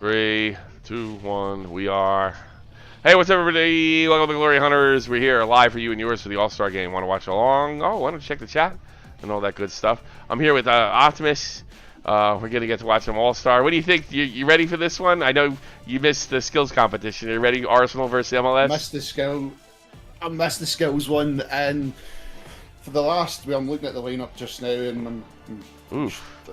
Three, two, one. We are. Hey, what's up, everybody? Welcome to Glory Hunters. We're here live for you and yours for the All-Star Game. Want to watch along? Oh, why don't you check the chat and all that good stuff? I'm here with Optimus. We're gonna get to watch some All-Star. What do you think? You ready for this one? I know you missed the skills competition. Are you ready? Arsenal versus MLS. I missed the skills one, and for the last, I'm looking at the lineup just now, and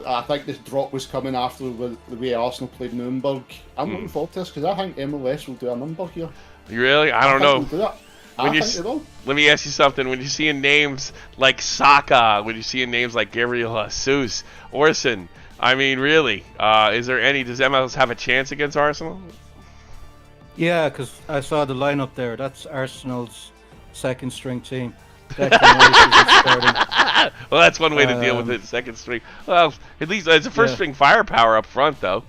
I think this drop was coming after the way Arsenal played Nuremberg. I'm looking forward to this because I think MLS will do a number here. You really? I don't know. They'll do it. I think they will. Let me ask you something. When you're seeing names like Saka, when you're seeing names like Gabriel Jesus, Orson, I mean, really, does MLS have a chance against Arsenal? Yeah, because I saw the lineup there. That's Arsenal's second string team. Declan Rice isn't starting. Well, that's one way to deal with it. Second string. Well, at least it's a first string firepower up front, though.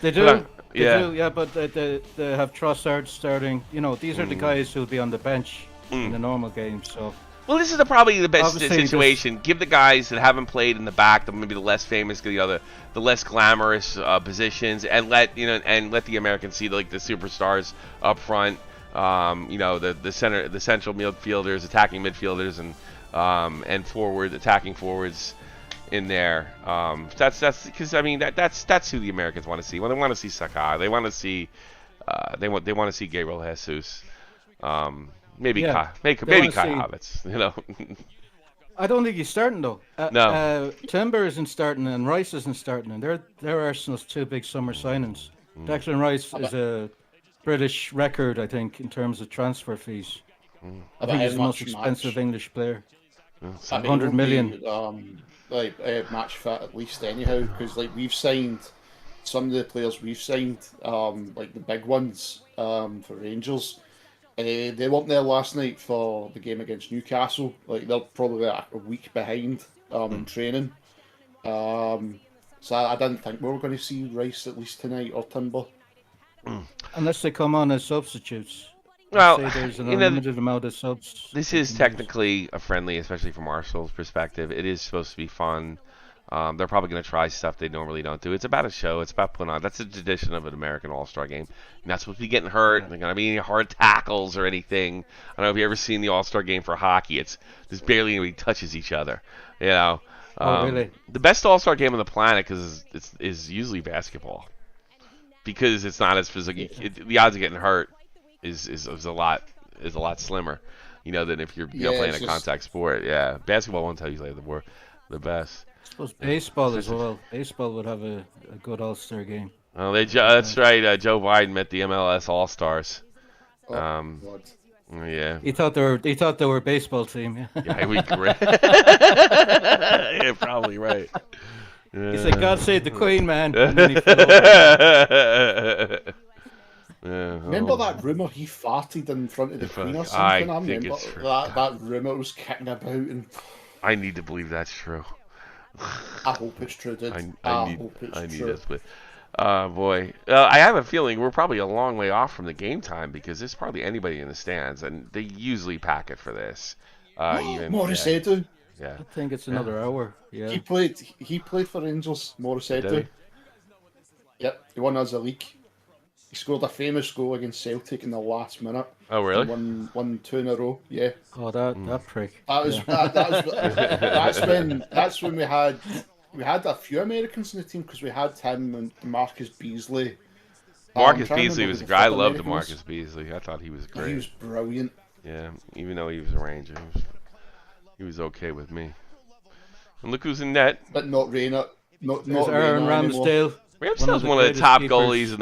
They do. But they have Trossard starting. You know, these are the guys who'll be on the bench in the normal games. So. Well, this is probably the best Obviously, situation. Give the guys that haven't played in the back, maybe the less famous, the less glamorous positions, and let the Americans see the superstars up front. The central midfielders, attacking midfielders, and attacking forwards in there. That's because that's who the Americans want to see. Well, they want to see Saka. They want to see they want to see Gabriel Jesus. Maybe Kai Havertz. I don't think he's starting though. No. Timber isn't starting, and Rice isn't starting, and they're Arsenal's two big summer signings. Declan Rice is a British record, I think, in terms of transfer fees. I think he's the most expensive English player. 100 million. Match fit at least anyhow, because we've signed some of the players we've signed, like the big ones for Rangers. They weren't there last night for the game against Newcastle. They're probably a week behind in training. So I didn't think we were going to see Rice at least tonight or Timber. Unless they come on as substitutes. Well, there's an unlimited amount of subs. This is technically a friendly, especially from Arsenal's perspective. It is supposed to be fun. They're probably going to try stuff they normally don't do. It's about a show. It's about putting on. That's a tradition of an American All-Star game. You're not supposed to be getting hurt. There's going to be any hard tackles or anything. I don't know if you ever seen the All-Star game for hockey. There's barely anybody touches each other. You know. Really? The best All-Star game on the planet is usually basketball, because it's not as physical. The odds of getting hurt is a lot slimmer, than if you're playing a contact sport. Yeah, basketball won't tell you the best. I suppose baseball as well. Baseball would have a good All-Star game. Oh, that's right. Joe Biden met the MLS All-Stars. God. Yeah. He thought they were a baseball team. Yeah, we yeah, probably right. He said, "God save the Queen, man." And then he fell over. Remember that rumour he farted in front of the Queen or something? I remember that rumour was kicking about, and I need to believe that's true. I hope it's true, dude. I need it, but boy, I have a feeling we're probably a long way off from the game time, because there's probably anybody in the stands, and they usually pack it for this. Morissette. Yeah. I think it's another hour. Yeah. He played for Rangers, Morissette. Yep, he won us a league. He scored a famous goal against Celtic in the last minute. Oh, really? Won 2 in a row. Yeah. Oh, that prick. That's when we had a few Americans in the team, because we had him and Marcus Beasley. Marcus Beasley was great. I loved Marcus Beasley. I thought he was great. He was brilliant. Yeah, even though he was a Ranger, he was okay with me. And look who's in net. But not Rayner. Not Aaron Ramsdale. Ramsdale's one of the top goalies in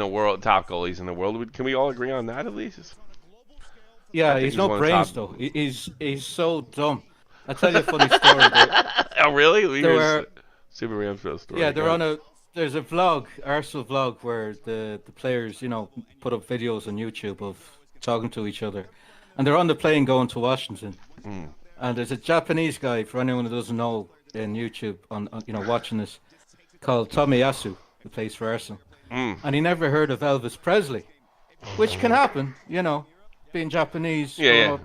the world. Can we all agree on that at least? Yeah, he's no brains though. He's so dumb. I'll tell you a funny story. Oh, really? Super Ramsdale story. Yeah, there's a vlog, Arsenal vlog, where the players, put up videos on YouTube of talking to each other, and they're on the plane going to Washington. And there's a Japanese guy, for anyone who doesn't know, in YouTube on watching this, called Tomiyasu, who plays for Arsenal, and he never heard of Elvis Presley, which can happen, being Japanese. Yeah.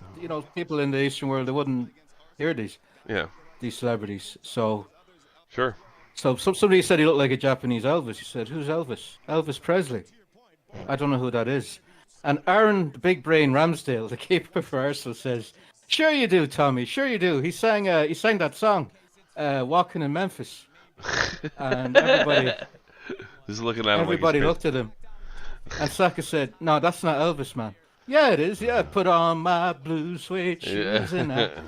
People in the Eastern world, they wouldn't hear these celebrities. So Sure. So somebody said he looked like a Japanese Elvis. He said, "Who's Elvis? Elvis Presley. I don't know who that is." And Aaron, the big brain Ramsdale, the keeper for Arsenal, says, "Sure you do, Tommy. Sure you do. He sang that song, Walking in Memphis." And Just looking at him like he's everybody crazy. looked at him. And Saka said, "No, that's not Elvis, man." "Yeah, it is. Yeah, put on my blue suede shoes and I Yeah.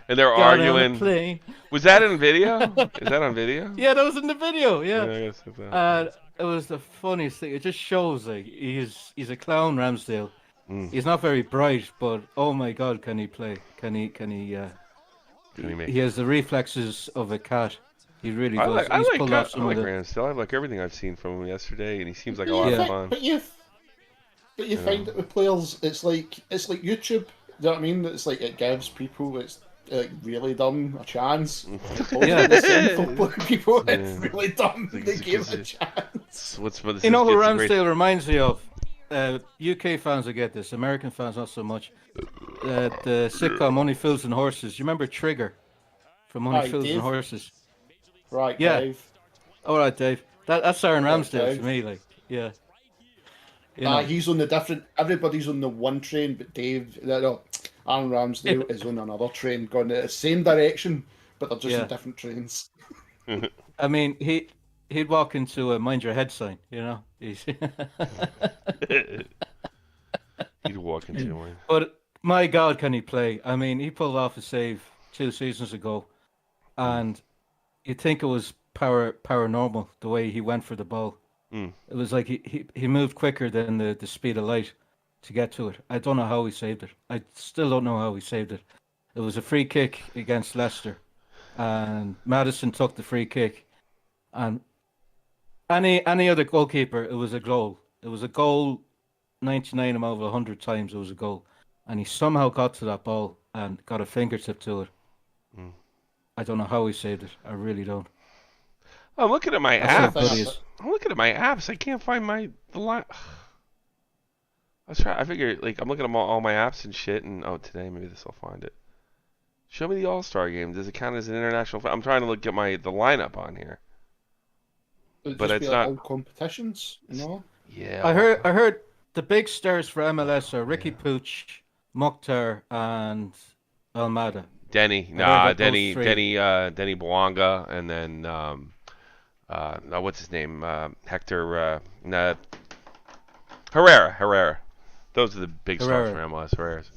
And they're got on a arguing. plane." Was that in video? Is that on video? Yeah, that was in the video. Yeah, Yeah, I guess it's that. and it was the funniest thing. It just shows like he's a clown, Ramsdale. Mm. He's not very bright, but oh my God, can he play? Can he? Can he? Can he make He it? has the reflexes of a cat. He really I does. like I He's like pulled off some I of like the. Rand still. I like everything I've seen from him yesterday, and he seems like a But lot you of Yeah, fun. but you find it with players. It's like YouTube. Do you know what I mean? It's like it gives people that's like really dumb a chance. yeah. The sinful people that's Yeah. really dumb. Like, They it's give a because chance. What's this You know who it's a great- Ramsdale reminds me of? UK fans will get this. American fans not so much. The sitcom Money, Fools and Horses. You remember Trigger from Money, Aye, Fools Dave. and Horses? Right, Yeah. Dave. All right, Dave. That's Aaron Ramsdale Dave. to me. Like, yeah. You know, He's on the different. Everybody's on the one train, but Dave, no, Aaron Ramsdale is on another train, going in the same direction, but they're just Yeah. in different trains. I mean, he'd walk into a mind your head sign. You know, he's. He'd walk into one. But my God, can he play? I mean, he pulled off a save 2 seasons ago, and you'd think it was paranormal the way he went for the ball. Mm. It was like he moved quicker than the speed of light to get to it. I don't know how he saved it. I still don't know how he saved it. It was a free kick against Leicester, and Madison took the free kick, and any other goalkeeper, it was a goal. It was a goal. 99 out of 100 times it was a goal, and he somehow got to that ball and got a fingertip to it. Mm. I don't know how he saved it. I really don't. I'm looking at my That's how apps. good he is. I'm looking at my apps. I can't find the line. I figure like I'm looking at all my apps and shit, and today maybe this will find it. Show me the All-Star game. Does it count as an international? I'm trying to get the lineup on here. It'd But just it's be like not- all competitions, you know. Yeah. I heard the big stars for MLS are Ricky Pooch, Mokhtar, and Almada. Denny. heard Nah, that those three. Denny Bouanga, and then no, what's his name? Hector. Herrera. Those are the big stars for Herrera. MLS. Herrera's.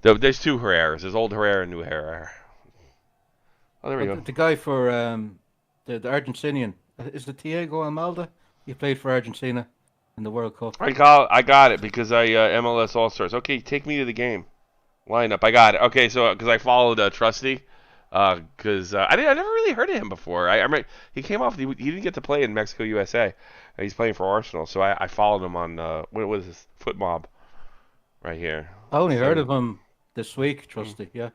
There's two Herreras. There's old Herrera and new Herrera. Oh, there we But go. the guy for the Argentinian is it Thiago Almada? He played for Argentina in the World Cup. I got it because I MLS All Stars. Okay, take me to the game lineup. I got it. Okay, so because I followed Trusty, because I never really heard of him before. I remember he came off. He didn't get to play in Mexico, USA. He's playing for Arsenal, so I followed him on what was this Foot Mob right here. I only heard So- of him this week, Trusty. Yeah,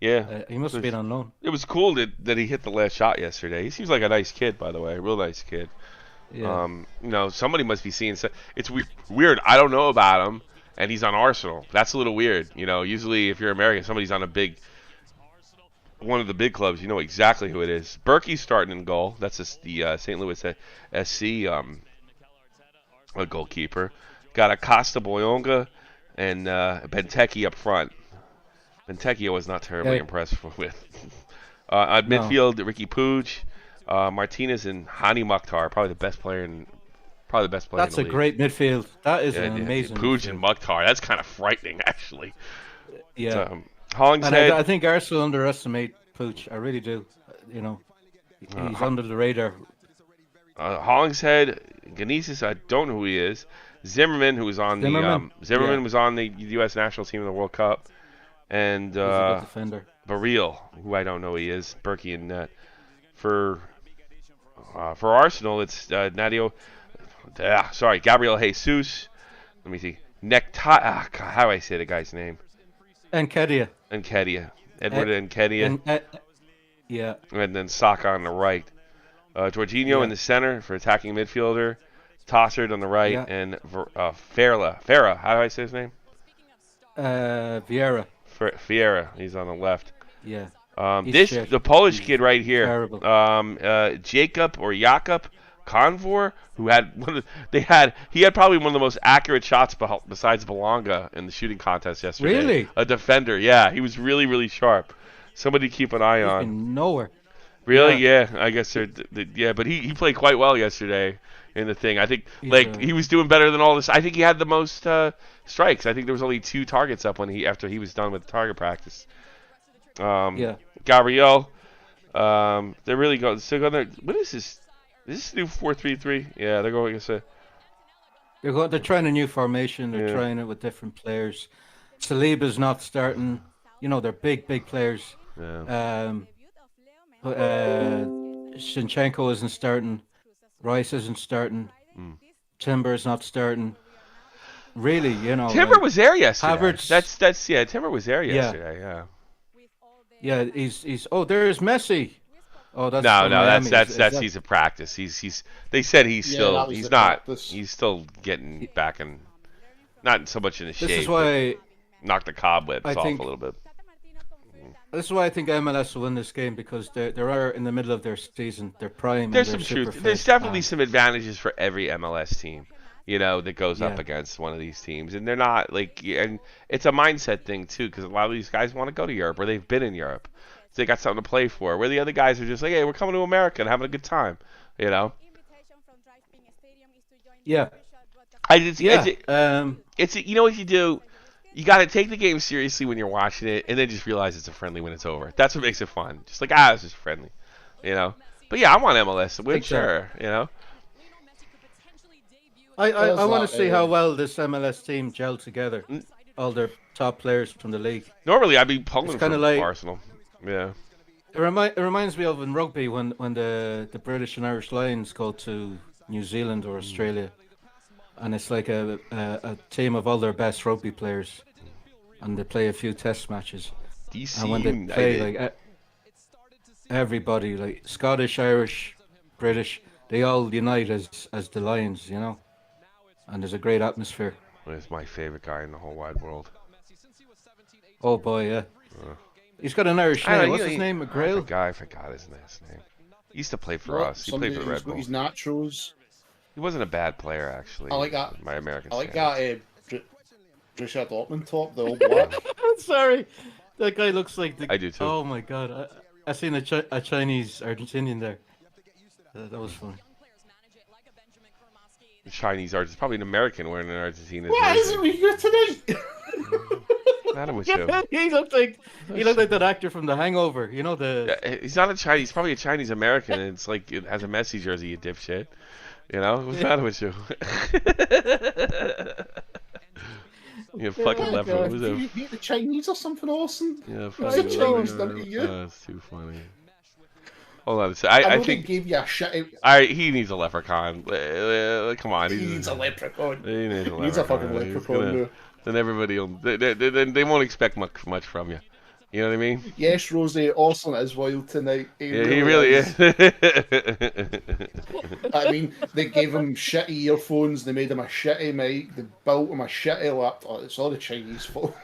Yeah, he must have been on loan. it was cool that he hit the last shot yesterday. He seems like a nice kid, by the way, a real nice kid. Yeah. Somebody must be seeing. It's weird. I don't know about him, and he's on Arsenal. That's a little weird. Usually if you're American, somebody's on one of the big clubs. You know exactly who it is. Berkey's starting in goal. That's the St. Louis SC a goalkeeper. Got Acosta Boyonga and Benteke up front. Benteke I was not terribly Yeah. impressed with. At No. midfield, Ricky Pooch, Martinez, and Hani Mukhtar, probably the best player in That's the a league. great midfield. That is Yeah, an amazing Pooch midfield. and Mukhtar. That's kind of frightening, actually. Yeah. Um, Hollingshead. And I think Arsenal underestimate Pooch. I really do. He's under the radar. Hollingshead, Ganesis, I don't know who he is. Zimmerman, who was on Zimmerman? Zimmerman Yeah. was on the U.S. national team in the World Cup, and He's a good defender. Baril, who I don't know who he is. Berkey and net for Arsenal. It's Gabriel Jesus. Let me see. How do I say the guy's name? And Kedia. Nketiah. Edward Nketiah. Yeah. And then Saka on the right. Jorginho in the center for attacking midfielder. Tossard on the right. Yeah. And Farah. How do I say his name? Vieira. Fiera. He's on the left. Yeah. He's This shit. the Polish He's kid right here, terrible. Jakub Convor, who had he had probably one of the most accurate shots besides Belonga in the shooting contest yesterday. Really? A defender, yeah, he was really really sharp. Somebody to keep an eye He's on. been nowhere. Really? Yeah. Yeah, I guess yeah, but he played quite well yesterday in the thing. I think He's he was doing better than all this. I think he had the most strikes. I think there was only 2 targets up after he was done with the target practice. Yeah. Gabriel, they're really going. Still going there. What is this? Is this new 4-3-3? Yeah, they're going against a. They're trying a new formation. They're Yeah. trying it with different players. Saliba's not starting. You know, they're big players. Yeah. Shinchenko isn't starting. Rice isn't starting. Timber's not starting. Really, you know. Timber was there yesterday. Havertz. That's yeah. Timber was there Yeah. yesterday. Yeah. Yeah, he's. Oh, there's Messi. Oh, that's No, from no, Miami. that's that- he's a practice. He's. They said he's Yeah, still. that was He's the not. practice. He's still getting back in. Not so much in the shape. This is but why. knock the cobwebs I off think- a little bit. This is why I think MLS will win this game because they are in the middle of their season, their prime. There's and some they're super truth. There's fit. definitely some advantages for every MLS team, that goes up Yeah. against one of these teams, and they're not and it's a mindset thing too, because a lot of these guys want to go to Europe or they've been in Europe, so they got something to play for. Where the other guys are just like, hey, we're coming to America and having a good time, Yeah. It's you know what you do. You got to take the game seriously when you're watching it, and then just realize it's a friendly when it's over. That's what makes it fun. Just like it's just friendly, But yeah, I want MLS to win, Think so. sure, I There's want that, to see how well this MLS team gel together. All their top players from the league. Normally, I'd be pulling It's for kinda like- Arsenal. Yeah. It reminds me of in rugby when the British and Irish Lions go to New Zealand or Australia, and it's like a team of all their best rugby players, and they play a few test matches. DC And when they play, United. like everybody, like Scottish, Irish, British, they all unite as the Lions, And there's a great atmosphere. He's my favorite guy in the whole wide world. Oh boy, yeah. He's got an Irish I don't name. know, What's his name? McGrail? I forgot his last name. He used to play for Well, us. He played for the somebody Red who's got Bull. his nachos. He wasn't a bad player, actually. I like that. My American I like standards. that Borussia Dortmund top, the all black. Sorry, that guy looks like the. I do too. Oh my god, I seen a Chinese Argentinian there. That was funny. The Chinese artist, probably an American wearing an Argentina's What is jersey. it we got tonight? Not with you. he looked like that actor from The Hangover. You know the. Yeah, he's not a Chinese. He's probably a Chinese American. And it's like it has a Messi jersey, you dipshit. What's the matter with you? You fucking left. God, Who's do that? you hate the Chinese or something, Orson? Yeah, What's fucking the Chinese done to you? That's too funny. Hold on a second. I I know think. they gave you a shit. He needs a leprechaun. Come on. He needs a leprechaun. He needs a He needs a fucking leprechaun. He's leprechaun. gonna- no. Then everybody will. They won't expect much from you. You know what I mean? Yes, Rosie, Orson is wild tonight. Yeah, he really is. I mean, they gave him shitty earphones, they made him a shitty mic, they built him a shitty laptop. It's all the Chinese fault.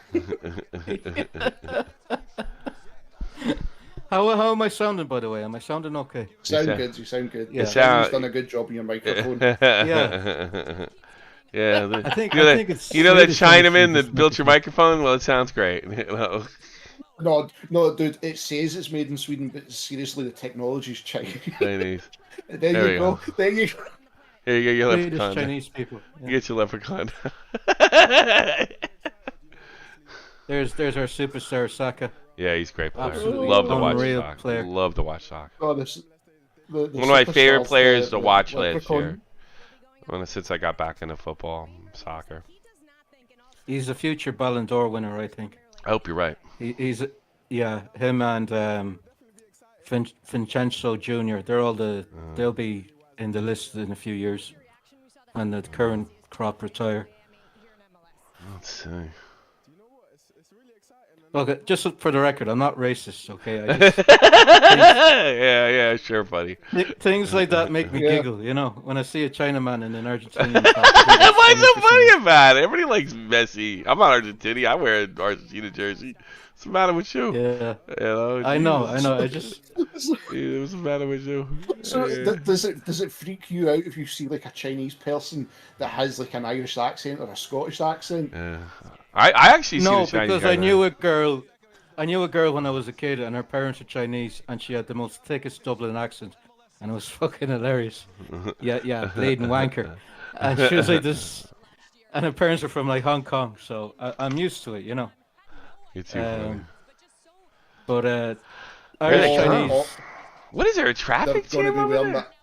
How am I sounding, by the way? Am I sounding okay? Sound sound- good, you sound good. Yeah. You've done a good job on your microphone. Yeah. I think it's you know that Swedish actually, Chinaman this that built your microphone? Well, it sounds great. No, dude, it says it's made in Sweden, but seriously, the technology's Chinese. Chinese. There There you we go. go. There you go. Here you go, your Swedish leprechaun. Chinese people. Yeah. Get your leprechaun. There's our superstar Saka. Yeah, he's a great player. Absolutely Love to watch unreal soccer. player. Love to watch soccer. Oh, One of my favorite superstars, players the to watch last leprechaun. year. Since I got back into football, soccer. He's a future Ballon d'Or winner, I think. I hope you're right. He's him and Vincenzo Jr. They'll be in the list in a few years, and the current crop retire. Let's see. Okay, just for the record, I'm not racist. Okay, I just Yeah, sure, buddy. things like that make me Yeah. giggle. You know, when I see a Chinaman in an Argentinian top, I think that's What's funny so for some funny reason. about it? Everybody likes Messi. I'm not Argentinian. I wear an Argentina jersey. What's the matter with you? Yeah, You know, I know, Jesus. I just What's the matter with you? So Yeah. does it freak you out if you see like a Chinese person that has like an Irish accent or a Scottish accent? Yeah. I actually see the no, Chinese because guys. I knew a girl when I was a kid, and her parents were Chinese, and she had the most thickest Dublin accent, and it was fucking hilarious. Yeah, bleeding wanker, and she was like this, and her parents were from like Hong Kong, so I'm used to it, you know. You're too funny. But Where Irish they come? Chinese. What is there, a They're traffic going to jam be over wearing there? that.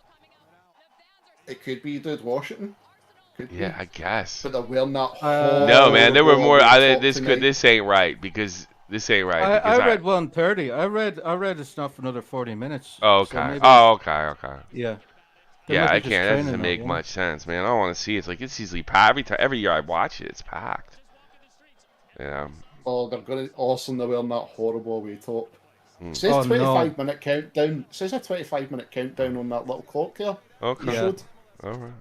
It could be, dude, Washington. Could Yeah, be. I guess. But they're wearing that. No, man, there were horrible more. top This tonight. this ain't right because this ain't right I because read 1:30. I read it's not for another 40 minutes. Oh, So okay. maybe, Oh, okay. yeah. They Yeah, might I be just can't. That training doesn't now, make you know? much sense, man. I don't want to see it. It's like it's easily packed every year I watch it. It's packed. Yeah. Oh, they're going to awesome. They're wearing that horrible away top. Hmm. It says Oh, no. 25-minute countdown. It says a 25-minute countdown on that little clock there. Okay. Yeah. Showed. All right.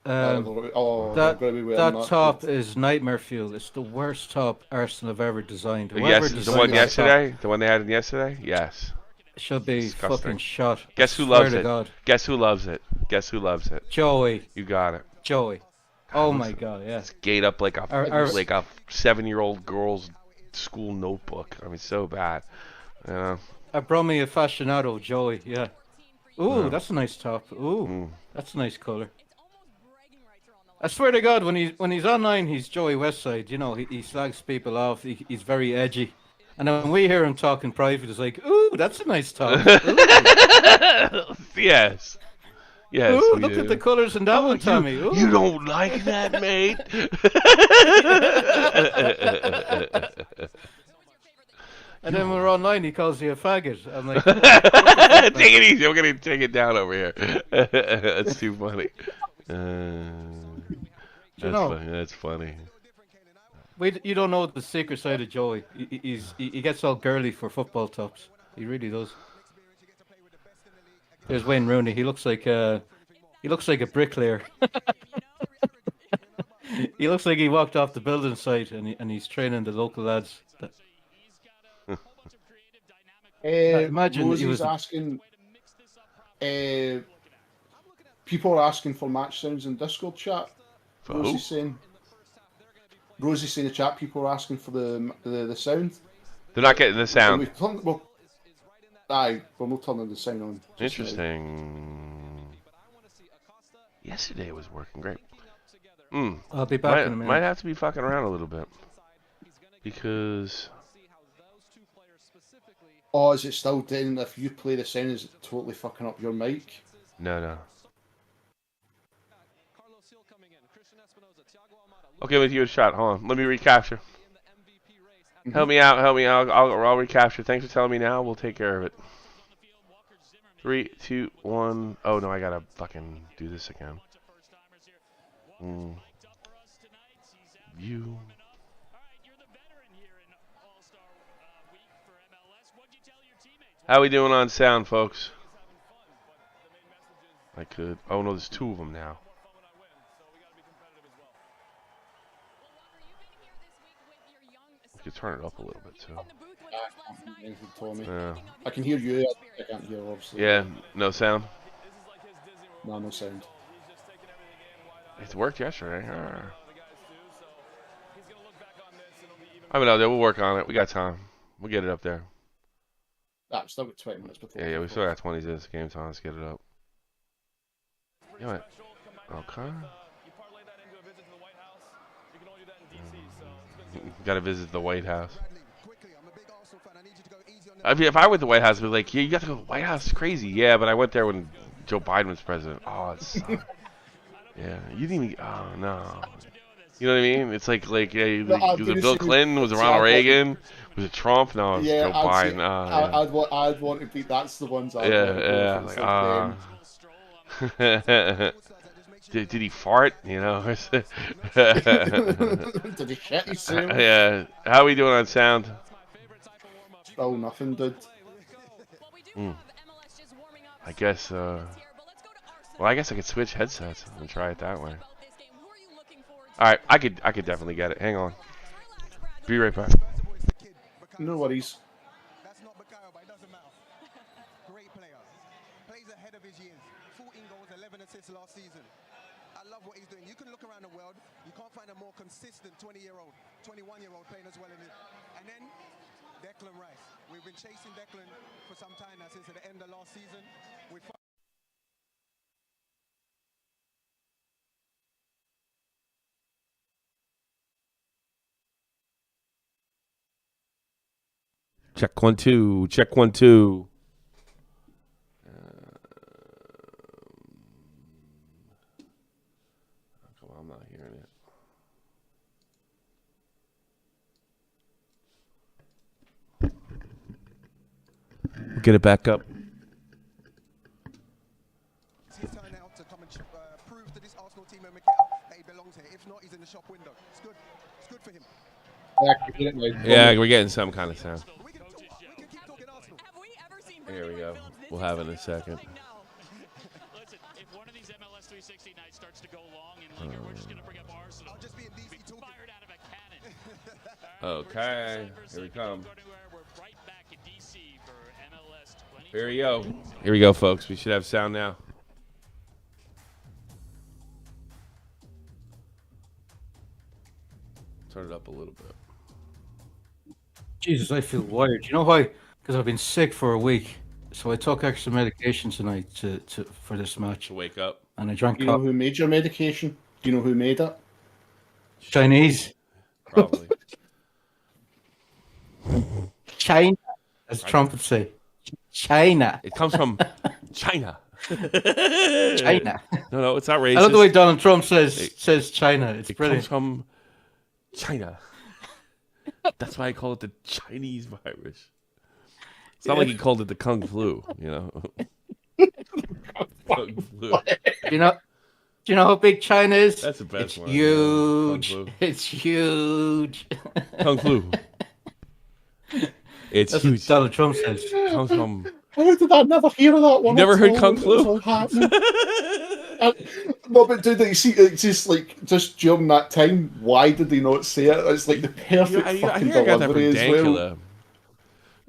They're That going to be wearing that that. top is nightmare fuel. It's the worst top Arsenal have ever designed. Whoever Yes, the designed one that yesterday. The one they had yesterday. Yes. top should be Disgusting. fucking shot. Guess who I swear loves to it? God. Guess who loves it? Guess who loves it? Joey. You got it. Joey. Oh my God, yeah. It's gate up like a Our- like a 7-year-old girl's school notebook. I mean, so bad. I brought me a fashionado, Joey. Yeah. Ooh, Yeah. that's a nice top. Ooh, Mm. that's a nice color. I swear to God, when he's online, he's Joey Westside. You know, he slags people off. He's very edgy. And then when we hear him talking private, it's like, ooh, that's a nice top. Ooh, Yes. Yes. ooh we look do. at the colors in that one, Tommy. Ooh. You don't like that, mate? And then when we're online, he calls you a faggot. I'm like, Take it easy. I'm gonna take it down over here. That's too funny. That's know- funny. That's funny. you don't know the secret side of Joey. He gets all girly for football tops. He really does. There's Wayne Rooney. He looks like a bricklayer. He looks like he walked off the building site and he's training the local lads. Imagine he Rosie's was- asking. People are asking for match sounds in Discord chat. For who? Rosie's saying in the chat. People are asking for the sound. They're not getting the sound. We're not turning the sound on. just now. Interesting. Yesterday was working great. I'll be back in a Might minute. have to be fucking around a little bit because Oh, is it still doing? If you play the sound, is it totally fucking up your mic? no. Okay, with you a shot. Hold on. Let me recapture. Help me out. I'll recapture. Thanks for telling me now. We'll take care of it. 3, 2, 1. Oh no, I gotta fucking do this again. You. How we doing on sound, folks? I could. Oh no, there's 2 of them now. We could turn it up a little bit too. Anything, Tommy. Yeah. I can hear you. I can't hear, obviously. Yeah. No sound. No sound. It worked yesterday. I don't know. We'll work on it. We got time. We'll get it up there. We've still got 20 minutes before. Yeah. We still got 20 minutes of game time. Let's get it up. Yeah. Okay. Got to visit the White House. I mean, if I went to the White House, I'd be like, yeah, you got to go to the White House. It's crazy. Yeah, but I went there when Joe Biden was president. Oh, it sucked. Yeah, you didn't even. Oh no. You know what I mean? It's like yeah, was it Bill Clinton? Was it Ronald Reagan? Was it Trump? No, it was Joe Biden. I'd want to be. That's the ones. Yeah. Like, Did he fart? You know? Did he shit himself? Yeah. How are we doing on sound? Oh, nothing, dude. I guess. Well, I guess I could switch headsets and try it that way. All right, I could definitely get it. Hang on. Be right back. No worries. That's not Bakayo, but it doesn't matter. Great player. Plays ahead of his years. 14 goals, 11 assists last season. I love what he's doing. You can look around the world. You can't find a more consistent 20-year-old, 21-year-old playing as well in it. And then Declan Rice. We've been chasing Declan for some time now, since the end of last season. Check 1 2. Check 1 2. Come on, I'm not hearing it. We'll get it back up. It's his turn now to come and prove to this Arsenal team and Mikel that he belongs here. If not, he's in the shop window. It's good. It's good for him. Yeah, we're getting some kind of sound. We can keep talking Arsenal. Here we go. We'll have it in a second. Listen, if one of these MLS 360 nights starts to go long and we're just going to bring up Arsenal. I'll just be in DC talking. Fired out of a cannon. Okay, here we come. We're right back in DC for MLS 20. Here we go. Here we go, folks. We should have sound now. Turn it up a little bit. Jesus, I feel wired. You know why? Because I've been sick for a week. So I took extra medication tonight for this match. To wake up. And I drank Do you know coffee. who made your medication? Do you know who made it? Chinese. Probably. China, as Trump would say. China. It comes from China. China. No, it's not racist. I love the way Donald Trump says China. It's It brilliant. comes from China. That's why I call it the Chinese virus. It's not like he called it the Kung Flu, you know. Kung Flu. Do you know how big China is? That's the best it's one. Huge. Kung Flu. It's huge. Kung Flu. It's That's huge. what Donald Trump says. Comes from. How did I never hear of that one? Never at heard all Kung when it Flu? was all happening? No, but dude, you see, it's just during that time, why did they not say it? It's like the perfect I fucking think I got that from delivery as well. Dankula.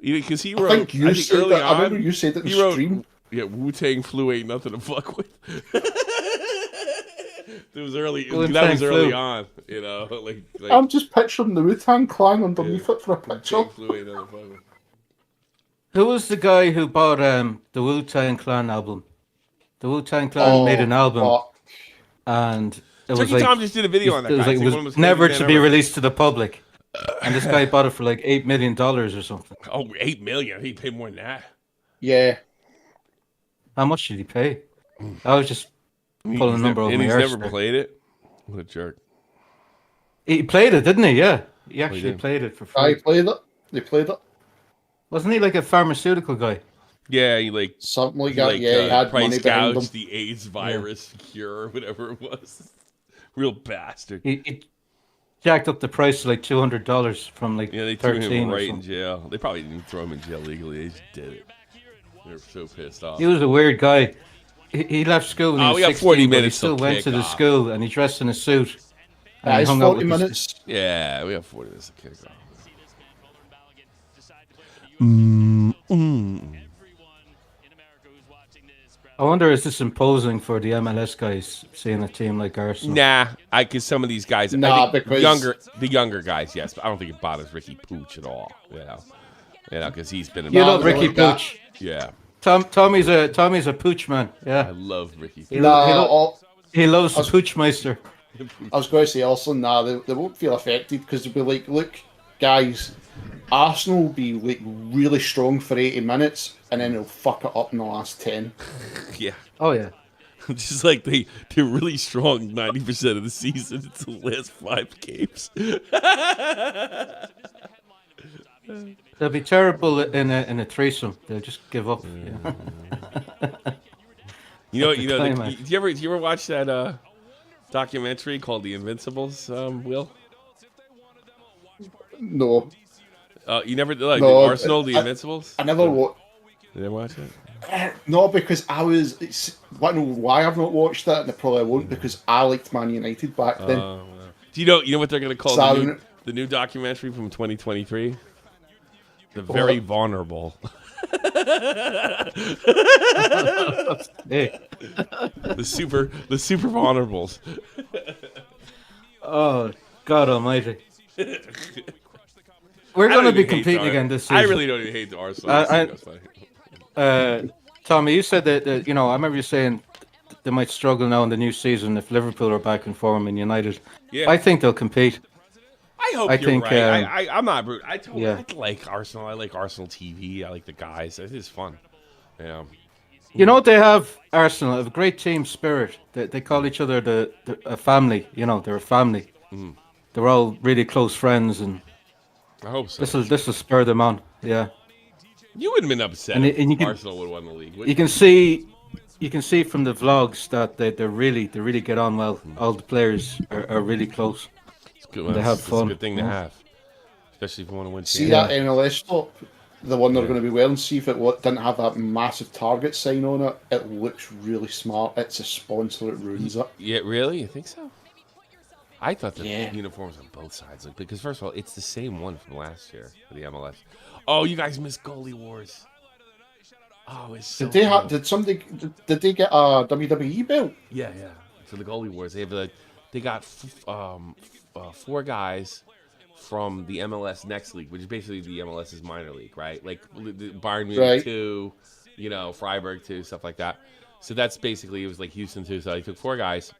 Because he I wrote. think you said early that. I remember on, you said it in he wrote, stream. Yeah, Wu-Tang Flu ain't nothing to fuck with. It was early. Wu-Tang That was early Flu. on, you know. Like I'm just picturing the Wu-Tang Clan underneath it for a picture. Wu-Tang Flu ain't nothing to fuck with. Who was the guy who bought the Wu-Tang Clan album? The Wu-Tang Clan made an album, fuck. and it was Turkey like Tom just did a video on that. it was guy. like It's it one of was the most never crazy to men be ever. released to the public, and this guy bought it for like $8 million or something. Oh, $8 million. He paid more than that. Yeah. How much did he pay? I was just pulling a number over And my he's arse never there. played it. What a jerk. He played it, didn't he? Yeah, he actually did. played it for I free. played it. They played it. Wasn't he like a pharmaceutical guy? Yeah, he like Something like that. Yeah, he had price money behind him. gouged the AIDS virus cure or whatever it was. Real bastard. He jacked up the price to like $200 from like Yeah, they threw 13 him or right in something. jail. They probably didn't throw him in jail legally. They just did it. They're so pissed off. He was a weird guy. He left school when he Oh, was we got 16, 40 but he minutes still till went to the kickoff. school and he dressed in a suit. And he It's hung out 40 with his- minutes. Yeah, we have 40 minutes to kick off. I wonder, is this imposing for the MLS guys seeing a team like Arsenal? Nah, cause some of these guys, Nah, I think because- the younger guys, yes, but I don't think it bothers Ricky Pooch at all. Because he's been. You love No, Ricky like that. Pooch. Yeah, Tommy's a pooch man. I Yeah, love Ricky. he, Nah, he loves the Poochmeister. I was going to say also, nah, they won't feel affected because they'll be like, look, guys, Arsenal will be like really strong for 80 minutes and then they'll fuck it up in the last 10. Yeah, Oh yeah. just like they're really strong 90% of the season until the last 5 games. They'll be terrible in a threesome. They'll just give up. Yeah. climax. Do you ever watch that documentary called The Invincibles? Will? No, You never like no, Arsenal, The Invincibles? I never watched. You never watch it? No, because I was. I don't know why I've not watched that, and I probably won't because I liked Man United back then. Wow. Do you know what they're going to call So the new documentary from 2023? The Very Vulnerable. Hey. the super vulnerables. Oh, God Almighty! We're going to be competing again this season. I really don't even hate the Arsenal. Tommy, you said that I remember you saying they might struggle now in the new season if Liverpool are back in form and United. Yeah. I think they'll compete. I hope you're think, right. I'm not rude. I like Arsenal. I like Arsenal TV. I like the guys. It is fun. Yeah. You know what they have, Arsenal, have a great team spirit. They call each other a family. They're a family. Mm. They're all really close friends, and I hope so. this will spur them on. Yeah. You wouldn't have been upset And if you can- Arsenal would have won the league. would You can see from the vlogs that they really get on well. All the players are really close. It's good. They have It's fun. a good thing to have, especially if you want to win. see champions. that MLS top, the one they're going to be wearing. See if it didn't have that massive Target sign on it. It looks really smart. It's a sponsor. It ruins it. Yeah, really? You think so? I thought the Yeah. uniforms on both sides looked because first of all, it's the same one from last year for the MLS. Oh, you guys missed goalie wars. Oh, it's so Did they have? cool. Did somebody? Did they get a WWE belt? Yeah. So the goalie wars, they got 4 guys from the MLS next league, which is basically the MLS's minor league, right? Like the Bayern Munich Right. 2, Freiburg 2, stuff like that. So that's basically, it was like Houston 2. So he took 4 guys,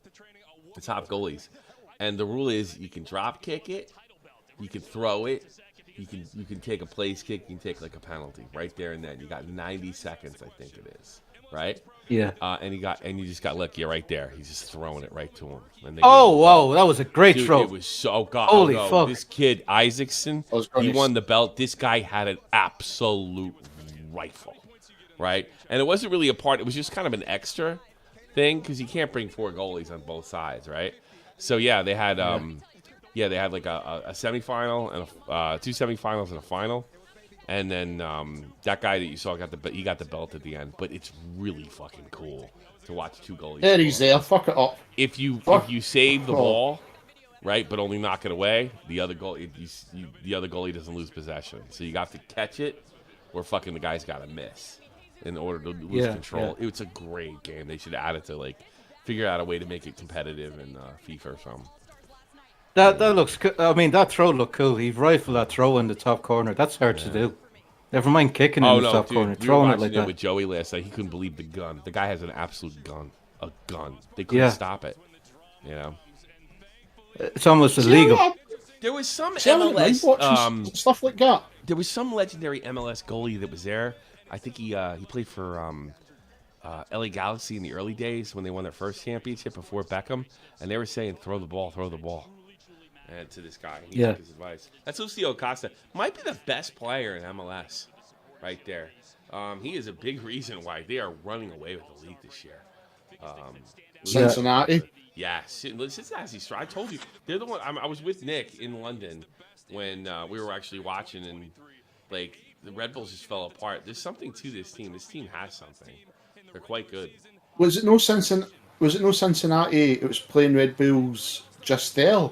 the top goalies. And the rule is you can drop kick it, you can throw it, you can take a place kick, you can take like a penalty right there and then. You got 90 seconds, I think it is, right? Yeah. And you just got lucky right there. He's just throwing it right to him. And they Oh, give him- wow, that was a great Dude, throw. it was so god. Holy oh, no, fuck. This kid Isaacson, I was gonna he s- won the belt. This guy had an absolute rifle, right? And it wasn't really a part. It was just kind of an extra thing because you can't bring 4 goalies on both sides, right? So yeah, they had they had like a semifinal and 2 semifinals and a final, and then that guy that you saw got the belt at the end. But it's really fucking cool to watch 2 goalies. There he's score. there. Fuck it up. If you Fuck. save the Oh. ball, right, but only knock it away, the other goalie doesn't lose possession. So you got to catch it, or fucking the guy's got to miss in order to lose control. Yeah. It's a great game. They should add it to figure out a way to make it competitive in FIFA or something. That looks. I mean, that throw looked cool. He rifled that throw in the top corner. That's hard to do. Never mind kicking in the top corner, We were throwing it watching like it that. with Joey last night. He couldn't believe the gun. The guy has an absolute gun. A gun. They couldn't Yeah. stop it. You know. It's almost illegal. There was some See, I don't mind MLS. watching stuff like that. There was some legendary MLS goalie that was there. I think he played for LA Galaxy in the early days when they won their first championship before Beckham, and they were saying throw the ball, and to this guy. He took his advice. That's Lucio Acosta. Might be the best player in MLS, right there. He is a big reason why they are running away with the league this year. Cincinnati. Yeah, Cincinnati's strong. I told you, they're the one. I was with Nick in London when we were actually watching, and the Red Bulls just fell apart. There's something to this team. This team has something. They're quite good. Was it no Cincinnati? It was playing Red Bulls just there,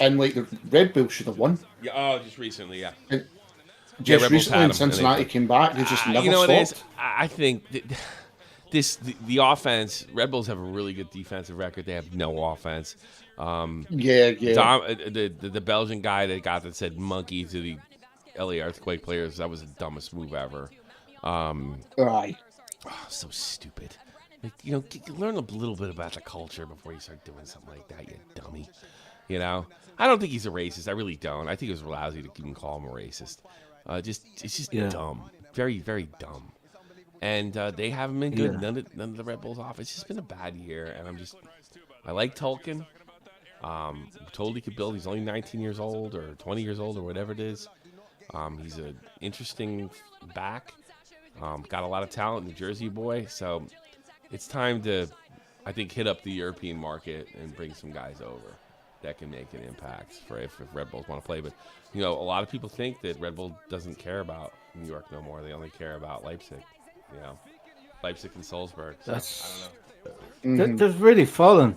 and the Red Bulls should have won. Yeah. Oh, just recently, yeah. And Yeah, just Red Bulls recently, had when 'em, and they- Cincinnati came back, they just never you know what it is? stopped. I think the offense. Red Bulls have a really good defensive record. They have no offense. Yeah. The Belgian guy that said monkey to the LA Earthquake players, that was the dumbest move ever. Aye. Oh, so stupid. Learn a little bit about the culture before you start doing something like that, you dummy. I don't think he's a racist. I really don't. I think it was lousy to even call him a racist. It's just dumb. Very, very dumb. And they haven't been good. Yeah. None of the Red Bulls off. It's just been a bad year. And I like Tolkien. Told he could build. He's only 19 years old or 20 years old or whatever it is. He's an interesting back. Got a lot of talent, New Jersey boy. So it's time to, I think, hit up the European market and bring some guys over that can make an impact for if Red Bulls want to play. But a lot of people think that Red Bull doesn't care about New York no more. They only care about Leipzig. Leipzig and Salzburg. So, That's I don't know. they've really fallen.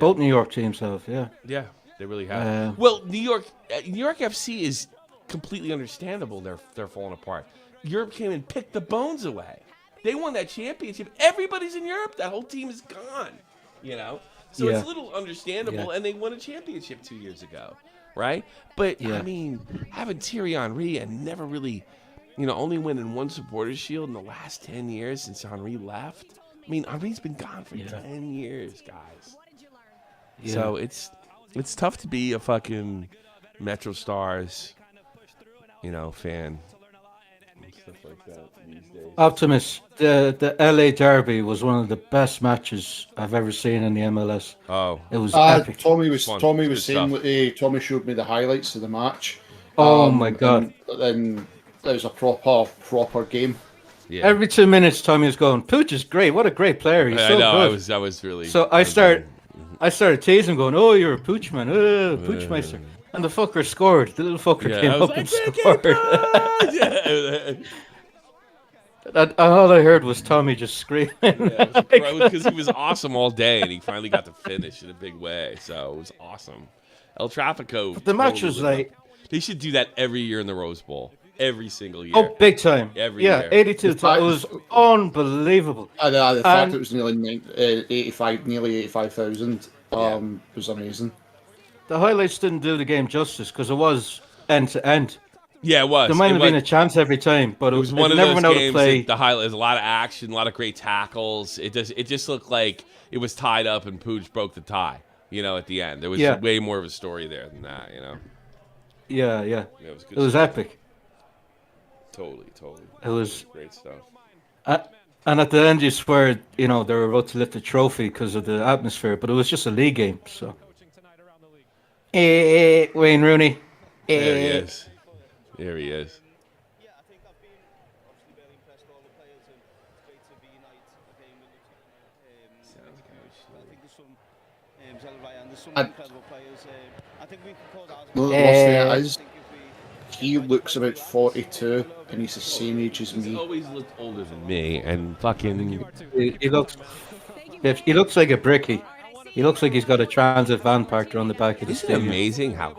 Both New York teams have, yeah. Yeah, they really have. Well, New York FC is completely understandable. They're falling apart. Europe came and picked the bones away. They won that championship. Everybody's in Europe. That whole team is gone. So it's a little understandable. And they won a championship 2 years ago, right? But I mean, having Thierry Henry and never really, only winning one Supporters Shield in the last 10 years since Henry left. I mean, Henry's been gone for 10 years, guys. Yeah. So it's tough to be a fucking Metro Stars, fan. And stuff like that these days. Optimus, the LA Derby was one of the best matches I've ever seen in the MLS. Oh, it was epic. Tommy was saying Tommy showed me the highlights of the match. Oh my god! And then it was a proper game. Yeah. Every 2 minutes, Tommy was going, "Pooch is great. What a great player. He's so good." I was really. So I started teasing, going, "Oh, you're a Pooch man, Poochmeister." And the fucker scored. The little fucker came up and scored. And all I heard was Tommy just screaming. Because he was awesome all day, and he finally got to finish in a big way. So it was awesome. El Trafico. But the match was like... They should do that every year in the Rose Bowl. Every single year. Oh, big time. Every year. 82 times. It was unbelievable. The fact it was nearly 85,000 was amazing. The highlights didn't do the game justice because it was end to end. Yeah, it was. There might have been a chance every time, but it was one of those games. The highlights, a lot of action, a lot of great tackles. It just looked like it was tied up, and Pooch broke the tie. At the end, there was way more of a story there than that. Yeah. It was epic. Totally. It was great stuff. And at the end, you swear, they were about to lift the trophy because of the atmosphere, but it was just a league game. So, Wayne Rooney. There he is. Yeah, I think I've been obviously very impressed with all the players, and it's great to reunite again with Luciano. I think there's some there's some incredible players. I think we can call that. He looks about 42, and he's the same age as me. He's always looked older than me, and fucking. He looks like a brickie. He looks like he's got a transit van parked around the back of the stadium. Isn't it amazing how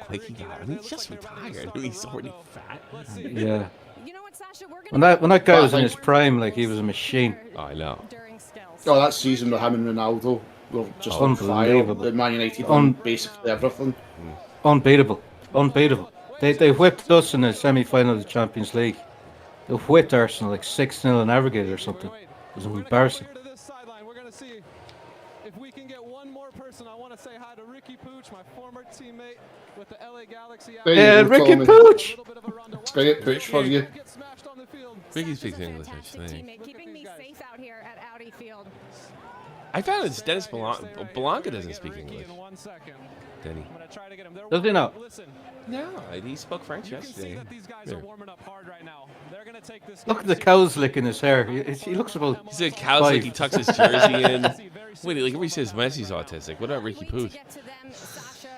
quick he got? I mean, he's just retired. I mean, he's already fat. Yeah. When that guy was in his prime, like, he was a machine. Oh, I know. Oh, that season with him and Ronaldo were just on fire. The Man United won basically everything. Unbeatable. They whipped us in the semi-final of the Champions League. They whipped Arsenal like 6-0 in Aggregate or something. It was embarrassing. If we can get one more person, I want to say hi to Ricky Pooch, my former teammate with the LA Galaxy. Ricky Pooch! Great Pooch for you. Ricky speaks English, actually. Keeping me safe out here at Audi Field. I found it's Dennis Belanca doesn't speak English. Denny. Does he not? No, he spoke French yesterday. Look at the cows licking his hair. He looks about. He said cows like he tucks his jersey in. Wait, like everybody says Messi's autistic. What about Ricky Pooch?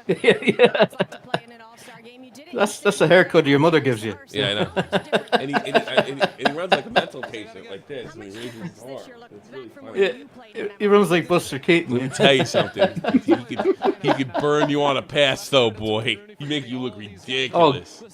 Yeah. That's the haircut your mother gives you. Yeah, I know. and he runs like a mental patient like this when he raises his arm. It's really funny. Yeah, he runs like Buster Keaton. Let me tell you something. He could burn you on a pass, though, boy. He make you look ridiculous.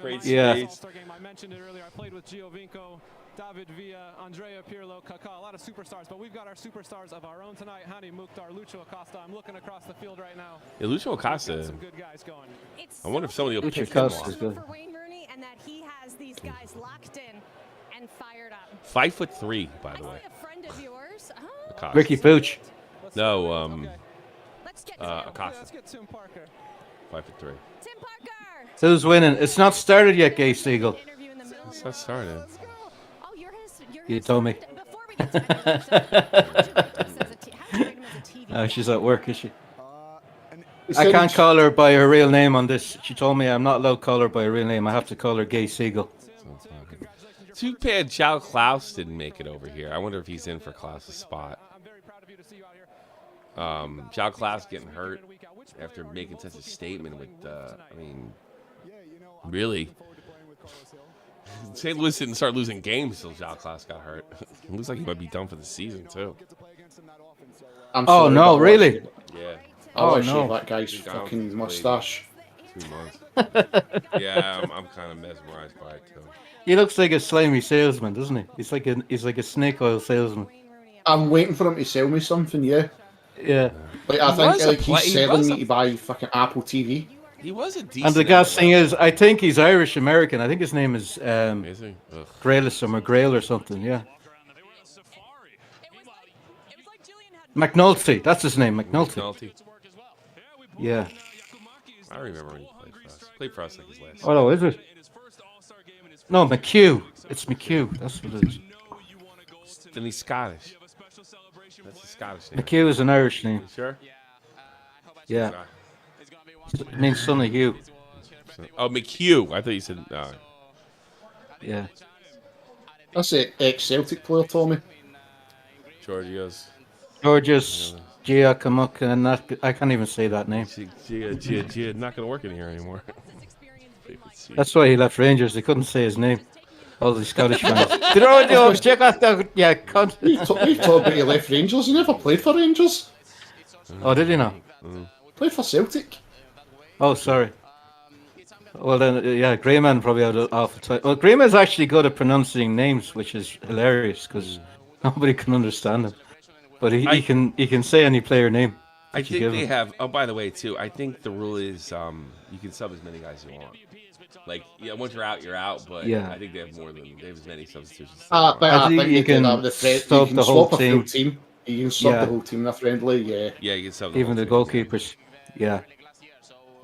Great space. I mentioned it earlier. I played with Giovinco, David Villa, Andrea Pirlo, Kaká, a lot of superstars, but we've got our superstars of our own tonight. Hani Mukhtar, Lucho Acosta. I'm looking across the field right now. Yeah, Lucho Acosta. Some good guys going. I wonder if somebody will pick him off. For Wayne Rooney, and that he has these guys locked in and fired up. 5'3", by the way. A friend of yours. Acosta. Ricky Pooch. No, Acosta. Let's get Tim Parker. 5'3". Tim Parker. Who's winning? It's not started yet, Gay Seagull. It's not started. You told me. She's at work, is she? I can't call her by her real name on this. She told me I'm not allowed to call her by her real name. I have to call her Gay Seagull. Too bad João Klaus didn't make it over here. I wonder if he's in for Klaus's spot. João Klaus getting hurt after making such a statement with, really. St. Louis didn't start losing games until João Klaus got hurt. It looks like he might be done for the season, too. Oh, no, really? Yeah. I shave that guy's fucking mustache. 2 months. Yeah, I'm kind of mesmerized by it, too. He looks like a slimy salesman, doesn't he? He's like a snake oil salesman. I'm waiting for him to sell me something, yeah. Yeah. Like, I think he's selling me to buy fucking Apple TV. He was a decent. And the gas thing is, I think he's Irish American. I think his name is Graylism or Grail or something. Yeah. McNulty. That's his name, McNulty. Yeah. I remember when he played for us. Played for us like his last. Oh, no, is it? No, McHugh. It's McHugh. That's what it is. Then he's Scottish. That's a Scottish name. McHugh is an Irish name. You sure? Yeah. It means son of Hugh. Oh, McHugh. I thought you said. Yeah. That's an ex-Celtic player, Tommy. Georgios. Giacomuc, and that I can't even say that name. Gia, not going to work in here anymore. That's why he left Rangers. They couldn't say his name. All the Scottish fans. Yeah, cunt. You talk about he left Rangers. He never played for Rangers. Oh, did he not? Played for Celtic. Oh, sorry. Well then, yeah, Greyman probably had it off the top. Well, Greyman's actually good at pronouncing names, which is hilarious because nobody can understand him. But he can say any player name. I think they have. Oh, by the way, too, I think the rule is you can sub as many guys as you want. Like, yeah, once you're out. But yeah. I think they have as many substitutions. But I think you can swap the whole team. You can swap the whole team in a friendly. Yeah. Yeah, you can sub even the goalkeepers. Yeah.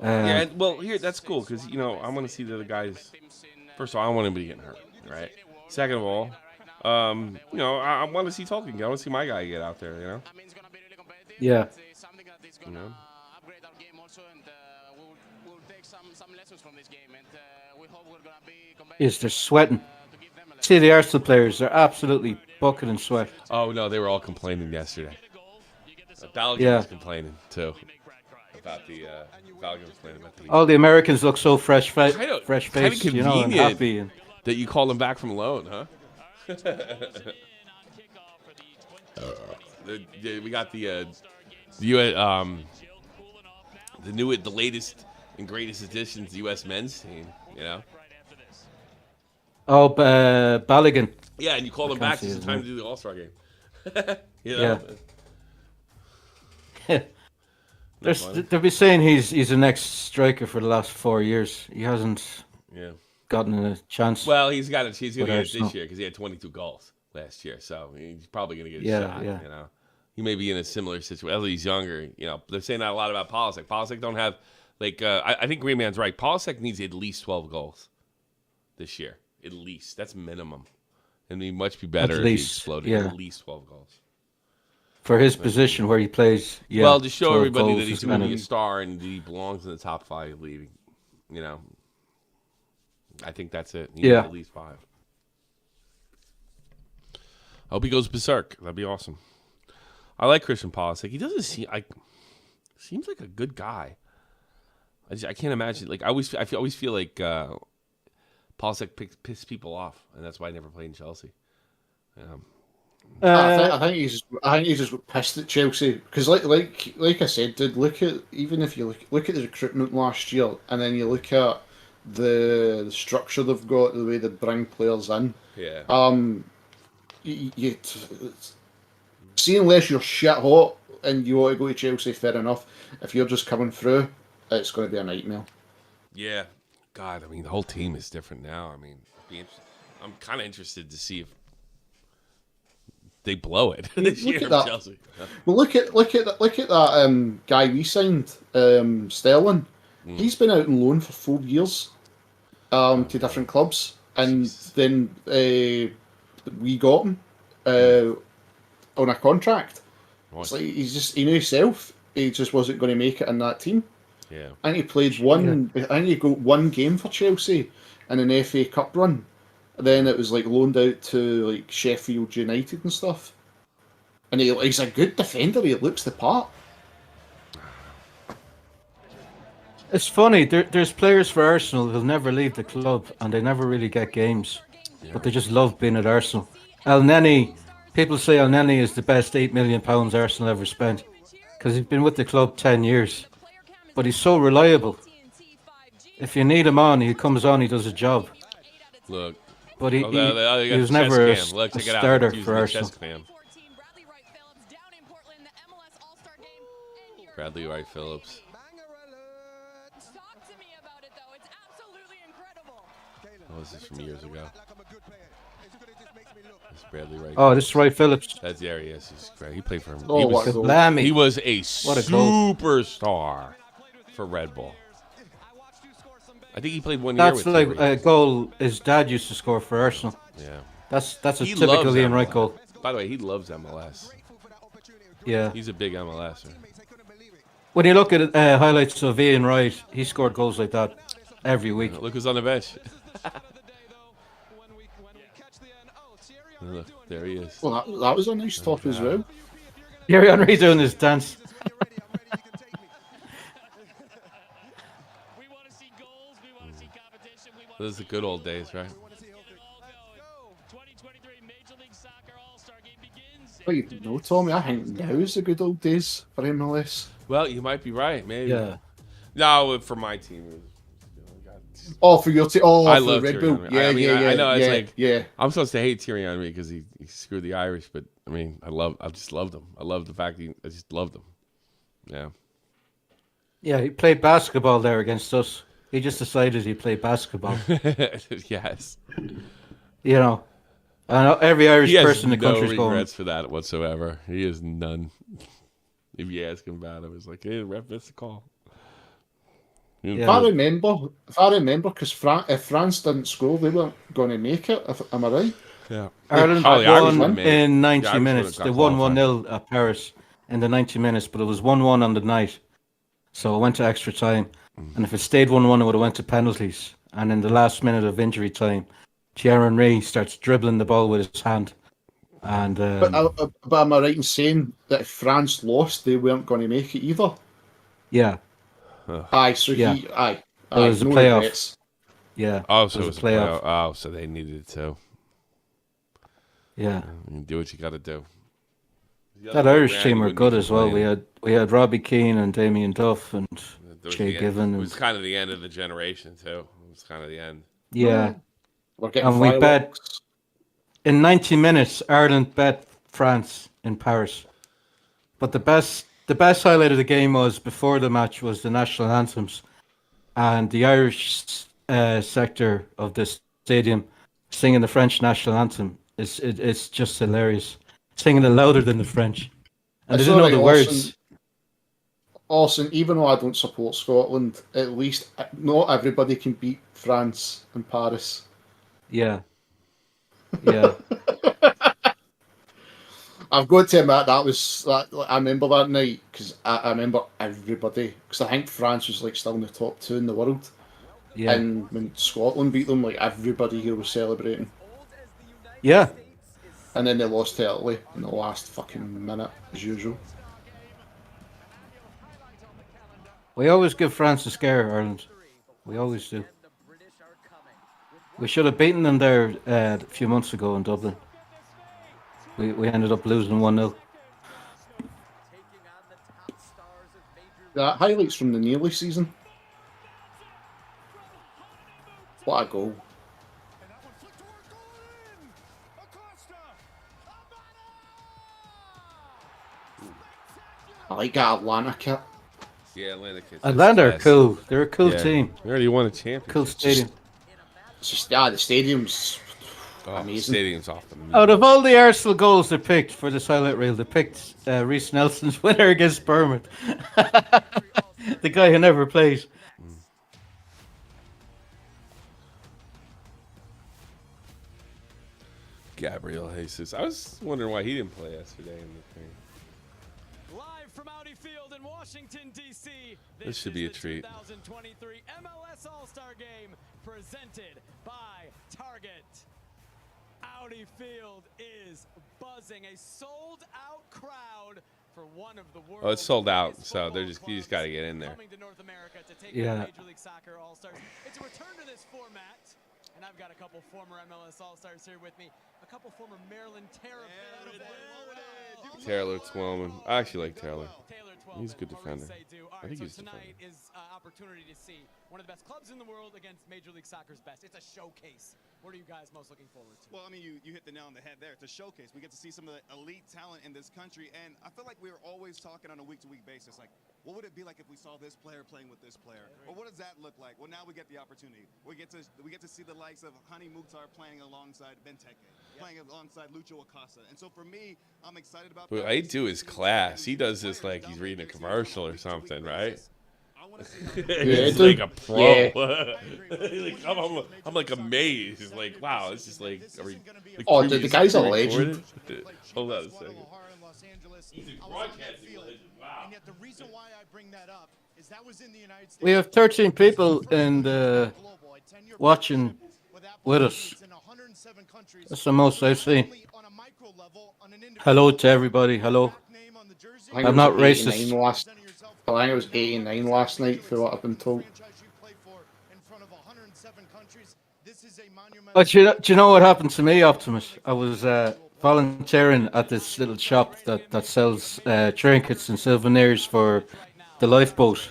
Yeah, well, here that's cool because I want to see the other guys. First of all, I don't want anybody getting hurt, right? Second of all, I want to see Tolkien. I want to see my guy get out there, Yeah. Yes, they're sweating. See the Arsenal players; they're absolutely bucketing in sweat. Oh no, they were all complaining yesterday. Balogun was complaining too about the. Balogun was complaining about the. All the Americans look so fresh-faced, kind of convenient, and happy. And... that you called them back from loan, huh? We got the latest and greatest addition to the U.S. men's team. Oh, Balogun. Yeah, and you called him back. It's time to do the All-Star game. Yeah. They'll be saying he's the next striker for the last 4 years. He hasn't gotten a chance. Well, he's going to get it this year because he had 22 goals last year, so he's probably going to get a shot. Yeah. He may be in a similar situation. As he's younger, they're saying that a lot about Polisic. Polisic don't have I think Green Man's right. Polisic needs at least 12 goals this year, at least. That's minimum, and he'd much be better if he exploded at least 12 goals. For his position where he plays, well, to show everybody that he's going to be a star and he belongs in the top 5 league, I think that's it. He needs at least 5. I hope he goes berserk. That'd be awesome. I like Christian Pulisic. He doesn't seems like a good guy. I can't imagine. I always feel like Pulisic pisses people off, and that's why I never played in Chelsea. I think he's just pissed at Chelsea because, like I said, dude, if you look at the recruitment last year, and then you look at the structure they've got, the way they bring players in. Yeah. See, unless you're shit hot and you want to go to Chelsea, fair enough. If you're just coming through, it's going to be a nightmare. Yeah. God, the whole team is different now. I'm kind of interested to see if they blow it this year in Chelsea. Well, look at that guy we signed, Sterling. He's been out on loan for 4 years to different clubs, and then we got him on a contract. It's like he knew himself. He just wasn't going to make it in that team. Yeah, and he played one. I think he got one game for Chelsea in an FA Cup run, then it was like loaned out to like Sheffield United and stuff. And he's a good defender. He looks the part. It's funny. There's players for Arsenal who'll never leave the club, and they never really get games, but they just love being at Arsenal. El Neni, people say El Neni is the best £8 million Arsenal ever spent because he's been with the club 10 years. But he's so reliable. If you need him on, he comes on, he does a job. Look. But he got was the never a, chest cam. Look, check it out. starter Look, for the Arsenal. chest cam. Bradley Wright Phillips. Oh, this is from years ago. This is Bradley Wright. Oh, this is Wright Phillips. That's there he is. He's great. He played for him. Oh, He what was, a goal. Blammy. he was a What a goal. superstar for Red Bull. I think he played 1 year That's with like Thierry. a goal his dad used to score for Arsenal. Yeah. That's a He typical loves Ian Wright MLS. goal. By the way, he loves MLS. Yeah. He's a big MLSer. When you look at highlights of Ian Wright, he scored goals like that every week. Look who's on the bench. Look, there he is. Well, that was a nice top as well. Thierry Henry doing his dance. Those are the good old days, right? Wait, no, Tommy, I think now is the good old days for MLS. Well, you might be right, maybe. Yeah. No, for my team. It was, Oh, for your team. Oh, I for love Red Thierry Bull. Henry. Yeah, I mean, yeah, yeah. I know it's yeah, like yeah. I'm supposed to hate Thierry Henry because he screwed the Irish, but I mean, I just loved him. I love the fact I just loved him. Yeah. Yeah, he played basketball there against us. He just decided he played basketball. Yes. You know, and every Irish He has person in the no country's going. regrets for that whatsoever. He has none. If you ask him about it, it's like, hey, ref missed the call. Yeah. If I remember, because if France didn't score, they weren't going to make it. Am I right? Yeah. Ireland Oh, the Irish won would have made it. in The 90 Irish would minutes. have They got won qualified. 1-0 at Paris in the 90 minutes, but it was 1-1 on the night. So it went to extra time. And if it stayed 1-1, it would have went to penalties. And in the last minute of injury time, Thierry Henry starts dribbling the ball with his hand. And But am I right in saying that if France lost, they weren't going to make it either? yeah, Aye, so Yeah. aye. It was a no playoff. regrets. yeah. Oh, so it was a playoff. Oh, so they needed it too. Yeah. You do what you got to do. That Irish team were good as well. We had Robbie Keane and Damien Duff and Jay Given. It And, was kind of the end of the generation too. It was kind of the end. yeah. We're getting And we bet fireworks. in 90 minutes, Ireland bet France in Paris. But the best highlight of the game was before the match was the national anthems, and the Irish sector of the stadium singing the French national anthem. It's just hilarious. Singing it louder than the French, and they It's didn't know alright, the words. Austin, even though I don't support Scotland, at least not everybody can beat France and Paris. Yeah, yeah. I've got to admit I remember that night because I remember everybody, because I think France was like still in the top 2 in the world, Yeah, and when Scotland beat them, like everybody here was celebrating, yeah. and then they lost to Italy in the last fucking minute as usual. We always give France a scare, Ireland. We always do. We should have beaten them there a few months ago in Dublin. We ended up losing 1-0. Highlights from the Nearly season. What a goal! I like that Atlanta kit. Yeah, Atlanta kids. Atlanta are cool. They're a cool Yeah. team. They already won a championship. Cool stadium. It's just the stadium's Oh, amazing. Stadium's off the moon. Out of all the Arsenal goals they picked for this highlight reel, they picked Reece Nelson's winner against Bournemouth. The guy who never plays. Gabriel Jesus. I was wondering why he didn't play yesterday in the thing. Live from Audi Field in Washington, D.C. This should be a treat. 2023 MLS All-Star Game presented by Target. Audi Field is buzzing. A sold-out crowd for one of the world's Oh, it's sold out, biggest so football you just got to get in there. coming to North America to take Yeah. on Major League Soccer All-Stars. It's a return to this format, and I've got a couple former MLS All-Stars here with me. A couple former Maryland Terror players. Taylor Twellman. I actually like Taylor. Taylor Twellman. He's a good defender. I think so he's a tonight defender. is opportunity to see one of the best clubs in the world against Major League Soccer's best. It's a showcase. What are you guys most looking forward to? Well, I mean, you hit the nail on the head there. It's a showcase. We get to see some of the elite talent in this country, and I feel like we're always talking on a week-to-week basis, like, what would it be like if we saw this player playing with this player? Or what does that look like? Well, now we get the opportunity. We get to see the likes of Hani Mukhtar playing alongside Benteke, playing alongside Lucho Acosta. And so for me, I'm excited about What that. I do is class. He does this like he's reading a commercial or something, right? He's like a pro. Like, I'm like amazed. Like, wow, it's just like. Oh, dude, the guy's a legend. Hold on a second. He's a broadcasting legend. Wow. And yet the reason why I bring that up is that was in the United States. We have 13 people in the watching with us. That's the most I've seen. Hello to everybody. Hello. I'm not racist. I think it was 89 last night, for what I've been told. But do you know what happened to me, Optimus? I was volunteering at this little shop that sells trinkets and souvenirs for the lifeboat.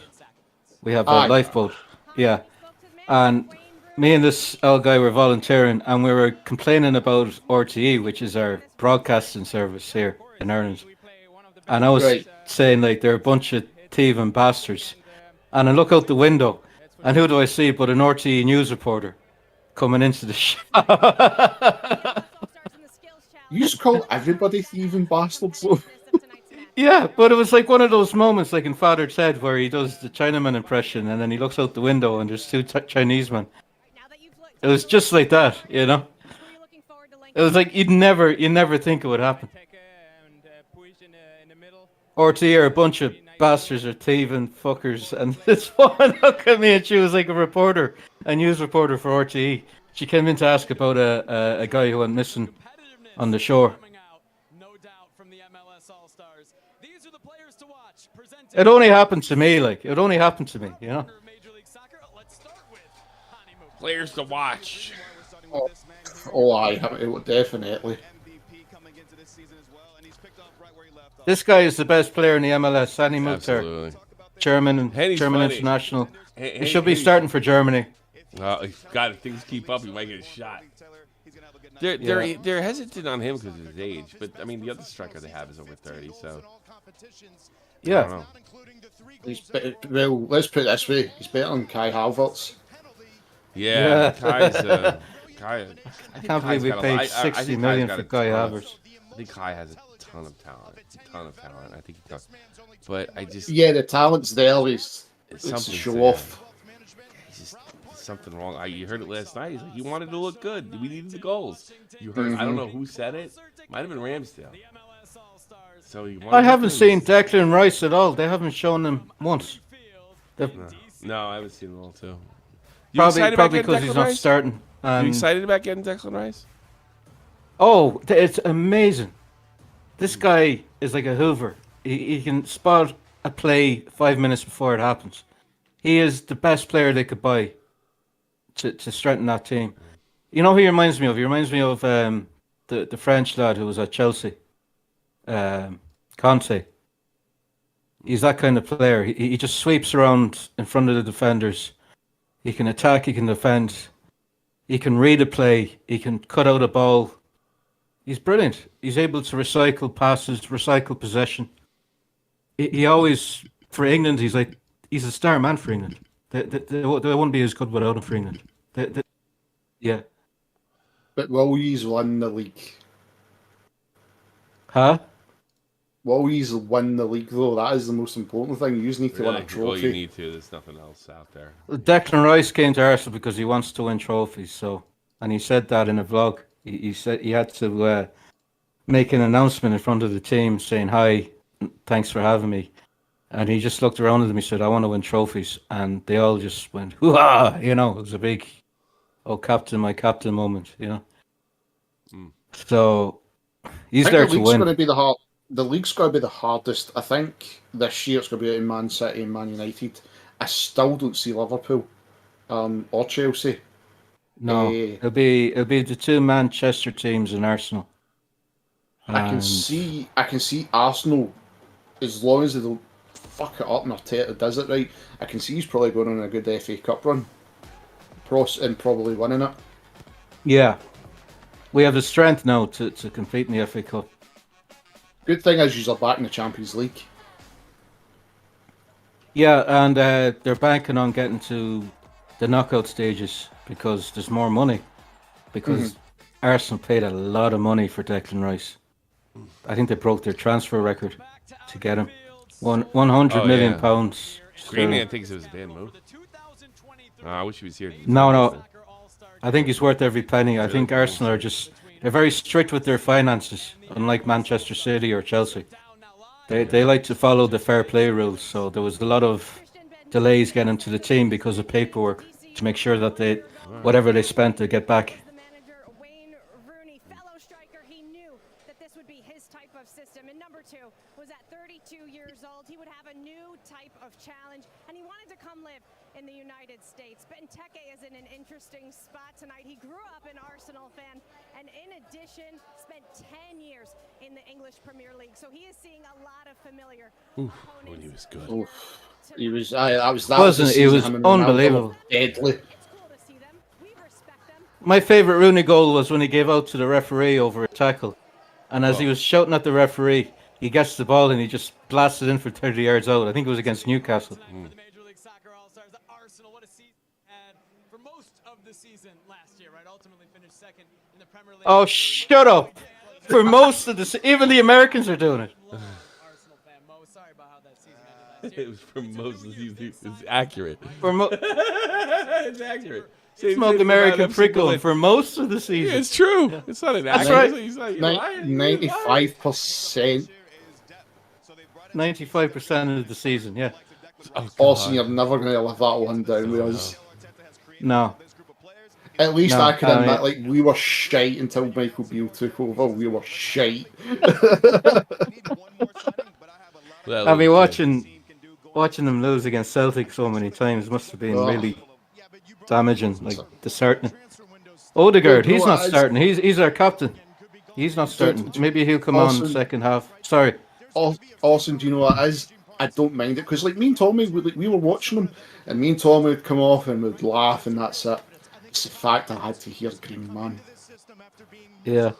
We have a lifeboat, yeah. And me and this old guy were volunteering, and we were complaining about RTE, which is our broadcasting service here in Ireland. And I was saying, like, they're a bunch of thieving bastards. And I look out the window, and who do I see but an RTE news reporter coming into the shop? You just call everybody thieving bastards. Yeah, but it was like one of those moments, like in Father Ted, where he does the Chinaman impression, and then he looks out the window, and there's two Chinese men. It was just like that, you know. It was like you never think it would happen. RT are a bunch of bastards or thieving fuckers, and this woman looked at me, and she was like a reporter, a news reporter for RTE. She came in to ask about a guy who went missing on the shore. It only happened to me, like, it only happened to me, you know? Players to watch. Definitely. This guy is the best player in the MLS, Hani Mukhtar. German international. He should be starting for Germany. God, if things keep up, he might get shot. They're hesitant on him because of his age, but I mean the other striker they have is over 30, so yeah. Well, let's put it this way: he's better than Kai Havertz. Yeah. Kai's. Kai. I can't believe we paid 60 million for Kai Havertz. I think Kai has a ton of talent. I think he does, but the talent's there. It's a show off. Something wrong. You heard it last night. He's like, he wanted to look good. We needed the goals. You heard? I don't know who said it. Might have been Ramsdale. So I haven't seen Declan Rice at all. They haven't shown him once. No, I haven't seen him all too. Probably because he's not starting. You excited about getting Declan Rice? Oh, it's amazing. This guy is like a Hoover. He can spot a play 5 minutes before it happens. He is the best player they could buy to strengthen that team. You know who he reminds me of? He reminds me of the French lad who was at Chelsea, Conte. He's that kind of player. He just sweeps around in front of the defenders. He can attack, he can defend, he can read a play, he can cut out a ball. He's brilliant. He's able to recycle passes, recycle possession. He always, for England, he's a star man for England. They wouldn't be as good without him for England. Yeah. But will he's won the league? Huh? Will he's win the league though? That is the most important thing. You just need to win a trophy. Well, you need to. There's nothing else out there. Declan Rice came to Arsenal because he wants to win trophies. And he said that in a vlog. He said he had to make an announcement in front of the team saying, "Hi, thanks for having me." And he just looked around at them. He said, "I want to win trophies," and they all just went, "Hoo-ah!" You know, it was a big, "Oh, captain, my captain" moment. You know. So he's I there think the to league's going win. to be the hard. The league's going to be the hardest. I think this year it's going to be between Man City and Man United. I still don't see Liverpool or Chelsea. No, Eh, it'll be the two Manchester teams and Arsenal. I can And see Arsenal, as long as they don't fuck it up and Arteta does it right. I can see he's probably going on a good FA Cup run, and probably winning it. yeah, we have the strength now to compete in the FA Cup. Good thing is you're back in the Champions League. Yeah, and they're banking on getting to the knockout stages because there's more money. Because Arsenal paid a lot of money for Declan Rice. I think they broke their transfer record to get him. 100 million pounds. Green Man thinks it was a bad move. I wish he was here. No. I think he's worth every penny. I think Arsenal they're very strict with their finances, unlike Manchester City or Chelsea. They like to follow the fair play rules, so there was a lot of delays getting to the team because of paperwork to make sure that whatever they spent to get back. System. And number 2 was at 32 years old. He would have a new type of challenge, and he wanted to come live in the United States. Benteke is in an interesting spot tonight. He grew up an Arsenal fan, and in addition, spent 10 years in the English Premier League. So he is seeing a lot of familiar opponents. When he was good. He was. It was unbelievable. Deadly. My favourite Rooney goal was when he gave out to the referee over a tackle. And as he was shouting at the referee, he gets the ball and he just blasted in for 30 yards out. I think it was against Newcastle. Major League Soccer All-Stars, Arsenal, what a season had for most of the season last year, right? Ultimately finished second in the Premier League. Oh, shut up! For most of the even the Americans are doing it. Arsenal fan, Mo, sorry about how that season ended last year. It was for most of the season. It's accurate. It's accurate. Smoke American Prickle for most of the season. Yeah, it's true. Yeah. It's not an That's accurate. right. 95%. 95% of the season, yeah. Austin, you're never going to live that one down with us. No. At least I can admit, like, we were shite until Michael Beale took over. We were shite. I mean, watching them lose against Celtic so many times must have been really damaging. Like the starting Odegaard, he's not starting. He's our captain. He's not starting. Maybe he'll come on second half. Sorry. Austin, do you know what it is? I don't mind it because, like, me and Tommy, we were watching them, and me and Tommy would come off and would laugh, and that's it. It's the fact I had to hear Green Man. Yeah.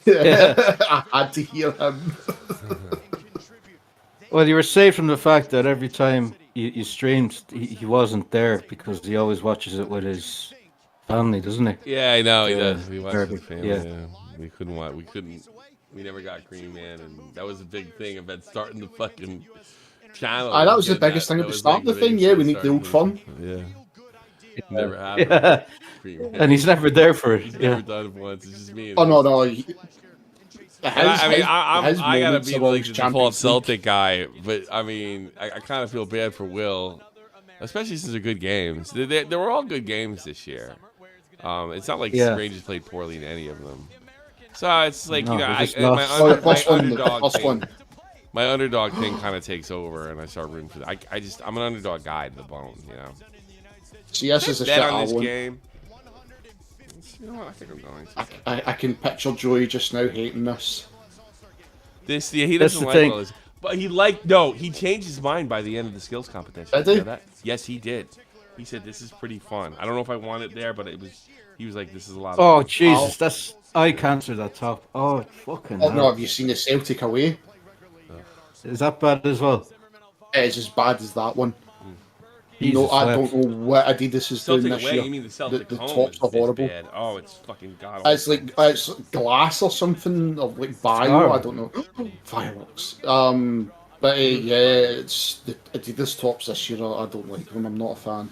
I had to hear him. Well, you were saved from the fact that every time you streamed, he wasn't there because he always watches it with his family, doesn't he? Yeah, I know he does. He watches with family. Yeah. We couldn't watch. We never got Green Man, and that was a big thing about starting the fucking channel. That was the biggest thing about starting the thing. Yeah, we need the old fun. Yeah. It never happened. Yeah. And he's never there for it. He's never done it once. It's just me. And no. I gotta be like the default Celtic League guy, but I mean, I kind of feel bad for Will, especially since they're good games. They were all good games this year. It's not like Rangers played poorly in any of them. So it's like, my underdog thing kind of takes over, and I start rooting for that. I'm an underdog guy to the bone, you know. See, this is a shit on this game. You know what? I think I'm going. I can picture Joey just now hating this. He doesn't like all this. But he changed his mind by the end of the skills competition. Did he? Yes, he did. He said, this is pretty fun. I don't know if I want it there, but he was like, this is a lot of fun. fun. Jesus, that's eye cancer, that top. Oh, fucking hell. No, have you seen the Celtic away? Is that bad as well? It's as bad as that one. Jesus, I don't know what Adidas is doing this year. You mean the Celtic the home tops are horrible. Bad. Oh, it's fucking god. It's like glass or something, or like bio. I don't know. Fireworks. But it's the Adidas tops this year. I don't like them. I'm not a fan.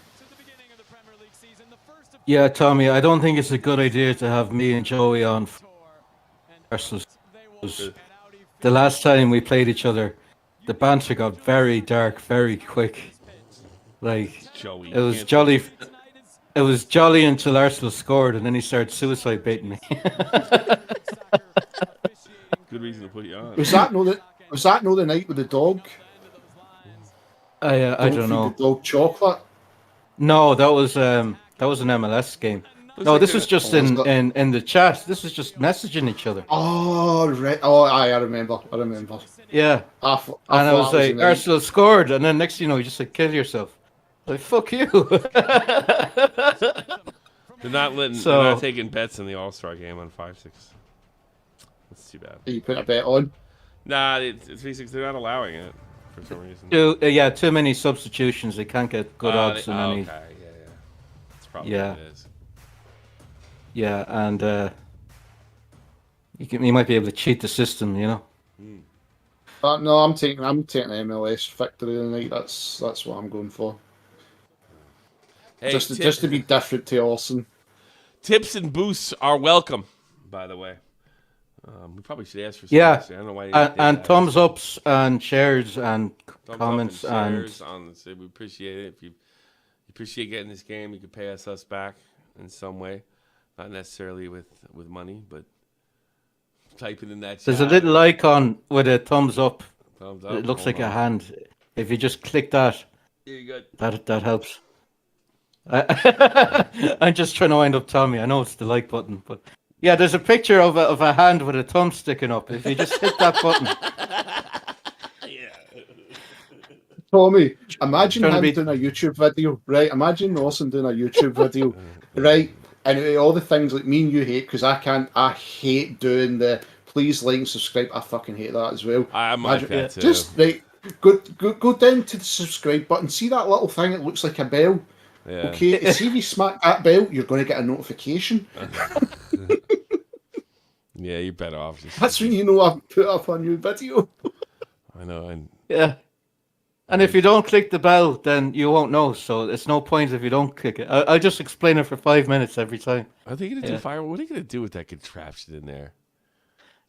Yeah, Tommy, I don't think it's a good idea to have me and Joey on versus. The last time we played each other, the banter got very dark, very quick. Like, Joey, it was jolly. It was jolly until Arsenal scored, and then he started suicide baiting me. Good reason to put you on. Was that no the night with the dog? I don't feed know. the dog chocolate. No, that was an MLS game. No, this was just in the chat. This was just messaging each other. Oh, right. Oh, I remember. Yeah. And I was like, Arsenal scored, and then next thing you know, you just said, kill yourself. Like, fuck you. They're not taking bets in the All-Star game on 5-6. That's too bad. You put a bet on? Nah, it's 3-6. They're not allowing it for some reason. Too many substitutions. They can't get good odds in any. Okay, yeah. That's probably what it is. Yeah, and you might be able to cheat the system, you know. No, I'm taking MLS victory tonight. That's what I'm going for. Hey, just to be different to Orson. Tips and boosts are welcome, by the way. We probably should ask for some. Yeah, I don't know why and thumbs ups and shares and comments and shares we appreciate it. If you appreciate getting this game, you can pay us back in some way, not necessarily with money, but type it in that chat. There's a little icon with a thumbs up. Thumbs up. It looks like a hand. If you just click that, that helps. I'm just trying to wind up Tommy. I know it's the like button, but yeah, there's a picture of a hand with a thumb sticking up. If you just hit that button. Tommy, imagine him doing a YouTube video, right? Imagine Orson doing a YouTube video, right? And all the things like me and you hate, because I hate doing the please like and subscribe. I fucking hate that as well. I'm like that too. Just go down to the subscribe button. See that little thing? It looks like a bell. Yeah. Okay, see if you smack that bell, you're going to get a notification. Yeah, you're better off. That's when you know I've put up a new video. I know. Yeah. And if you don't click the bell, then you won't know. So it's no point if you don't click it. I'll just explain it for 5 minutes every time. Are they going to do fire? What are you going to do with that contraption in there?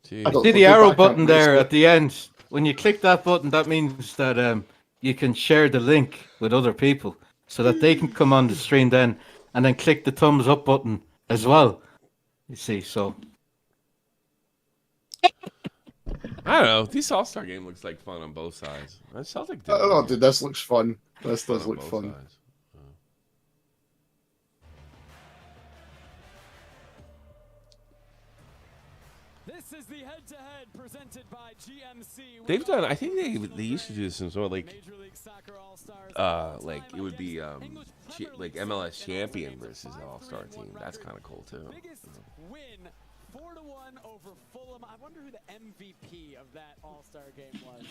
Jeez. See the arrow button there at the end. When you click that button, that means that you can share the link with other people so that they can come on the stream then and then click the thumbs up button as well. You see, so... I don't know. This All-Star game looks like fun on both sides. Celtic. Oh, dude, this looks fun. This does look fun. This is the head-to-head presented by GMC. They've done. I think they used to do this in sort of like it would be like MLS champion versus All-Star team. That's kind of cool too. Biggest win, 4-1 over Fulham. I wonder who the MVP of that All-Star game was.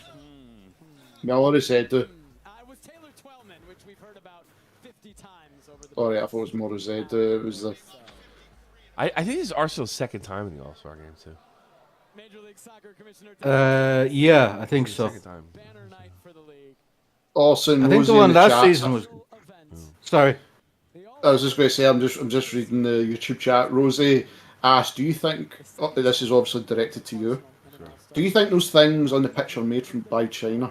Miller said It was Taylor Twellman, which we've heard about 50 times over the. Oh yeah, I thought it was Morissette. It was the. I think this is Arsenal's second time in the All-Star game too. Major League Soccer Commissioner. Yeah, I think so. Second time. Banner night for the league. Awesome. I think the one last season was. Sorry. I was just going to say, I'm just reading the YouTube chat. Rosie asked, "Do you think this is obviously directed to you? Sure. Do you think those things on the pitch are made by China?"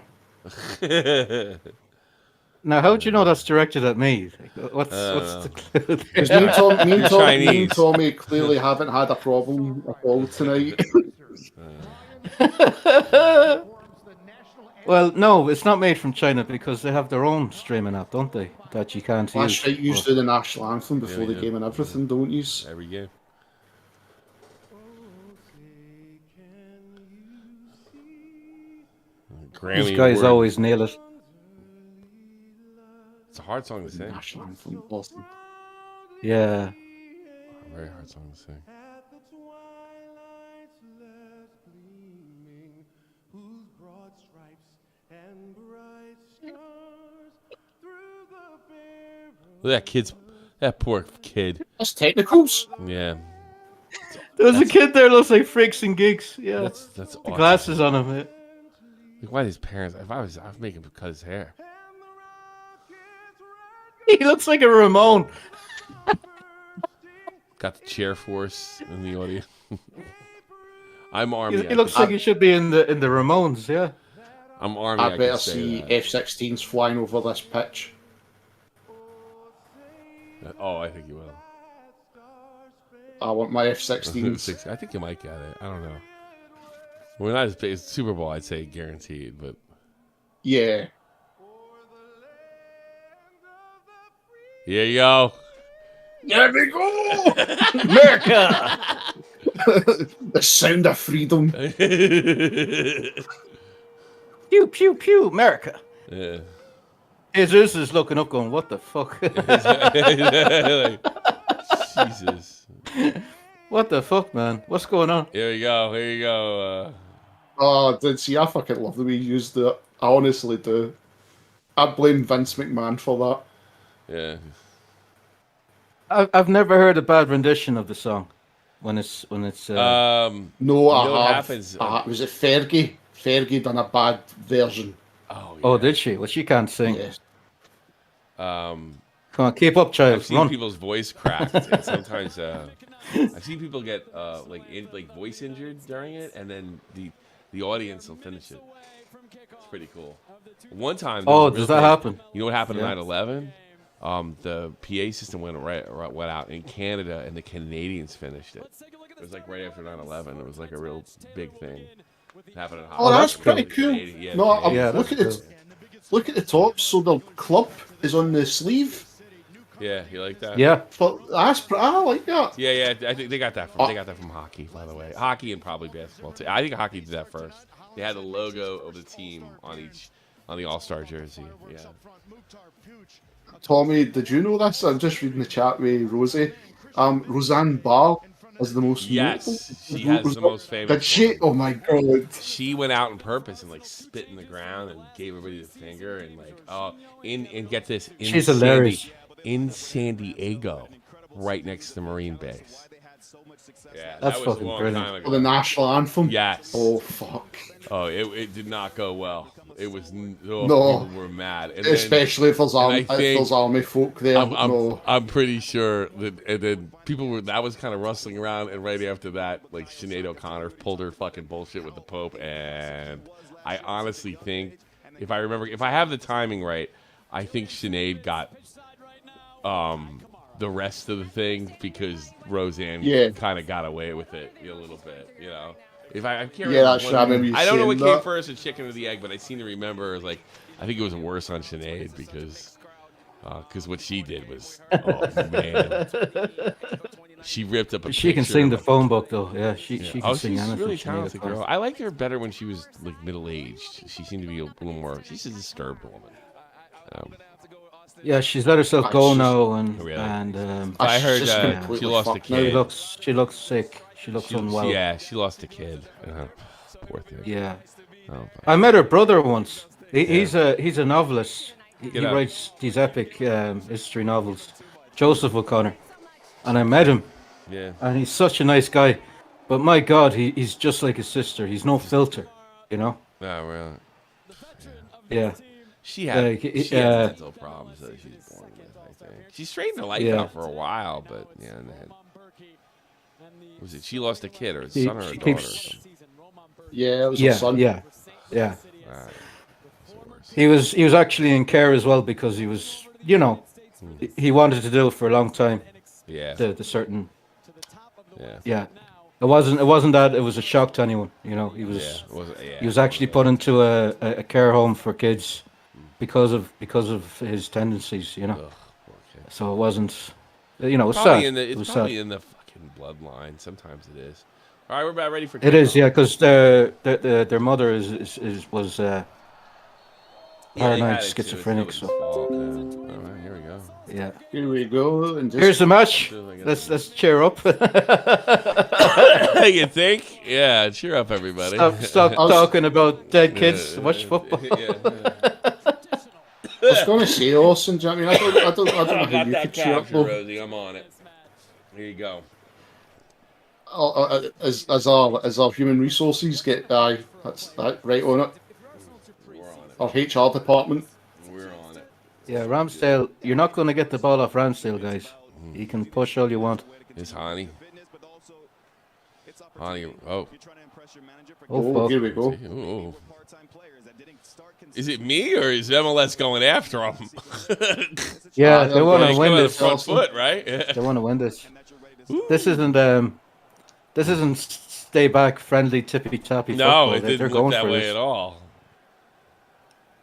Now, how do you know that's directed at me? What's the clue? Because me and Tommy clearly haven't had a problem at all tonight. Well, no, it's not made from China because they have their own streaming app, don't they? That you can't use. That's right, you do the national anthem before the game and everything, don't you? Every game. These guys always nail it. It's a hard song to sing. National anthem, Boston. Yeah. A very hard song to sing. Look at that poor kid. That's technicals. Yeah. There's a kid there looks like Freaks and Geeks. Yeah. That's the awesome. glasses on him. Yeah. Like, why his parents? If I was making him cut his hair. He looks like a Ramon. Got the chair force in the audio. I'm Army. He looks like he should be in the Ramones. Yeah. I'm Army. I better see F-16s flying over this pitch. Oh, I think you will. I want my F-16s. I think you might get it. I don't know. We're not as big as Super Bowl, I'd say guaranteed, but Yeah. here you go. There we go! America. The sound of freedom. Pew pew pew. America. Yeah. Jesus is looking up, going, "What the fuck? Like, Jesus. What the fuck, man? What's going on?" Here you go. Here you go. Oh, dude, see, I fucking love the way you used it. I honestly do. I blame Vince McMahon for Yeah. I've never heard a bad rendition of the song. When it's that. No, you know I what have. happens? Was it Fergie? Fergie done a bad version. Oh, yeah. Oh, did she? Well, she can't sing. Yes. Come on, keep up, child. I've seen Run. people's voice cracked, and sometimes I've seen people get like voice injured during it, and then the audience will finish it. It's pretty cool. One time, there Oh, was a does real that thing. happen? You know what happened Yeah. at 9/11? The PA system went out in Canada, and the Canadians finished it. It was like right after 9/11. It was like a real big thing. It happened in Oh, that's pretty The cool. Canadian- yeah, No, the I'm, Canadians. look at it. Look at the top. So the club is on the sleeve. Yeah, you like that? Yeah. I like that. Yeah. I think they got that from hockey, by the way. Hockey and probably basketball too. I think hockey did that first. They had the logo of the team on the All-Star jersey. Yeah. Tommy, did you know this? I'm just reading the chat with Rosie. Roseanne Barr is the most Yes, notable. she has the most famous Did she? one. Oh my god. She went out on purpose and like spit in the ground and gave everybody the finger and and get this. She's hilarious. In San Diego, right next to Marine Base. Yeah, That's that was fucking a long brilliant. time ago. For the national anthem. Yes. Oh fuck. Oh, it did not go well. It was No. people were mad, and Especially if there's I think- army folk there. No. I'm pretty sure that, and then people were that was kind of rustling around, and right after that, like Sinead O'Connor pulled her fucking bullshit with the Pope, and I honestly think, if I have the timing right, I think Sinead got the rest of the thing because Roseanne kind of got away with it a little bit, you know. If I can't remember that's true. I remember you I don't know what saying came that. first, the chicken or the egg, but I seem to remember like I think it was worse on Sinead because what she did was man, she ripped up a. She can picture sing of the a- phone book though. Yeah, she can sing she's anything. really She made it talented fun. girl. I liked her better when she was like middle aged. She seemed to be a little more. She's a disturbed woman. Yeah, she's let herself go now, and Really? I I heard just she completely lost a fucked she kid. looks sick. She looks unwell. Yeah, she lost a kid. Poor thing. Yeah. Oh, I met her brother once. He's a novelist. He Get out. writes these epic history novels. Joseph O'Connor, and I met him, yeah. and he's such a nice guy. But my God, he's just like his sister. He's no filter, you know. Oh, really? Yeah. She had he- she had mental problems that she's born with. I think she straightened her life Yeah. out for a while, but yeah. And then, was it she lost a kid or a She- son or a she daughter? keeps- Or something? Yeah, it was Yeah, her son. yeah. Alright. It's the worst. He was actually in care as well because he was, you know, he wanted to do it for a long time. Yeah. The certain, Yeah. yeah. It wasn't that it was a shock to anyone. You know, he was Yeah. It wasn't, yeah. he was actually put into a care home for kids because of his tendencies. You know, Ugh, poor kid. so it wasn't. You know, it was Probably sad. it's It was probably sad. in the fucking bloodline. Sometimes it is. All right, we're about ready for. It is, kickoff. yeah, because their mother was Yeah, they paranoid had it, too. It's schizophrenic. nobody's So fault, yeah. All right, here we go. yeah. Here we go. And just, Here's the match. Let's do it again. Let's cheer up. You think? Yeah, cheer up, everybody. Stop talking about dead kids. Watch football. I was going to say, Austin, do you know what I mean? I don't know got how you that could cheer up capture, though. Rosie. I'm on it. Here you go. As our human resources get that's right on it. We're on it. Our HR department. We're on it. Yeah, Ramsdale. You're not going to get the ball off Ramsdale, guys. He can push all you want. It's Hani. Hani. Oh. Oh, Oh, fuck. here we go. Ooh. Is it me or is MLS going after him? Yeah, they want They to come win out of the this. front foot, right? Yeah. They want to win this. This isn't stay back, friendly, tippy tappy No, football. it They're didn't look going that for way this. at all.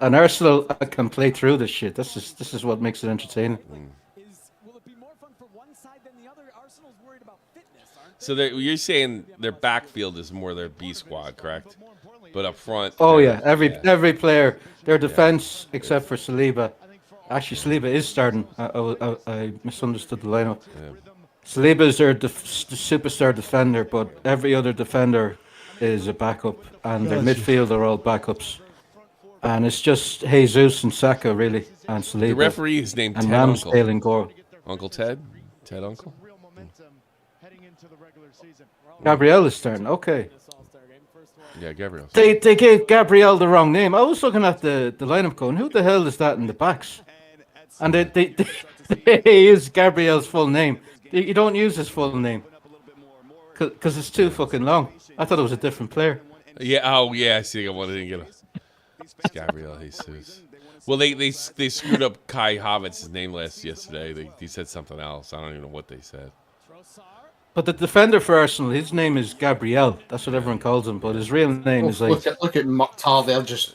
And Arsenal can play through this shit. This is what makes it entertaining. Will it be more fun for one side than the other? Arsenal's worried about fitness, aren't they? So you're saying their backfield is more their B squad, correct? But up front. Oh they're- yeah, every player, their defense except for Saliba. Actually, Saliba is starting. I misunderstood the lineup. Saliba is their superstar defender, but every other defender is a backup, and their midfield are all backups. And it's just Jesus and Saka really, and Saliba. The referee is named and Ted Uncle. Ramsdale in goal. Uncle Ted? Ted Uncle? Gabriel is starting. Okay. Yeah, Gabriel. They gave Gabriel the wrong name. I was looking at the lineup going, who the hell is that in the backs? And they use Gabriel's full name. You don't use his full name because it's too fucking long. I thought it was a different player. Yeah. Oh, yeah. I see. I wanted to get it's Gabriel Jesus. Well, they screwed up Kai Havertz's name yesterday. He said something else. I don't even know what they said. But the defender for Arsenal, his name is Gabriel. That's what everyone calls him. But his real name is like look at Mukhtar there, just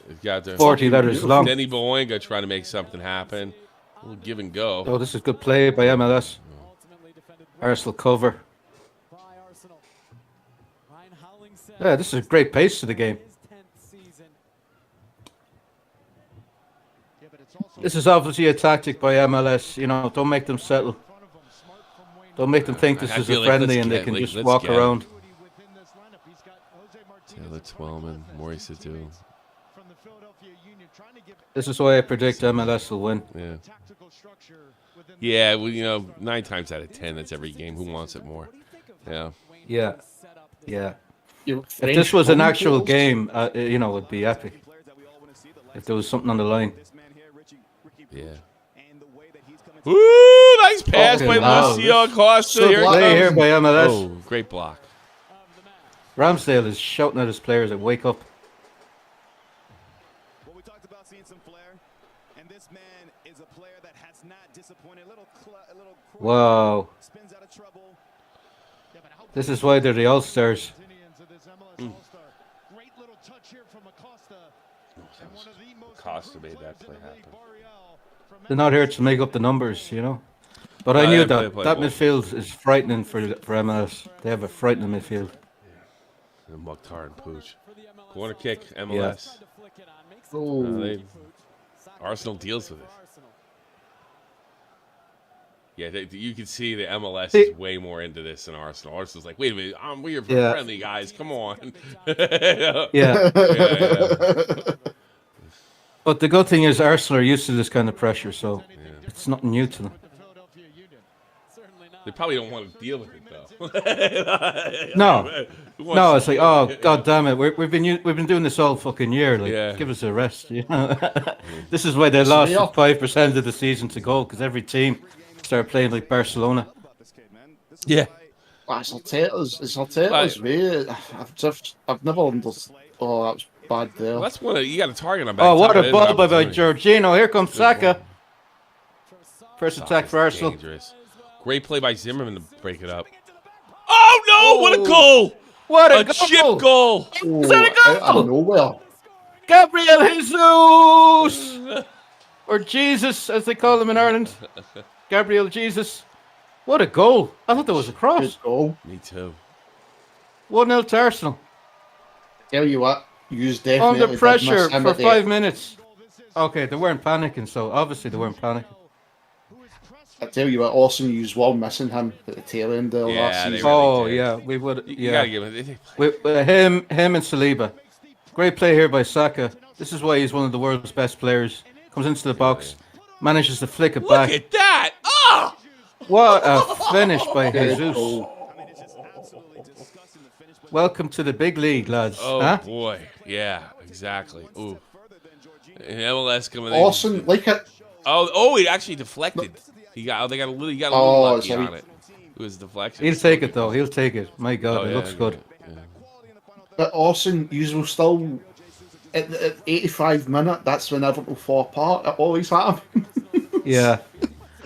40 letters long. Denny Boinga trying to make something happen. A little give and go. Oh, this is good play by MLS. Arsenal cover. Yeah, this is a great pace to the game. This is obviously a tactic by MLS. You know, don't make them settle. Don't make them think this I is feel a like friendly let's and they get- can like, just let's walk get around. Taylor Twellman, Maurice Adu. This is why I predict MLS will win. Yeah. Yeah, well, 9 times out of 10, that's every game. Who wants it more? Yeah. Yeah. Yeah. If this was an actual game, it'd be epic. If there was something on the line. Yeah. Woo! Nice pass by wow. Lucio Costa. Good Here it play here comes. by MLS. Oh, great block. Ramsdale is shouting at his players to wake up. Well, we talked about seeing some flair, and this man is a player that has not disappointed. Wow. Spins out of trouble. This is why they're the All-Stars. Costa made that play happen. They're not here to make up the numbers, But I knew they that. play That well. midfield is frightening for MLS. They have a frightening midfield. And Mukhtar and Pooch. Corner kick, MLS. Arsenal deals with it. Yeah, you can see the MLS is way more into this than Arsenal. Arsenal's like, wait a minute, we're friendly guys. Come on. Yeah. But the good thing is Arsenal are used to this kind of pressure, so it's nothing new to them. They probably don't want to deal with it though. No, it's like, oh god damn it, we've been doing this all fucking year. Like, give us a rest. This is why they lost 5% of the season to go because every team started playing like Barcelona. Yeah. It's Arteta's way. I've never understood. Oh, that was bad there. Well, that's one. You got a target on back. Oh, what a ball by Jorginho. Here comes Saka. First attack for Arsenal. Dangerous. Great play by Zimmerman to break it up. Oh no! What a goal! What a goal! chip goal! Is that a goal? Out of nowhere. Gabriel Jesus! Or Jesus, as they call him in Ireland. Gabriel Jesus. What a goal. I thought that was a cross. Good goal. Me too. 1-0 to Arsenal. Tell you what, you definitely Under pressure did miss him for at the- 5 minutes. Okay, they weren't panicking, so obviously they weren't panicking. I tell you what, Austin, you were missing him at the tail end there last season. Oh, yeah, we would. You Yeah, gotta give it. with him and Saliba. Great play here by Saka. This is why he's one of the world's best players. Comes into the box, manages to flick it back. Look at that! Ah! What a finish by Jesus. Welcome to the big league, lads. Oh huh? boy, yeah, exactly. Ooh, and MLS coming in. Austin, like it. Oh, it actually deflected. They got a little lucky so on it. It was deflection. He'll take it though. He'll take it. My God, Oh, it yeah, looks good. yeah. But Austin, you will still at 85 minute. That's when everything will fall apart. It always happens. Yeah.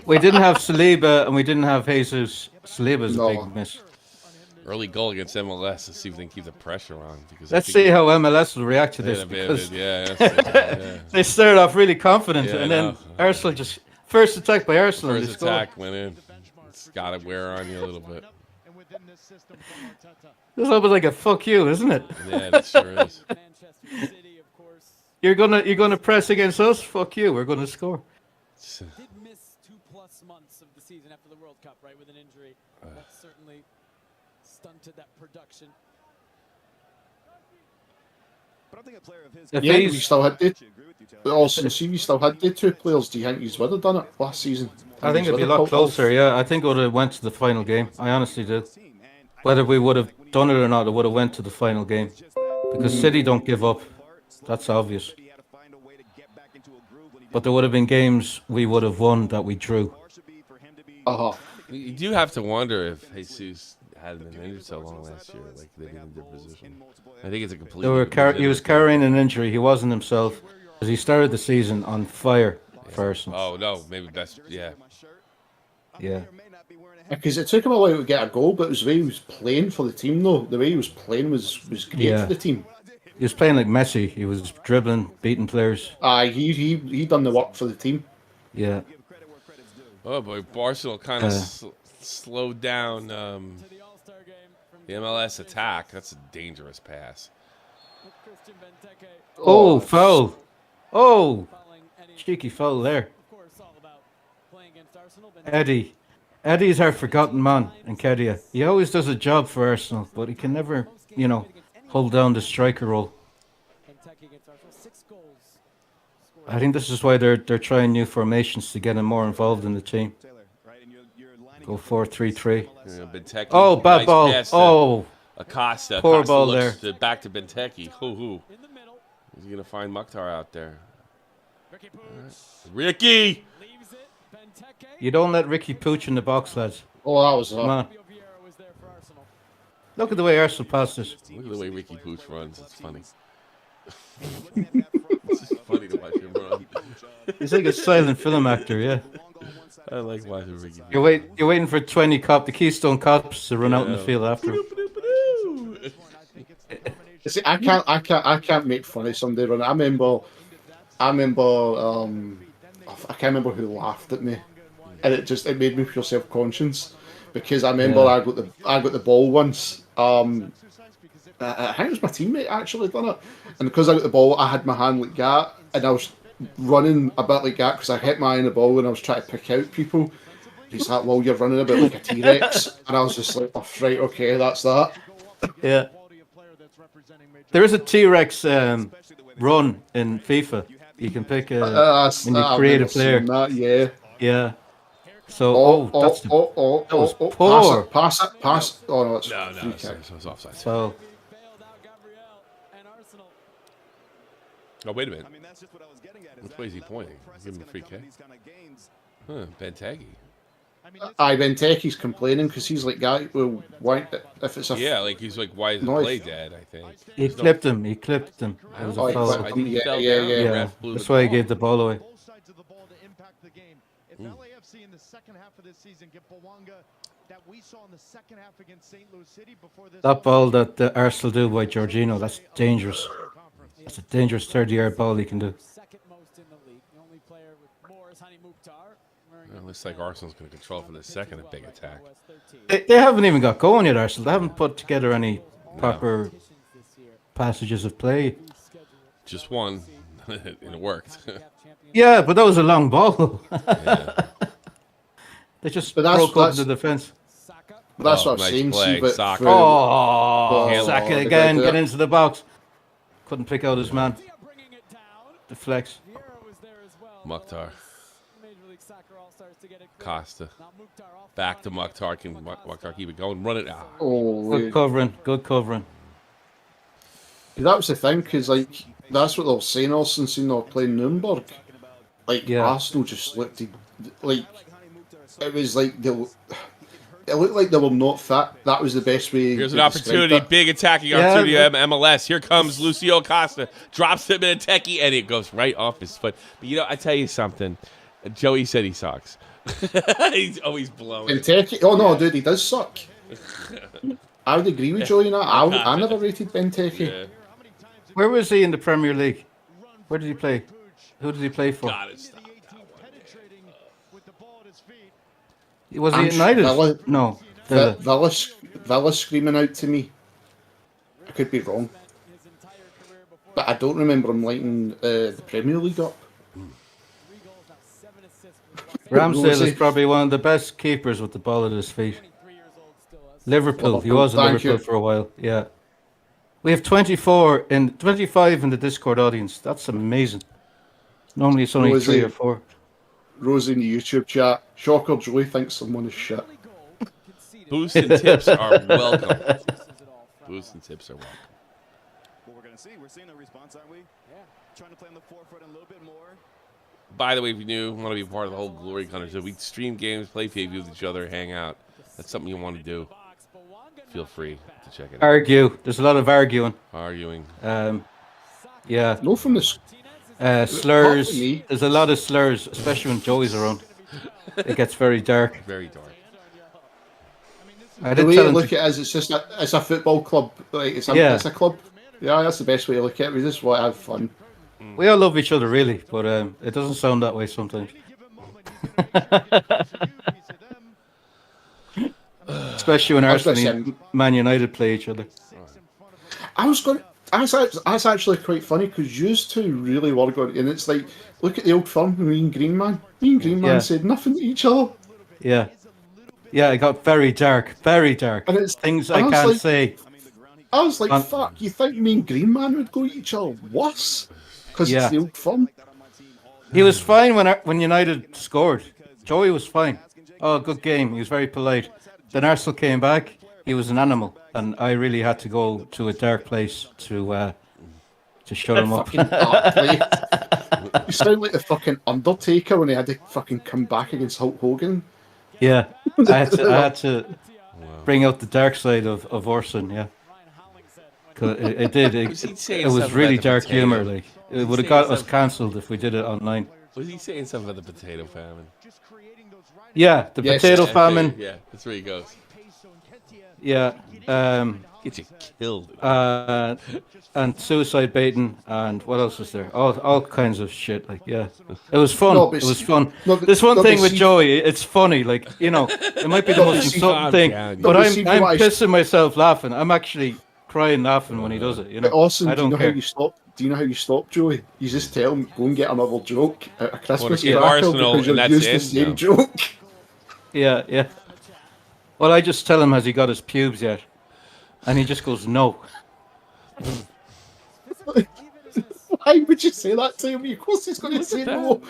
We didn't have Saliba and we didn't have Jesus. Saliba's a No. big miss. Early goal against MLS. Let's see if they can keep the pressure on. Because Let's see how MLS will react to this. Yeah, Because yeah. they started off really confident, Yeah, I and then know. Arsenal just first attack by Arsenal. and First they scored. attack went in. It's got to wear on you a little bit. It's almost like a fuck you, isn't it? Yeah, it sure is. You're gonna press against us. Fuck you. We're gonna score. Did miss 2+ months of the season after the World Cup, right, with an injury. That certainly stunted that production. But I think a player of his. If Yeah, he's- we still had the. But also, see, we still had the 2 players. Do you think he's would have done it last season? I think it'd be a lot closer. Yeah, I think it would have went to the final game. I honestly do. Whether we would have done it or not, it would have went to the final game. Because City don't give up. That's obvious. But there would have been games we would have won that we drew. You do have to wonder if Jesus hadn't been injured so long last year, like they'd be in a different position. I think it's a complete. He was carrying an injury. He wasn't himself. Because he started the season on fire for Arsenal. Oh no, maybe that's Yeah. Because it took him a while to get a goal, but it was the way he was playing for the team, though. The way he was playing was great Yeah. for the team. He was playing like Messi. He was dribbling, beating players. He done the work for the team. Yeah. Oh boy, Arsenal kind of slowed down the MLS attack. That's a dangerous pass. Oh, foul. Oh, cheeky foul there. Eddie's our forgotten man in Kedia. He always does a job for Arsenal, but he can never, hold down the striker role. I think this is why they're trying new formations to get him more involved in the team. Go 4-3-3. Benteke, Oh, bad ball. pass to Oh, Acosta. poor Acosta ball looks there. back to Benteke. Who? He's gonna find Mukhtar out there. Ricky. You don't let Ricky pooch in the box, lads. Oh, that was Come on. Look at the way Arsenal passed this. Look at the way Ricky Pooch runs. It's funny. It's just funny to watch him run. He's like a silent film actor, yeah. I like watching Ricky. You're waiting for the Keystone Cops to run out in the field after him. See, I can't make fun of somebody running. I remember, I can't remember who laughed at me, and it made me feel self-conscious because I remember I got the ball once. I think it was my teammate actually done it, and because I got the ball, I had my hand like that, and I was running a bit like that because I hit my eye on the ball and I was trying to pick out people. He's like, "Well, you're running a bit like a T-Rex," and I was just like, "Oh, right, okay, that's that." Yeah. There is a T-Rex run in FIFA. You can pick when you create a player. That, yeah. Yeah. So, that was poor. Pass it. Oh no, it's No, free kick. it's offside. So, Oh, wait a minute. Which way is he pointing? Give him a free kick. Benteke. Benteke's complaining because he's like, "Guy, well, why if it's a Like he's like, why is the No, play dead? I think he clipped him. It was a foul. I think he fell Yeah, down. yeah. The Yeah, ref blew that's the why he ball. gave the ball away. If LAFC in the second half of this season get Bawanga that we saw in the second half against St. Louis City before this. That ball that Arsenal do by Jorginho, that's dangerous. That's a dangerous third-yard ball he can do. Second most in the league. The only player with more is Hani Mukhtar. Well, looks like Arsenal's going to control for the second big attack. They haven't even got going yet, Arsenal. They haven't put together any proper passages of play. Just one, and it worked. Yeah, but that was a long ball. Yeah. They just But that's- broke up that's- the defense. But that's what nice I've seen. play, See, but Saka. for- Oh, Oh, Saka they again, did get that. into the box. Couldn't pick out his man. The flex. Mukhtar. Costa. Back to Mukhtar. Can Mukhtar keep it going? Run it out. Good covering. Good covering. that was the thing, because like that's what they were saying all since they were playing Nuremberg. Like Arsenal just looked like it was like they were. It looked like they were not fit. That was the best way. Here's an to describe opportunity. it. Big attacking opportunity. MLS. Here comes Lucio Costa. Drops him in a techie, and it goes right off his foot. But I tell you something. Joey said he sucks. He's always blowing. Benteke. Oh no, dude, he does suck. I would agree with Joey on that. I never rated Benteke. Yeah. Where was he in the Premier League? Where did he play? Who did he play for? Gotta stop that one. Was he at United? Villa, No. Villa screaming out to me. I could be wrong, but I don't remember him lighting the Premier League up. Ramsdale is probably one of the best keepers with the ball at his feet. Liverpool. He was at Liverpool for a while. Yeah. We have 25 in the Discord audience. That's amazing. Normally it's only 3 or 4. Rosie in the YouTube chat. Shocker, Joey thinks someone is shit. Boosts and tips are welcome. Boosts and tips are welcome. What we're gonna see, we're seeing a response, aren't we? Yeah. Trying to play on the forefront a little bit more. By the way, if you want to be part of the whole Glory Hunters, if we stream games, play PvP with each other, hang out. That's something you want to do. Feel free to check it out. Argue. There's a lot of arguing. Yeah. No, from the slurs. There's a lot of slurs, especially when Joey's around. It gets very dark. Very dark. The way you look at it is, it's just it's a football club. Like it's a club. Yeah, that's the best way to look at it. We just want to have fun. We all love each other, really, but it doesn't sound that way sometimes. Especially when Arsenal and Man United play each other. That's actually quite funny because you two really were going, and it's like, look at the old firm, me and Green Man. Me and Green Man said nothing to each other. Yeah. Yeah, it got very dark, very dark. And it's things I can't say. I was like, fuck, you think me and Green Man would go at each other worse? Because it's the old firm. He was fine when United scored. Joey was fine. Oh, good game. He was very polite. Then Arsenal came back. He was an animal, and I really had to go to a dark place to shut him up. You sound like the fucking Undertaker when he had to fucking come back against Hulk Hogan. Yeah, I had to bring out the dark side of Orson. Yeah, because it did. It was really dark humor. Like it would have got us cancelled if we did it online. Was he saying something about the potato famine? Yeah, the potato famine. Yeah, that's where he goes. Yeah. Get you killed. And suicide baiting, and what else was there? All kinds of shit. Like, yeah, it was fun. It was fun. This one thing with Joey, it's funny. Like, you know, it might be the most insulting thing, but I'm pissing myself laughing. I'm actually crying laughing when he does it. You know, awesome. I don't care. Do you know how you stop, Joey? You just tell him, go and get another joke at a Christmas crackle Arsenal, because you'll use the same joke. Yeah, yeah. Well, I just tell him, has he got his pubes yet? And he just goes, no. Why would you say that to him? Of course he's going to say no.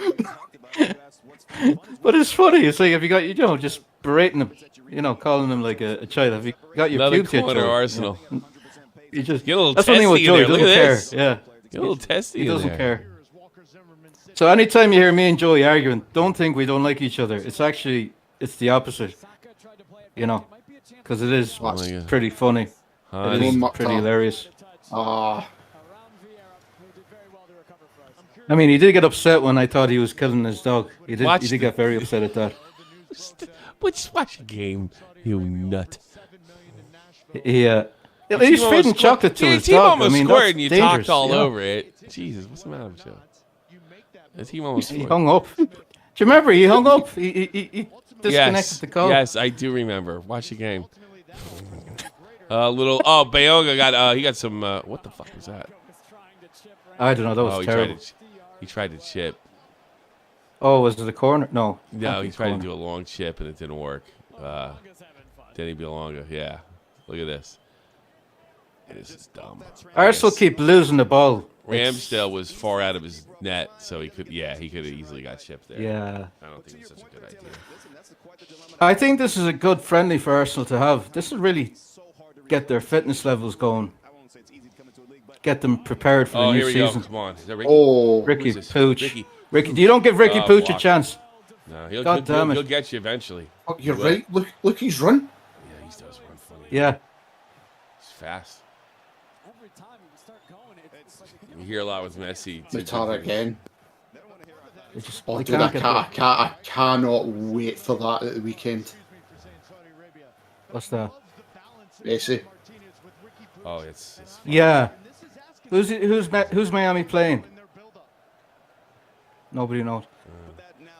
But it's funny. It's like, have you got, you know, just berating him, you know, calling him like a child. Have you got your pubes yet, Joey? Arsenal. You just, get a little that's one thing with Joey. He doesn't care. Yeah. Get a little testy. He doesn't care. So anytime you hear me and Joey arguing, don't think we don't like each other. It's actually, it's the opposite. You know, because it is pretty funny. It is pretty hilarious. I mean, he did get upset when I thought he was killing his dog. He did get very upset at that. Just watch a game, you nut. Yeah. He's feeding chocolate to his dog. I mean, scored and you dangerous, talked all over it. Jesus, what's the matter with you? The team almost he hung up. Do you remember? He hung up. He disconnected the call. Yes, I do remember. Watch the game. Bayoga got some. What the fuck was that? I don't know. That was terrible. He tried to chip. Oh, was it a corner? No. No, he tried to do a long chip and it didn't work. Danny Belonga, yeah. Look at this. This is dumb. Arsenal keep losing the ball. Ramsdale was far out of his net, so he could have easily got chipped there. Yeah. I don't think it's such a good idea. I think this is a good friendly for Arsenal to have. This will really get their fitness levels going. Get them prepared for the new season. Come on. Is that Ricky? Oh, Ricky Pooch. Ricky, you don't give Ricky Pooch a chance. No, he'll get you eventually. Oh, you're right. Look, he's run. Yeah, he does run funny. Yeah. He's fast. You hear a lot with Messi. Matara again. Oh, they dude, I can't get there. I cannot wait for that at the weekend. What's that? Messi. Oh, it's fun. Yeah. Who's Miami playing? Nobody knows.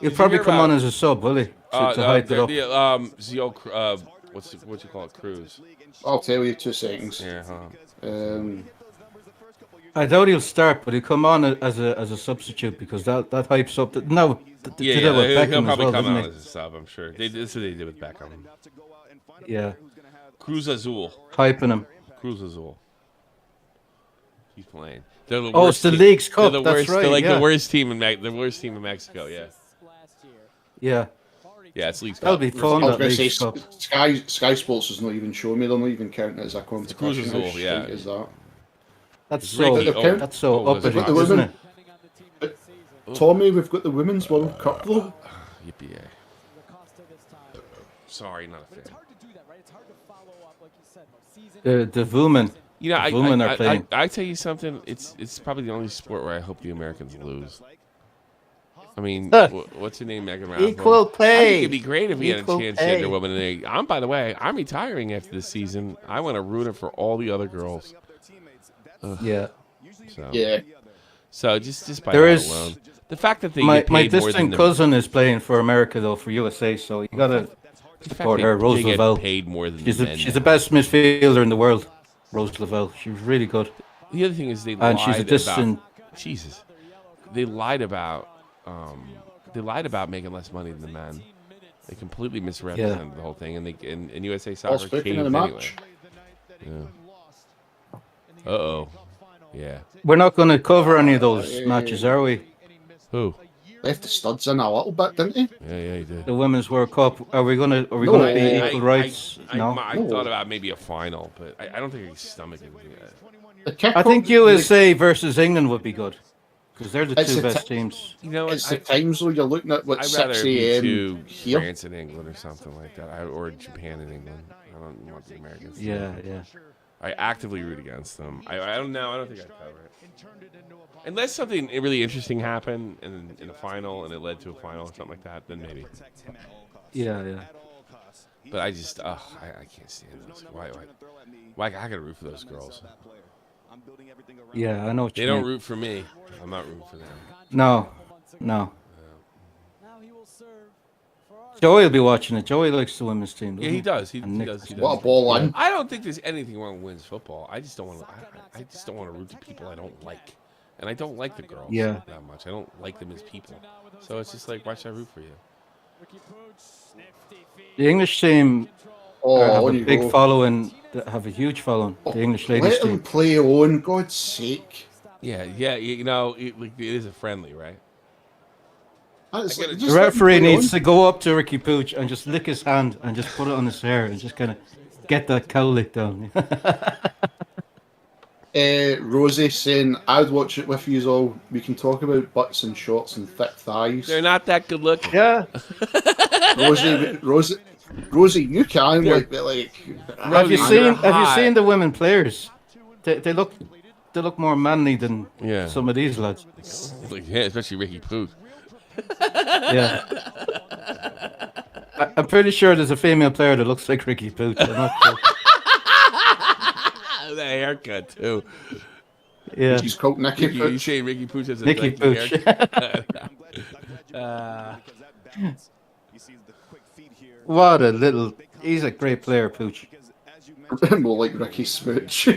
He'll Did you probably hear come on about- as a sub, will he? To hype it up. What you call it, Cruz? I'll tell you 2 seconds. Yeah, huh? I doubt he'll start, but he'll come on as a substitute because that hypes up. No, they Yeah, did it with he'll Beckham probably as well, come out didn't as a sub. I'm sure. That's what they did with Beckham. he? Yeah, Cruz Azul. hyping him. Cruz Azul. He's playing. They're the Oh, worst it's the team- League's they're Cup, the that's worst, right, They're like yeah. the worst team in the worst team in Mexico. Yeah. Yeah, Yeah, it's League's that'll Cup. be fun. I was That going to say, League's Cup. Sky Sports is not even showing me. They're not even counting it as a competition. Cruz Azul, How shite yeah. is that? That's It's so. Ricky. Oh, That's so oh, was it uppity, the isn't women? it? Tommy, we've got the Women's World Cup, though. Yippee! Sorry, not a fan. The women. You know, The women are I playing. tell you something. It's probably the only sport where I hope the Americans lose. I mean, what's her name, Megan Rapinoe? Equal I pay. think it'd be great if we had a Equal chance to get pay. a woman in there. By the way, I'm retiring after this season. I want to root it for all the other girls. Ugh. Yeah. So, Yeah. So just by There that is- alone, the fact that they My get paid more than distant the cousin is playing for America though for USA, so you gotta the fact support her. Rose they get Lavelle. paid more than She's the men she's the now. best midfielder in the world. Rose Lavelle. She was really good. The other thing is they And lied she's a distant. about Jesus. They lied about making less money than the men. They completely misrepresented the whole thing, and and USA All Soccer speaking caved of the anyway. match. Yeah. Uh-oh. Yeah. We're not going to cover any of those matches, are we? Who? Left the studs in a little bit, didn't he? Yeah, he did. The Women's World Cup. Are we going to No, be equal rights? No. I thought about maybe a final, but I don't think I can stomach anything. I think USA versus England would be good because they're the It's two the best ti- teams. You know, It's the times though. You're looking at what I'd rather 6 it be a.m. to here. France and England or something like that, or Japan and England. I don't want the Americans. to Yeah, do it. yeah. I actively root against them. I don't know. I don't think I'd cover it. Unless something really interesting happened in a final and it led to a final or something like that, then maybe. Yeah, yeah. But I just, I can't stand those. Why I gotta root for those girls. Yeah, I know what They you don't mean. root for me. I'm not rooting for them. No. Joey will be watching it. Joey likes the women's team. Yeah, he does. He And Nick- does. He does. What a ball in. I don't think there's anything wrong with women's football. I just don't want to. I just don't want to root for people I don't like, and I don't like the girls Yeah. that much. I don't like them as people. So it's just like, why should I root for you? The English team Oh, have on a you big go. following. Have a huge following. The English ladies Let team. him play on, God's sake. Yeah. You know, it is a friendly, right? That's I gotta like, The just let him referee play needs on. to go up to Ricky Pooch and just lick his hand and just put it on his hair and just kind of get that cow lick down. Rosie saying, I'd watch it with you all. We can talk about butts and shorts and thick thighs. They're not that good looking. Yeah. Rosie, you can They're- like. Have you They're hot. seen the women players? They look more manly than Yeah. some of these lads. Like, yeah, especially Ricky Poot. Yeah. I'm pretty sure there's a female player that looks like Ricky Pooch. I'm not sure. That haircut too. Yeah. She's called Nicky You Pooch. say Ricky Pooch has a Nicky like, Pooch. What a little. He's a great player, Pooch. More like Ricky Smooch.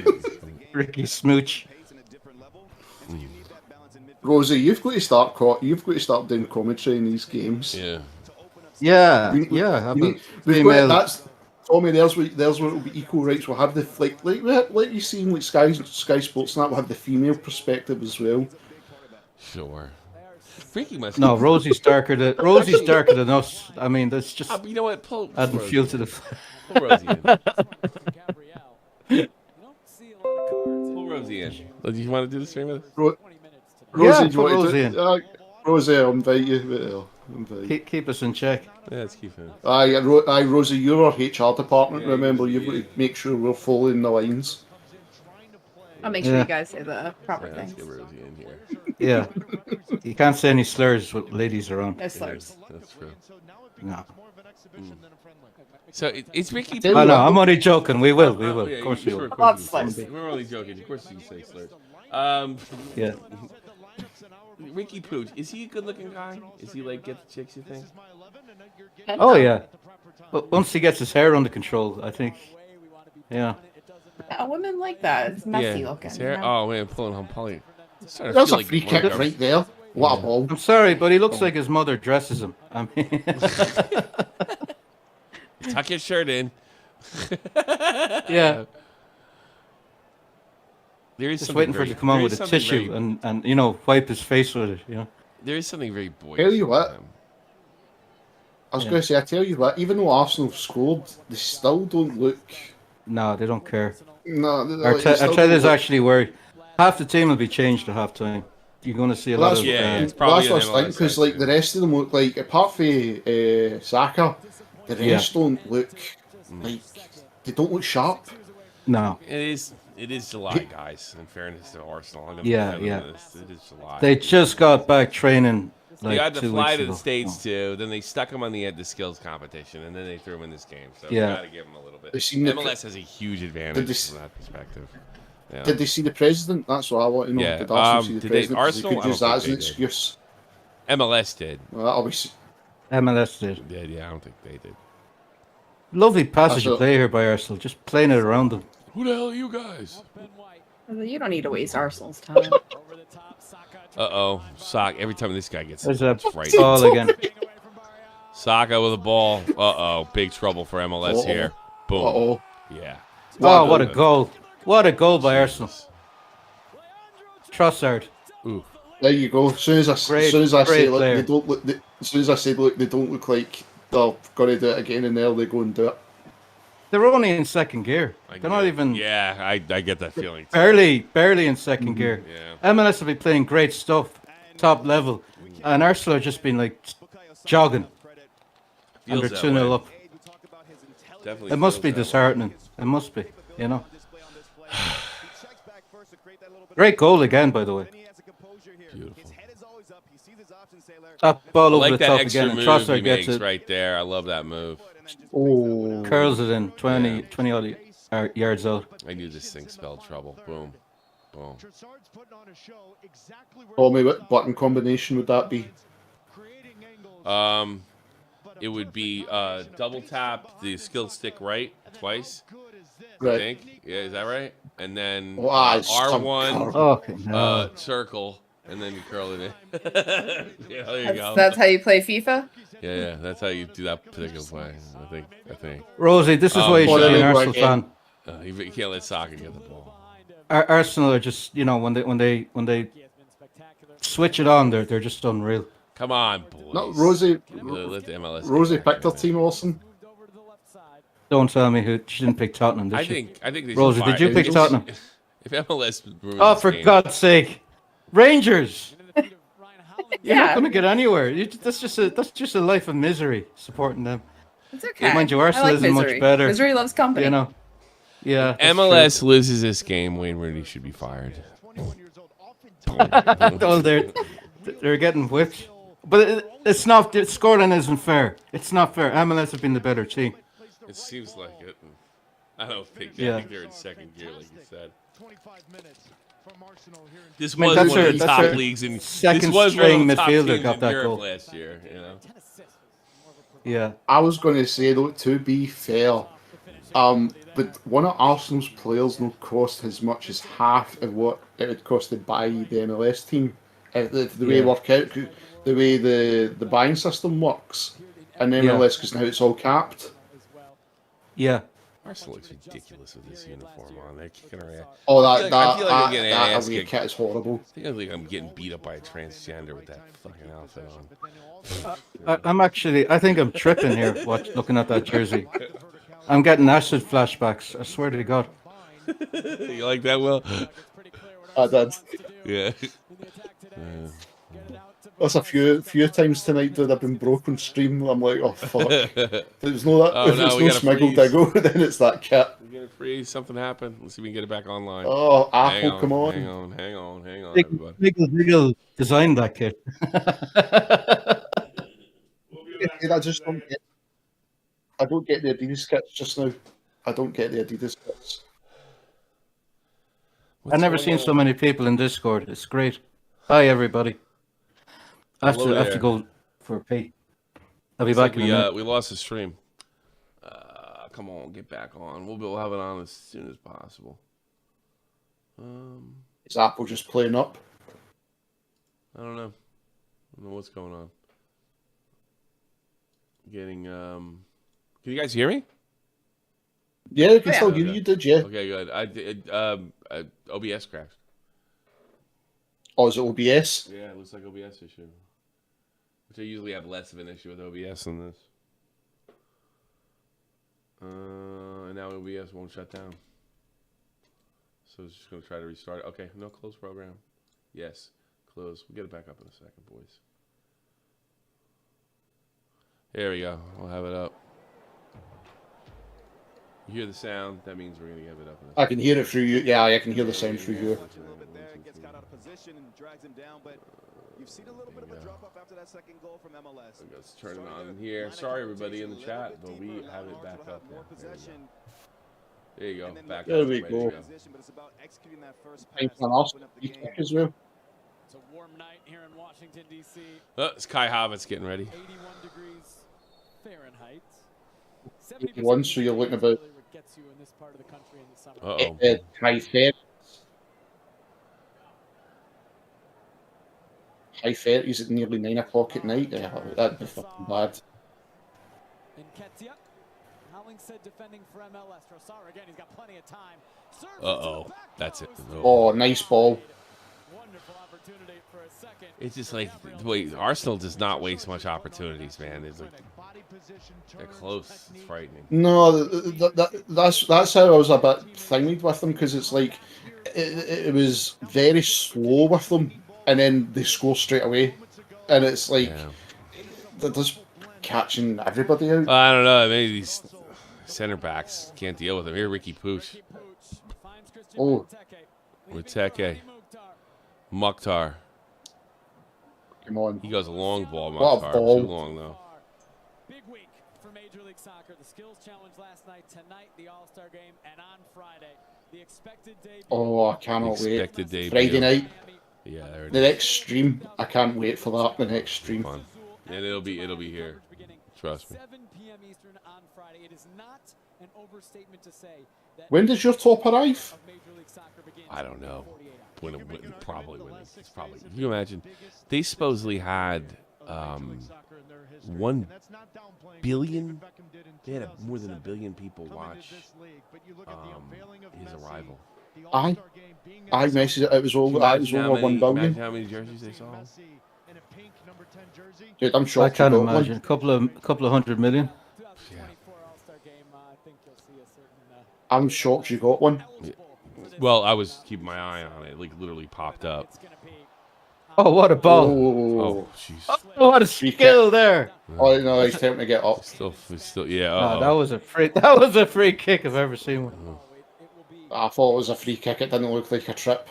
Ricky Smooch. Rosie, you've got to start doing commentary in these games. Yeah. Yeah, We- yeah. Have We a need, we've female. got, that's Tommy. There's where it'll be equal rights. We'll have the like you seen like Sky Sports and that. We'll have the female perspective as well. Sure. Ricky must. No, Rosie's darker than us. I mean, that's just You know what? Pull adding Rosie fuel in. to the. Pull Rosie in. Pull Rosie in. Do you want to do the stream with us? Rosie, Yeah, do you want put to Rosie do- in. Rosie, I'll invite you. Keep us in check. Yeah, let's keep it. Aye, Rosie, you're our HR department. Yeah, remember, yeah. you've got to make sure we're following the lines. I'll make sure Yeah. you guys say the proper Let's things. get Rosie in here. Yeah. You can't say any slurs with ladies around. No slurs. That's true. No. So it's Ricky. Tell Oh you no, what, I'm only joking. We will. We Yeah, will. Of course we sure, will. of Love course you slurs. say. We're only joking. Of course you say slurs. Yeah. Ricky Pooch, is he a good-looking guy? Is he like get the chicks? You think? Oh yeah. But once he gets his hair under control, I think. Yeah. Yeah, women like that. It's messy looking. His hair. You know? Oh man, pulling home Polly. That's a free kick right there. What a ball. I'm sorry, but he looks like his mother dresses him. I mean. Tuck your shirt in. Yeah. There is Just something waiting for it very- to come on there with is a something tissue very- and you know wipe his face with it. You know. There is something very boyish. Tell you what. about him. I was Yeah. going to say, I tell you what, even though Arsenal scored, they still don't look. No, they don't care. No, they still don't Arteta's look- actually worried. Half the team will be changed at half time. You're going to see a Well, lot that's of. it's probably that's what I was an thinking, MLS because side, like too. the rest of them look like, apart from Saka, the rest don't look like, they don't look sharp. No. It is July, guys. In fairness to Arsenal, I'm gonna Yeah, defend yeah. them this. It is July. They just got back training. They Like had to 2 fly weeks to the ago. States too. Then they stuck him on the skills competition, and then they threw him in this game. So Yeah. we got to give him a little bit. They seem to- MLS has a huge Did advantage they- from that perspective. Yeah. Did they see the president? That's what I want to know. Yeah, Did Arsenal see the did they- president? 'Cause Arsenal? They I could use don't that as think an they did. excuse. MLS did. Well, that'll be. s- MLS did. Yeah, I don't think they did. Lovely passage That's a- of play here by Arsenal, just playing it around them. Who the hell are you guys? You don't need to waste Arsenal's time. Sock. Every time this guy gets There's that right. ball again. Saka with a ball. Big trouble for MLS Uh-oh. here. Boom. Uh-oh. Yeah. Oh, what a goal! What a goal by Arsenal. Trossard. Ooh. There you go. As soon as I Great- say, great look, player. they don't look. As soon as I say, look, they don't look like they're going to do it again, and there they go and do it. They're only in second gear. They're not even Yeah, I get that feeling. Too. barely in second gear. Yeah. MLS will be playing great stuff, top level, and Arsenal have just been like jogging. And Feels they're that 2-0 way. up. Definitely It must feels be that way. disheartening. It must be, you know. Great goal again, by the way. Beautiful. That ball I over like the that top extra again, and move Trossard he gets makes it, right there. I love that move. Oh, curls it in 20 odd yards out. I knew this thing spelled trouble. Boom. Boom. tell me what button combination would that be? It would be double tap the skill stick right twice. I Right. think. Yeah, is that right? And then Wow, it's some R1 curl. Okay, no. circle, and then you curl it in. Yeah, there you go. That's how you play FIFA? Yeah, that's how you do that particular play. I think. Rosie, this is why you Oh, should be an there we go Arsenal again. fan. You can't let Saka get the ball. Arsenal are just, you know, when they switch it on, they're just unreal. Come on, boys. No, Rosie. Let the MLS. Rosie get back picked her in there. team, Olsen. Don't tell me who she didn't pick Tottenham, did I she? think they should Rosie, fire- did you if- pick if- Tottenham? If MLS ruins Oh, this for game- God's sake, Rangers! You're Yeah. not going to get anywhere. That's just a life of misery supporting them. It's okay. Mind you, I Arsenal like isn't much misery. better. Misery loves company. You know. Yeah. that's MLS loses this game, Wayne Rooney should be fired. true. Well, they're getting whipped, but it's not. The scoreline isn't fair. It's not fair. MLS have been the better team. It seems like it. I don't think. Yeah. I think they're in second gear, like you said. This I mean, was that's one of their- the that's top their leagues in. second This was one string of the top midfielder teams got in that Europe goal. last year. You know. Yeah. I was going to say though, to be fair, but one of Arsenal's players will cost as much as half of what it would cost to buy the MLS team. The way Yeah. work out, the way the buying system works, and MLS because now it's all capped. Yeah. Arsenal looks ridiculous with this uniform on. They're kicking her ass. Oh, I feel like I'm getting an ass away kicked. kit is horrible. I think I'm getting beat up by a transgender with that fucking outfit on. I think I'm tripping here. Looking at that jersey. I'm getting acid flashbacks. I swear to God. You like that, Will? I did. Yeah. That's a few times tonight that I've been broken stream. I'm like, oh fuck. There's no that. Oh, if no, there's we no gotta smiggle freeze. diggle, then it's that kit. get it free. Something happened. Let's see if we can get it back online. Oh, Hang Apple, come on. Hang on, everybody. Wiggle designed that kit. I don't get the Adidas kits just now. I don't get the Adidas kits. I've never seen so many people in Discord. It's great. Hi, everybody. I have to go for a pee. I'll be back in a minute. We lost the stream. Come on, get back on. We'll have it on as soon as possible. Is Apple just playing up? I don't know. What's going on. Getting Can you guys hear me? Yeah, I can still hear you. Did you? Okay, good. I did. OBS crashed. Oh, is it OBS? Yeah, it looks like OBS issue. Which I usually have less of an issue with OBS than this. And now OBS won't shut down. So it's just going to try to restart it. Okay, no, close program. Yes, close. We'll get it back up in a second, boys. There we go. We'll have it up. You hear the sound? That means we're going to get it up in a second. I can hear it through you. Yeah, I can hear the sound through you. Gets caught out of position and drags him down, but you've seen a little bit of a drop off after that second goal from MLS. Let's turn it on here. Sorry, everybody in the chat, but we have it back up now. There you go. Back there up. We go. But it's about executing that first pass. Thanks on us. As well. It's a warm night here in Washington, D.C. It's Kai Havertz getting ready. 81 degrees Fahrenheit. 81, so you're looking about. Gets you in this part of the country in the summer. High 30s at nearly 9 o'clock at night. Yeah, that'd be fucking bad. Hollingshead defending for MLS. Rosar again, he's got plenty of time. That's it. Oh, nice ball. Wonderful opportunity for a second. It's just like, wait, Arsenal does not waste much opportunities, man. It's like, they're close. It's frightening. No, that's how I was a bit thingied with them, because it's like it was very slow with them, and then they score straight away, and it's like they're just catching everybody out. I don't know. Maybe these center backs can't deal with him. Here, Ricky Pooch. Oh, Ruteke. Mukhtar. Come on. He goes a long ball, What a Mukhtar. ball. Too long, though. Big week for Major League Soccer. The skills challenge last night, tonight the All-Star game, and on Friday the expected debut. Oh, I cannot wait. Debut. Friday night. Yeah, there it The is. next stream. I can't wait for that. The next stream. Fun. And it'll be here. Trust me. 7 p.m. Eastern on Friday. It is not an overstatement to say that When does your top arrive? I don't know. Probably when it's probably. Can you imagine? They supposedly had 1 billion. They had more than 1 billion people watch his arrival. I messaged it. It was over 1 billion. Imagine how many jerseys they saw. Dude, I'm sure I can't imagine. A couple of 100 million. I'm shocked you got one. Yeah. Well, I was keeping my eye on it. Like, literally popped up. Oh, what a ball! Oh, jeez. Oh, what a skill there! Oh no, he's telling me to get up. Still, yeah. No, that was a free kick I've ever seen one. I thought it was a free kick. It didn't look like a trip.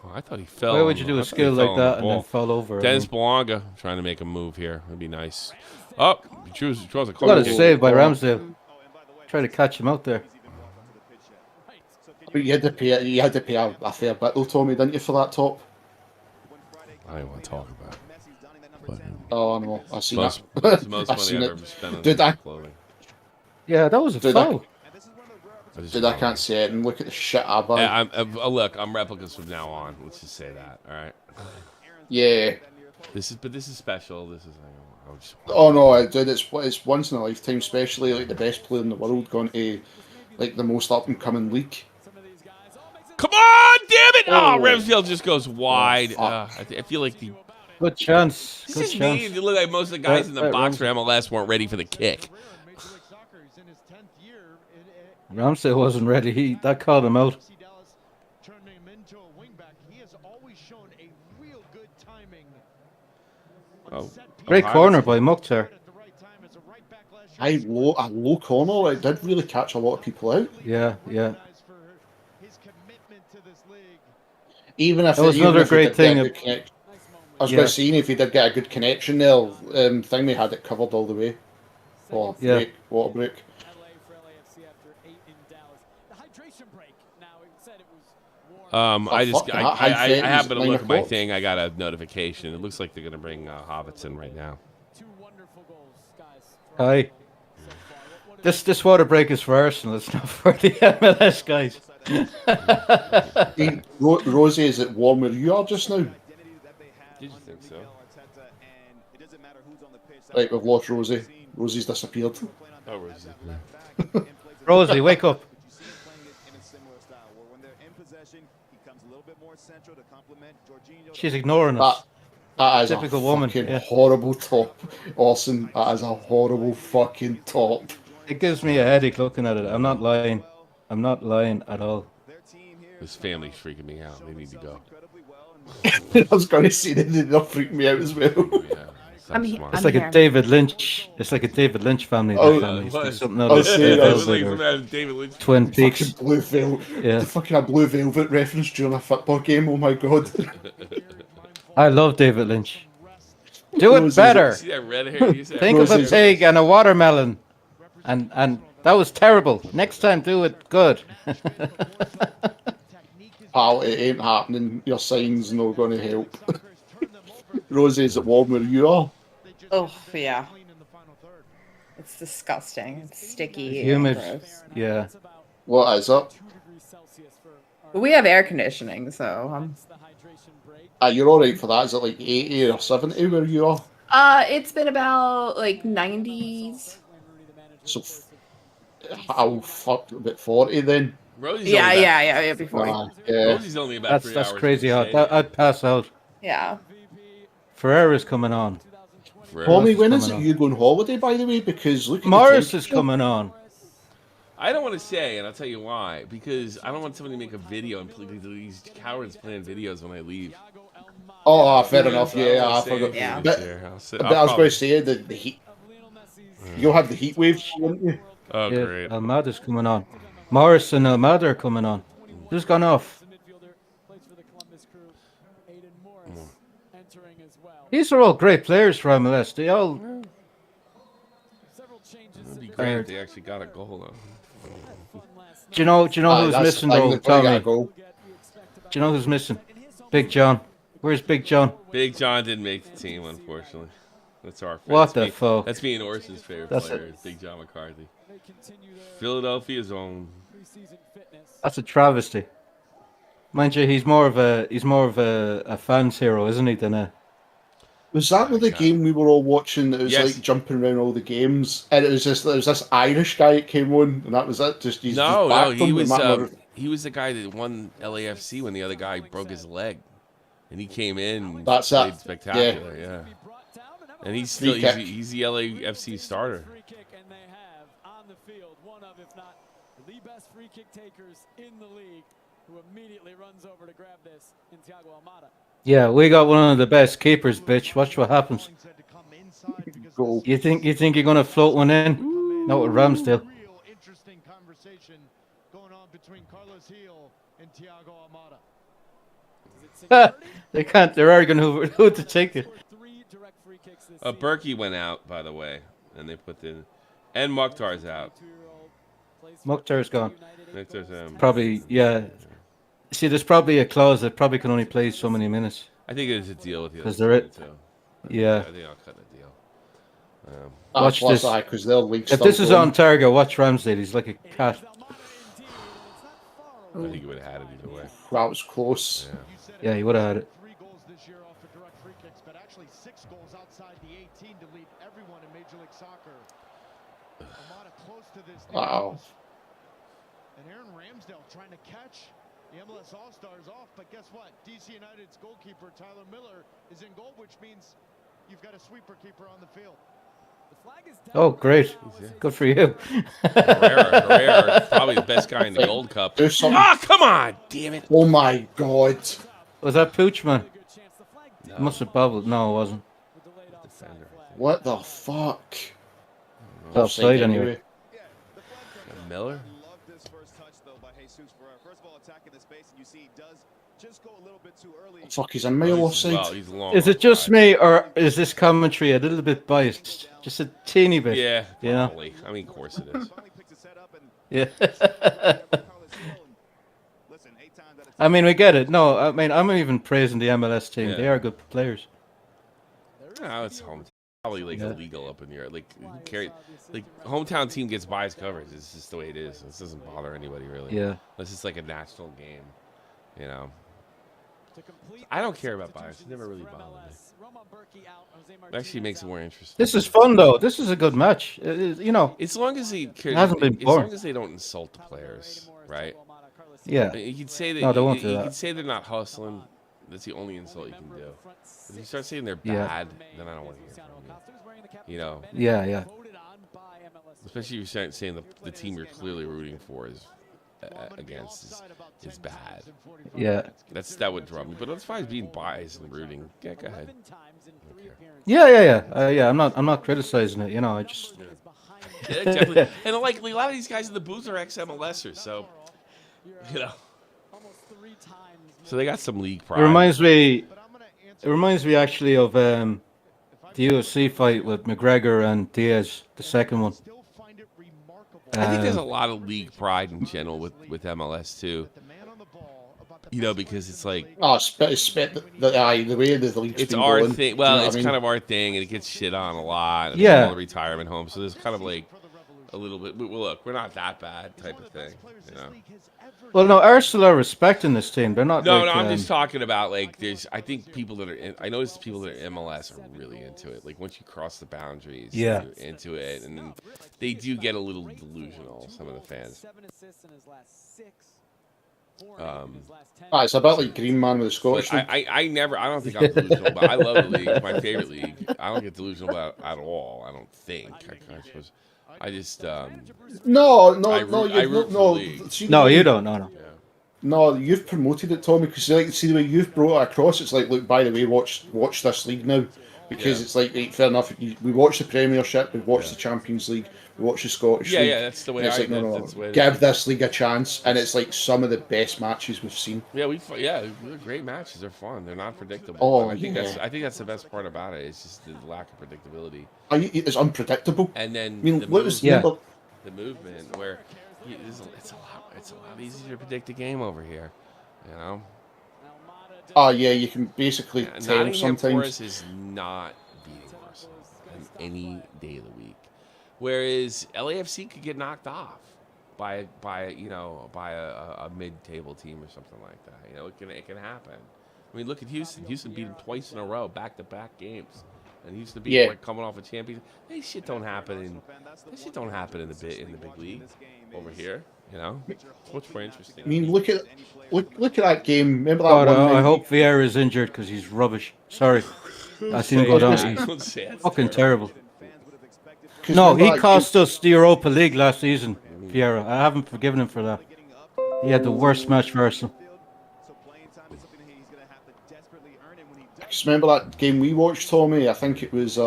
Oh, I thought he fell. Why would you do a skill like that and then fall over? Dennis Belonga trying to make a move here. That'd be nice. Oh, he draws a What a save by Ramsdale. Try to catch him out there. But you had to pay. You had to pay a fair bit, though, Tommy, didn't you, for that top? I don't want to talk about it. But, oh, I know. I seen most, it. It's the most I money seen I've it. ever spent on Dude, clothing. Yeah, that was a foul. Dude, I can't say it. And look at the shit I buy. Yeah, look, I'm replicas from now on. Let's just say that. All right. Yeah. This is special. This is. Oh no, dude, it's once in a lifetime, especially like the best player in the world going to like the most up and coming league. Come on, damn it! Oh, Oh. Ramsdale just goes wide. Oh, I feel like the. Good chance. This Good is chance. me. Look like most of the guys in the Right, box for MLS weren't ready for the kick. Ramsey wasn't ready. That called him out. Oh, Great corner by Mukhtar. a low corner. It did really catch a lot of people out. Yeah. Even if That was even another if he great did get a thing. good connection. I was going to say, even if he did get a good connection there, Thingy had it covered all the way. Or Yeah. water break. I happen to look at my thing. I got a notification. It looks like they're going to bring Hobbitson right now. Hi. This water break is for Arsenal. It's not for the MLS guys. Rosie, is it warm where you are just now? Did you think so? Right, we've lost Rosie. Rosie's disappeared. Oh, Rosie. Rosie, wake up. She's ignoring us. That is Typical a woman. fucking Yeah. horrible top. Awesome. That is a horrible fucking top. It gives me a headache looking at it. I'm not lying. I'm not lying at all. This family's freaking me out. They need to go. I was going to say they'll freak me out as well. It's like a David Lynch. It's like a David Lynch family. Oh, It's like something I out of was saying, I was David Lynch. Twin Peaks. Fucking Blue Velvet. Yeah. The fucking a Blue Velvet reference during a football game. Oh my god. I love David Lynch. Do it better. See that red hair you said? Think of a pig and a watermelon. And that was terrible. Next time, do it good. Pal, it ain't happening. Your sign's not going to help. Rosie, is it warm where you are? Oh, yeah. It's disgusting. It's sticky. Humid. And gross. Yeah. What is it? But we have air conditioning, so. You're alright for that. Is it like 80 or 70 where you are? It's been about like 90s. So, fuck, about 40 then. Rosie's Yeah, before. Rosie's only about 3 hours. That's crazy hot. I'd pass out. Yeah. Ferreira's coming on. Tommy, when is it you going holiday, by the way? Because look at Morris is coming on. I don't want to say, and I'll tell you why. Because I don't want somebody to make a video and these cowards playing videos when I leave. Oh, fair enough. Yeah, I forgot. Yeah. But I was going to say the heat. You'll have the heat wave, won't you? Oh, Yeah, great. Almada's coming on. Morris and Almada are coming on. Who's gone off? These are all great players for MLS. They all. It'd be great if they actually got a goal though. Do you know who's that's missing the thing, though, they've probably got Tommy? a goal. Do you know who's missing? Big John. Where's Big John? Big John didn't make the team, unfortunately. That's our. What the fuck? That's me and Orson's favorite That's player, Big John McCarthy. Philadelphia's own. That's a travesty. Mind you, he's more of a fan's hero, isn't he? Than a. Was that the game we were all watching? It was Yes. like jumping around all the games, and it was this Irish guy that came on, and that was it. Just he's No, just backed he him, was no matter- he was the guy that won LAFC when the other guy broke his leg, and he came in. And That's played it. spectacular, yeah. And he's still he's the LAFC starter. The best free kick takers in the league, who immediately runs over to grab this in Thiago Almada. Yeah, we got one of the best keepers, bitch. Watch what happens. Goal. You think you're gonna float one in? No, with Ramsdale. Real interesting conversation going on between Carlos Gil and Thiago Almada. They can't. They're arguing who to take it. Berkey went out, by the way, and they put in, and Mukhtar's out. Mukhtar's gone. Mukhtar's, Probably, yeah. See, there's probably a clause that probably can only play so many minutes. I think there's a deal with the other Because they're team, too. Yeah. I think I'll cut the deal. Watch this. Because they're linked. If this is on target, watch Ramsdale. He's like a cat. I think he would have had it either way. That was close. Yeah, he would have had it. 3 goals this year off of direct free kicks, but actually 6 goals outside the 18 to lead everyone in Major League Soccer. Almada close to this. Wow. And Aaron Ramsdale trying to catch the MLS All-Stars off, but guess what? DC United's goalkeeper Tyler Miller is in goal, which means you've got a sweeper keeper on the field. Oh, great. Good for you. Herrera, probably the best guy in the Gold Cup. Do something. Ah, come on, damn it. Oh my god. Was that Pooch, man? It must have bubbled. No, it wasn't. What the fuck? Offside anyway. Miller? Fuck, he's a mile offside. Well, he's long. Is it just me, or is this commentary a little bit biased? Just a teeny bit. Yeah, Yeah. probably. I mean, of course it is. Yeah. I mean, we get it. No, I mean, I'm even praising the MLS team. Yeah. They are good players. No, it's home. Probably like illegal up in Europe. Like, who cares? Like, hometown team gets biased coverage. It's just the way it is. This doesn't bother anybody really. Yeah. This is like a national game, you know. I don't care about bias. It never really bothered me. It actually makes it more interesting. This is fun, though. This is a good match. You know, as long as it hasn't been boring. As long as they don't insult the players, right? Yeah. You can say that. No, they won't do you that. can say they're not hustling. That's the only insult you can do. If you start saying they're Yeah. bad, then I don't want to hear from you. You know. Yeah, yeah. Especially if you're saying the team you're clearly rooting for is against is bad. Yeah. That would draw me. But as far as being biased and rooting, yeah, go ahead. Yeah. I'm not criticizing it. You know, I just. Yeah, definitely. And like a lot of these guys in the booth are ex-MLSers, so you know. So they got some league pride. It reminds me actually of the UFC fight with McGregor and Diaz, the second one. I think there's a lot of league pride in general with MLS too. You know, because it's like the way the league's it's been our going, thing. Well, you know it's what I kind mean? of our thing, and it gets shit on a lot. And Yeah. All the retirement homes, so there's kind of like a little bit. Well, look, we're not that bad type of thing, you know. Well, no, Arsenal are respecting this team. They're not. No, like, I'm just talking about like there's. I think people that are. I notice people that are MLS are really into it. Like once you cross the boundaries, Yeah. you're into it, and then they do get a little delusional. Some of the fans. It's about like Green Man with the Scottish. But I don't think I'm delusional, but I love the league. It's my favorite league. I don't get delusional about it at all. I don't think. I suppose. I just. No. I root for the league. See, No, you don't. No. No, you've promoted it, Tommy, because like, see the way you've brought it across. It's like, look, by the way, watch this league now, because it's like, fair enough. We watch the Premiership, we watch the Champions League, we watch the Scottish League. Yeah, that's the way. And it's like, that's the way give this league a chance, and it's like some of the best matches we've seen. Yeah, they're great matches. They're fun. They're not predictable. Oh, I think that's the best part about it. It's just the lack of predictability. It's unpredictable. And then I mean, the movement where it's a lot easier to predict a game over here. You know. Oh yeah, you can basically tell Nottingham sometimes. Forest is not beating Arsenal on any day of the week, whereas LAFC could get knocked off by a mid-table team or something like that. You know, it can happen. I mean, look at Houston. Houston beat them twice in a row, back-to-back games, and Houston beat them, like, coming off a champion. This shit don't happen in the big league over here. You know, it's much more interesting. I mean, look at that game. Remember that one? I hope Vieira is injured because he's rubbish. Sorry, I seen him go down. He's fucking terrible. No, he cost us the Europa League last season, Vieira. I haven't forgiven him for that. He had the worst match for Arsenal. Just remember that game we watched, Tommy? I think it was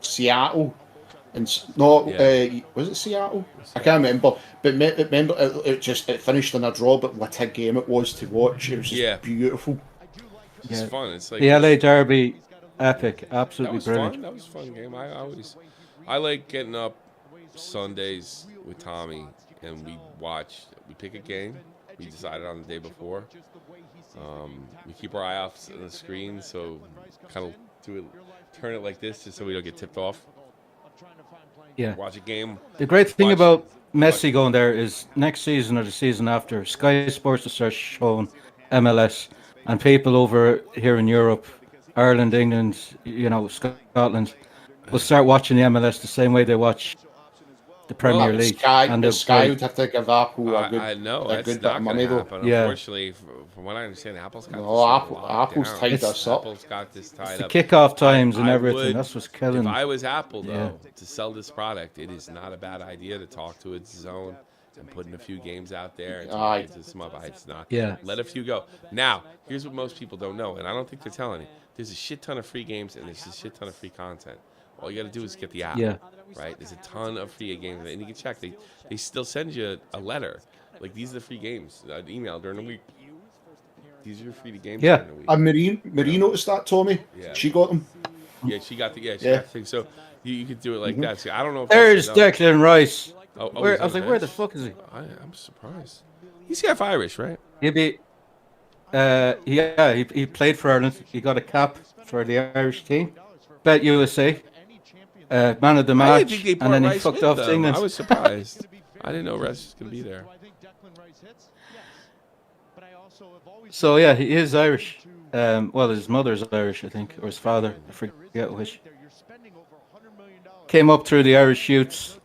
Seattle. Was it Seattle? I can't remember. But remember, it finished in a draw, but what a game it was to watch. It was just beautiful. It's fun. It's like the LA Derby, epic, absolutely brilliant. That was a fun game. I like getting up Sundays with Tommy and we pick a game. We decided on the day before. We keep our eye off on the screen, so kind of turn it like this just so we don't get tipped off. Yeah. Watch a game. The great thing about Messi going there is next season or the season after, Sky Sports will start showing MLS, and people over here in Europe, Ireland, England, Scotland, will start watching the MLS the same way they watch the Premier League. Sky would have to give Apple a good, I know a that's good bit not of going money to though. happen. Unfortunately, from what I understand, Apple's got Apple's tied us up. Apple's got this tied the up. kickoff times and everything. That's what's killing. If I was Apple, though, to sell this product, it is not a bad idea to talk to its zone and putting a few games out there. And into some of it's not. Yeah. Let a few go. Now, here's what most people don't know, and I don't think they're telling you. There's a shit ton of free games and there's a shit ton of free content. All you got to do is get the app. Yeah. Right? There's a ton of free games, and you can check. They still send you a letter. Like, these are the free games. An email during the week. These are your free games Yeah. during the week. And Marie noticed that, Tommy. Yeah. She got them. Yeah, she got the got Yeah. the thing. So you could do it like that. See, I don't know if There's that's enough. Declan Rice. Oh, Where, he's I was on like, the where the bench? fuck is he? I'm surprised. He's half Irish, right? He played for Ireland. He got a cap for the Irish team. Bet USA. Man of the I match. didn't think they And brought then he Rice fucked with off them. to England. I was surprised. I didn't know Rice was going to be there. So yeah, he is Irish. Well, his mother's Irish, I think, or his father. I forget which. Came up through the Irish youths.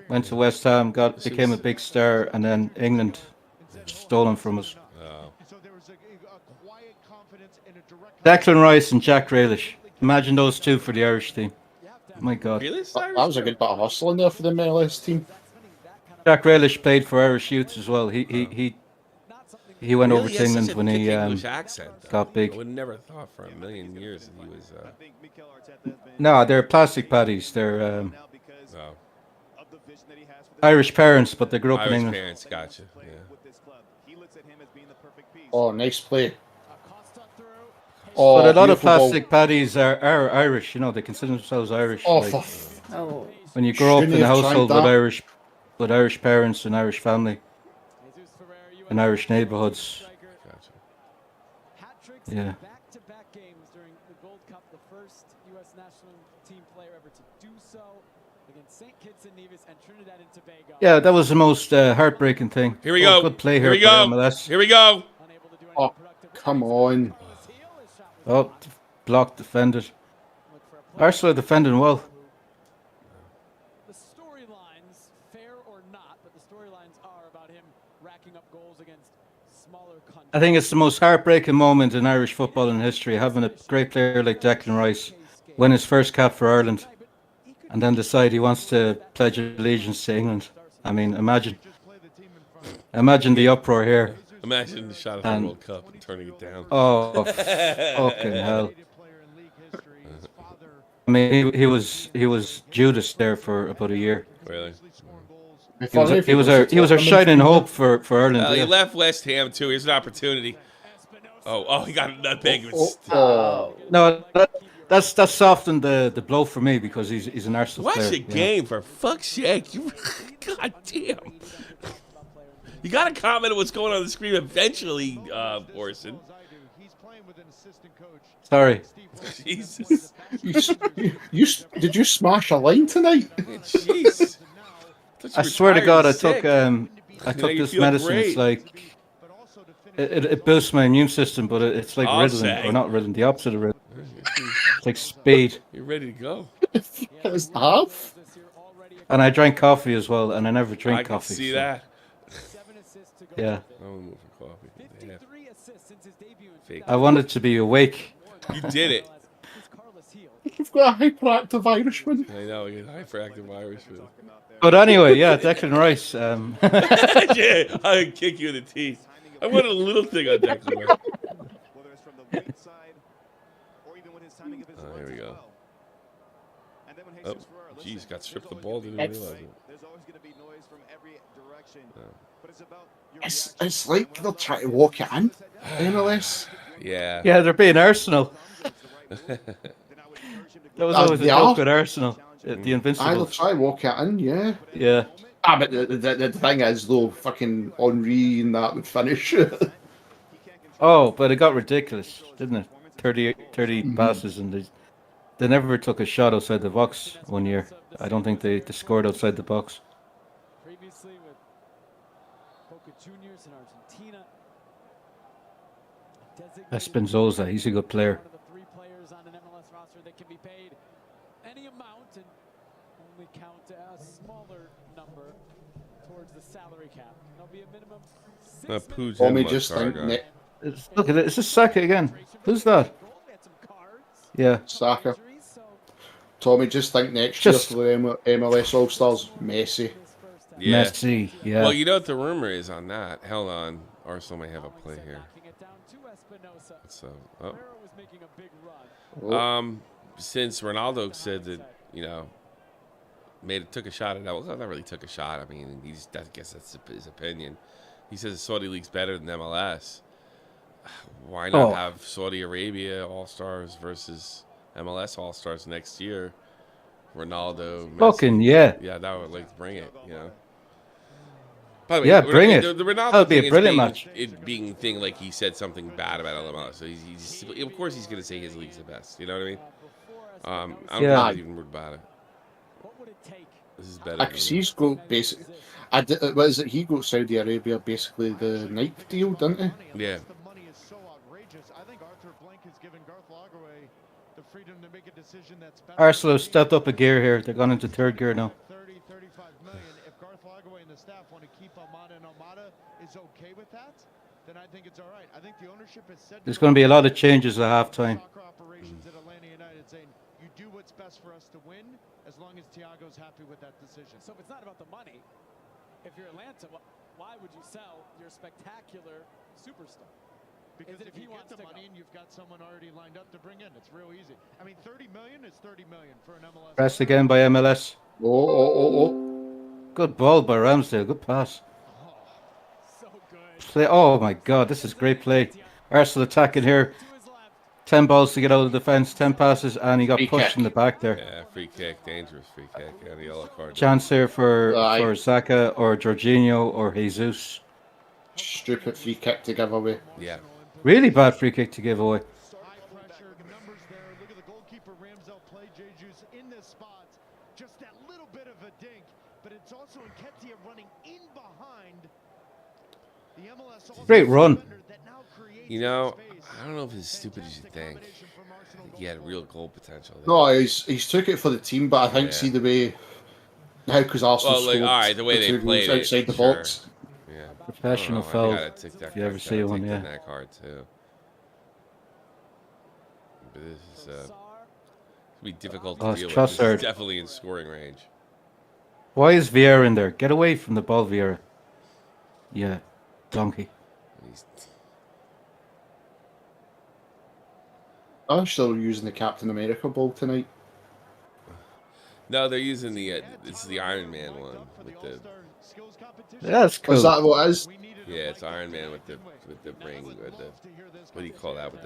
Went to West Ham, became a big star, and then England stole him from us. Oh. Declan Rice and Jack Grealish. Imagine those two for the Irish team. My God. That was a good bit of hustling there for the MLS team. Jack Grealish played for Irish youths as well. He went over to England when he got big. I would never thought for a million years that he was. No, they're plastic patties. They're Irish parents, but they grew up in Irish England. parents, gotcha. Yeah. Oh, nice play. But a lot of beautiful ball. plastic patties are Irish. You know, they consider themselves Irish. Oh, like, Oh. when you grow up Shouldn't in a have tried household that. with Irish parents and Irish family, in Irish neighborhoods. Yeah. Back-to-back games during the Gold Cup, the first U.S. national team player ever to do so against St. Kitts and Nevis and Trinidad and Tobago. Yeah, that was the most heartbreaking thing. Here we go. Good play Here here we for go. MLS. Here we go. Oh, come on. Oh, blocked, defended. Arsenal defending well. The storylines, fair or not, but the storylines are about him racking up goals against smaller countries. I think it's the most heartbreaking moment in Irish football in history, having a great player like Declan Rice win his first cap for Ireland and then decide he wants to pledge allegiance to England. I mean, imagine the uproar here. Imagine the shot at the World Cup and turning it down. Oh, fucking hell. I mean, he was Judas there for about a year. Really? He was our shining hope for Ireland. He Yeah. left West Ham too. Here's an opportunity. Oh, he got a nutmeg. No, that's softened the blow for me because he's an Arsenal player. Watch the game for fuck's sake! God damn. You got to comment on what's going on the screen eventually, Orson. Sorry. Jesus. Did you smash a line tonight? Jeez. I swear to God, I took You this feel medicine. great. It's like it boosts my immune system, but it's like I'll Ritalin, say. or not Ritalin, the opposite of Ritalin. It's like speed. You're ready to go. It's half. And I drank coffee as well, and I never drink I can coffee. see so- that. Yeah. I'm moving for coffee. Yeah. Fake. I wanted to be awake. You did it. You've got a hyperactive Irishman. I know. You got hyperactive Irishman. But anyway, yeah, Declan Rice. Yeah, I'll kick you in the teeth. I wanted a little thing on Declan Rice. Oh, here we go. Oh, jeez, got stripped the ball. Didn't realize it. It's like they're trying to walk it in. MLS. Yeah. Yeah, they're being Arsenal. That was always a they joke are. with Arsenal. The They'll Invincibles. try to walk it in, yeah. Yeah. But the thing is, though, fucking Henri and that would finish. Oh, but it got ridiculous, didn't it? 30 passes, and they never took a shot outside the box one year. I don't think they scored outside the box. Previously with Boca Juniors in Argentina. Espinzosa, he's a good player. One of the 3 players on an MLS roster that can be paid any amount and only count a smaller number towards the salary cap. There'll be a minimum 6 Pooh's Tommy, in my just car, think, guy. Look at it. It's just Saka again. Who's that? Yeah. Saka. Tommy, just think next Just- year for the MLS All Stars, Messi. Yeah. Messi. Yeah. Well, you know what the rumor is on that? Hold on. Arsenal may have a play here. So, Oh. since Ronaldo said that, took a shot at that. Well, not really took a shot. I mean, I guess that's his opinion. He says the Saudi League's better than MLS. Why not have Saudi Arabia All-Stars versus MLS All-Stars next year? Ronaldo, Messi. Fucking yeah. Yeah, that would like to bring it, By the way, bring it. The Ronaldo That would be thing a brilliant match. It being thing like he said something bad about MLS. So he's of course he's going to say his league's the best. You know what I mean? I don't think even rude about it. This is better. Because he's got basically, what is it? He got Saudi Arabia basically the Nike deal, didn't he? Yeah. The money is so outrageous. I think Arthur Blank has given Garth Lagerwey the freedom to make a decision that's better. Arsenal stepped up a gear here. They're going into third gear now. 30, 35 million. If Garth Lagerwey and the staff want to keep Almada and Almada is okay with that, then I think it's all right. I think the ownership has said There's going to be a lot of changes at halftime. soccer operations at Atlanta United saying you do what's best for us to win as long as Thiago's happy with that decision. So if it's not about the money, if you're Atlanta, why would you sell your spectacular superstar? Because Is it if if he you get wants the to money go? and you've got someone already lined up to bring in, it's real easy. I mean, 30 million is 30 million for an MLS. Pressed again by MLS. Oh. Good ball by Ramsdale. Good pass. So good. Play. Oh my God, this is great play. Arsenal attacking here. 10 balls to get out of the defense, 10 passes, and he got Free pushed kick. in the back there. Yeah, free kick, dangerous free kick, and a yellow card. Chance here for Aye. Zaka or Jorginho or Jesus. Stupid free kick to give away. Yeah. Really bad free kick to give away. High pressure numbers there. Look at the goalkeeper Ramsdale play Jesus in this spot. Just that little bit of a dink, but it's also Nketiah running in behind the MLS All-Star Great run. defender that now creates space. I don't know if it's as stupid as you think. I think he had real goal potential there. No, he's took it for the team, but I think see the way how because Arsenal Well, like, all right, the way they two played goals it, outside the sure. box. Yeah. Professional I don't know, foul. I gotta take that If you ever card, see gotta one, take yeah. that card too. But this is it's gonna be difficult to Oh, it's deal with. This Trossard. is definitely in scoring range. Why is Vieira in there? Get away from the ball, Vieira. Yeah, donkey. He's, I'm still using the Captain America ball tonight. no, they're using the it's the Iron Man one with the Yeah, that's cool. Is that what it is? yeah, it's Iron Man with the ring or the what do you call that with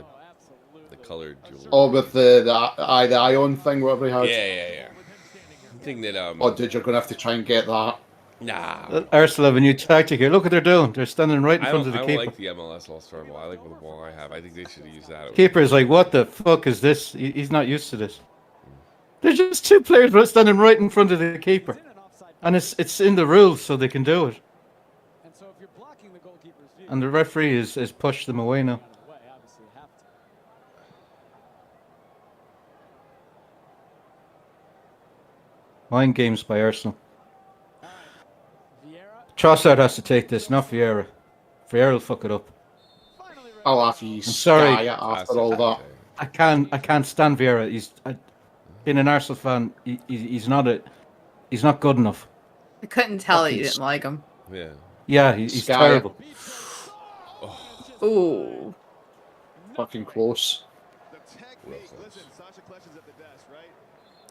the colored jewelry? Oh, with the ion thing, whatever he had. Yeah. I think that Oh, dude, you're gonna have to try and get that. nah. Arsenal have a new tactic here. Look what they're doing. They're standing right in I front don't, of the I don't keeper. like the MLS All-Star ball. I like the ball I have. I think they should have used that. Keeper's like, what the fuck is this? He's not used to this. There's just two players standing right in front of the keeper. And it's in the rules, so they can do it. And so if you're blocking the goalkeeper's view, And the referee has pushed them away now. away, obviously you have to. Mind games by Arsenal. Vieira Trossard has to take this, not Vieira. Vieira will fuck it up. I'll have you sorry. sky it after all that. I can't stand Vieira. Being an Arsenal fan, he's not good enough. I couldn't tell that you didn't like him. Yeah. Yeah, he's Sky. terrible. Ooh. Fucking close.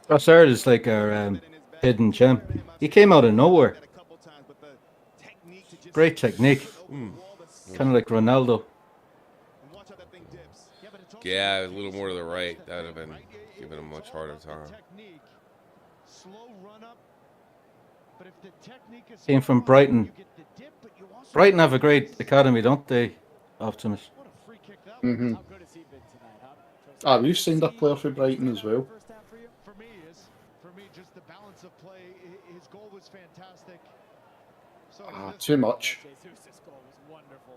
Trossard is like our hidden gem. He came out of nowhere. Great technique. Kind of like Ronaldo. Yeah, a little more to the right. That would have been giving him a much harder time. Came from Brighton. Brighton have a great academy, don't they, Optimus? Mm-hmm. We've signed a player for Brighton as well. For me, just the balance of play. His goal was fantastic. So Too much. Jesus' goal was wonderful.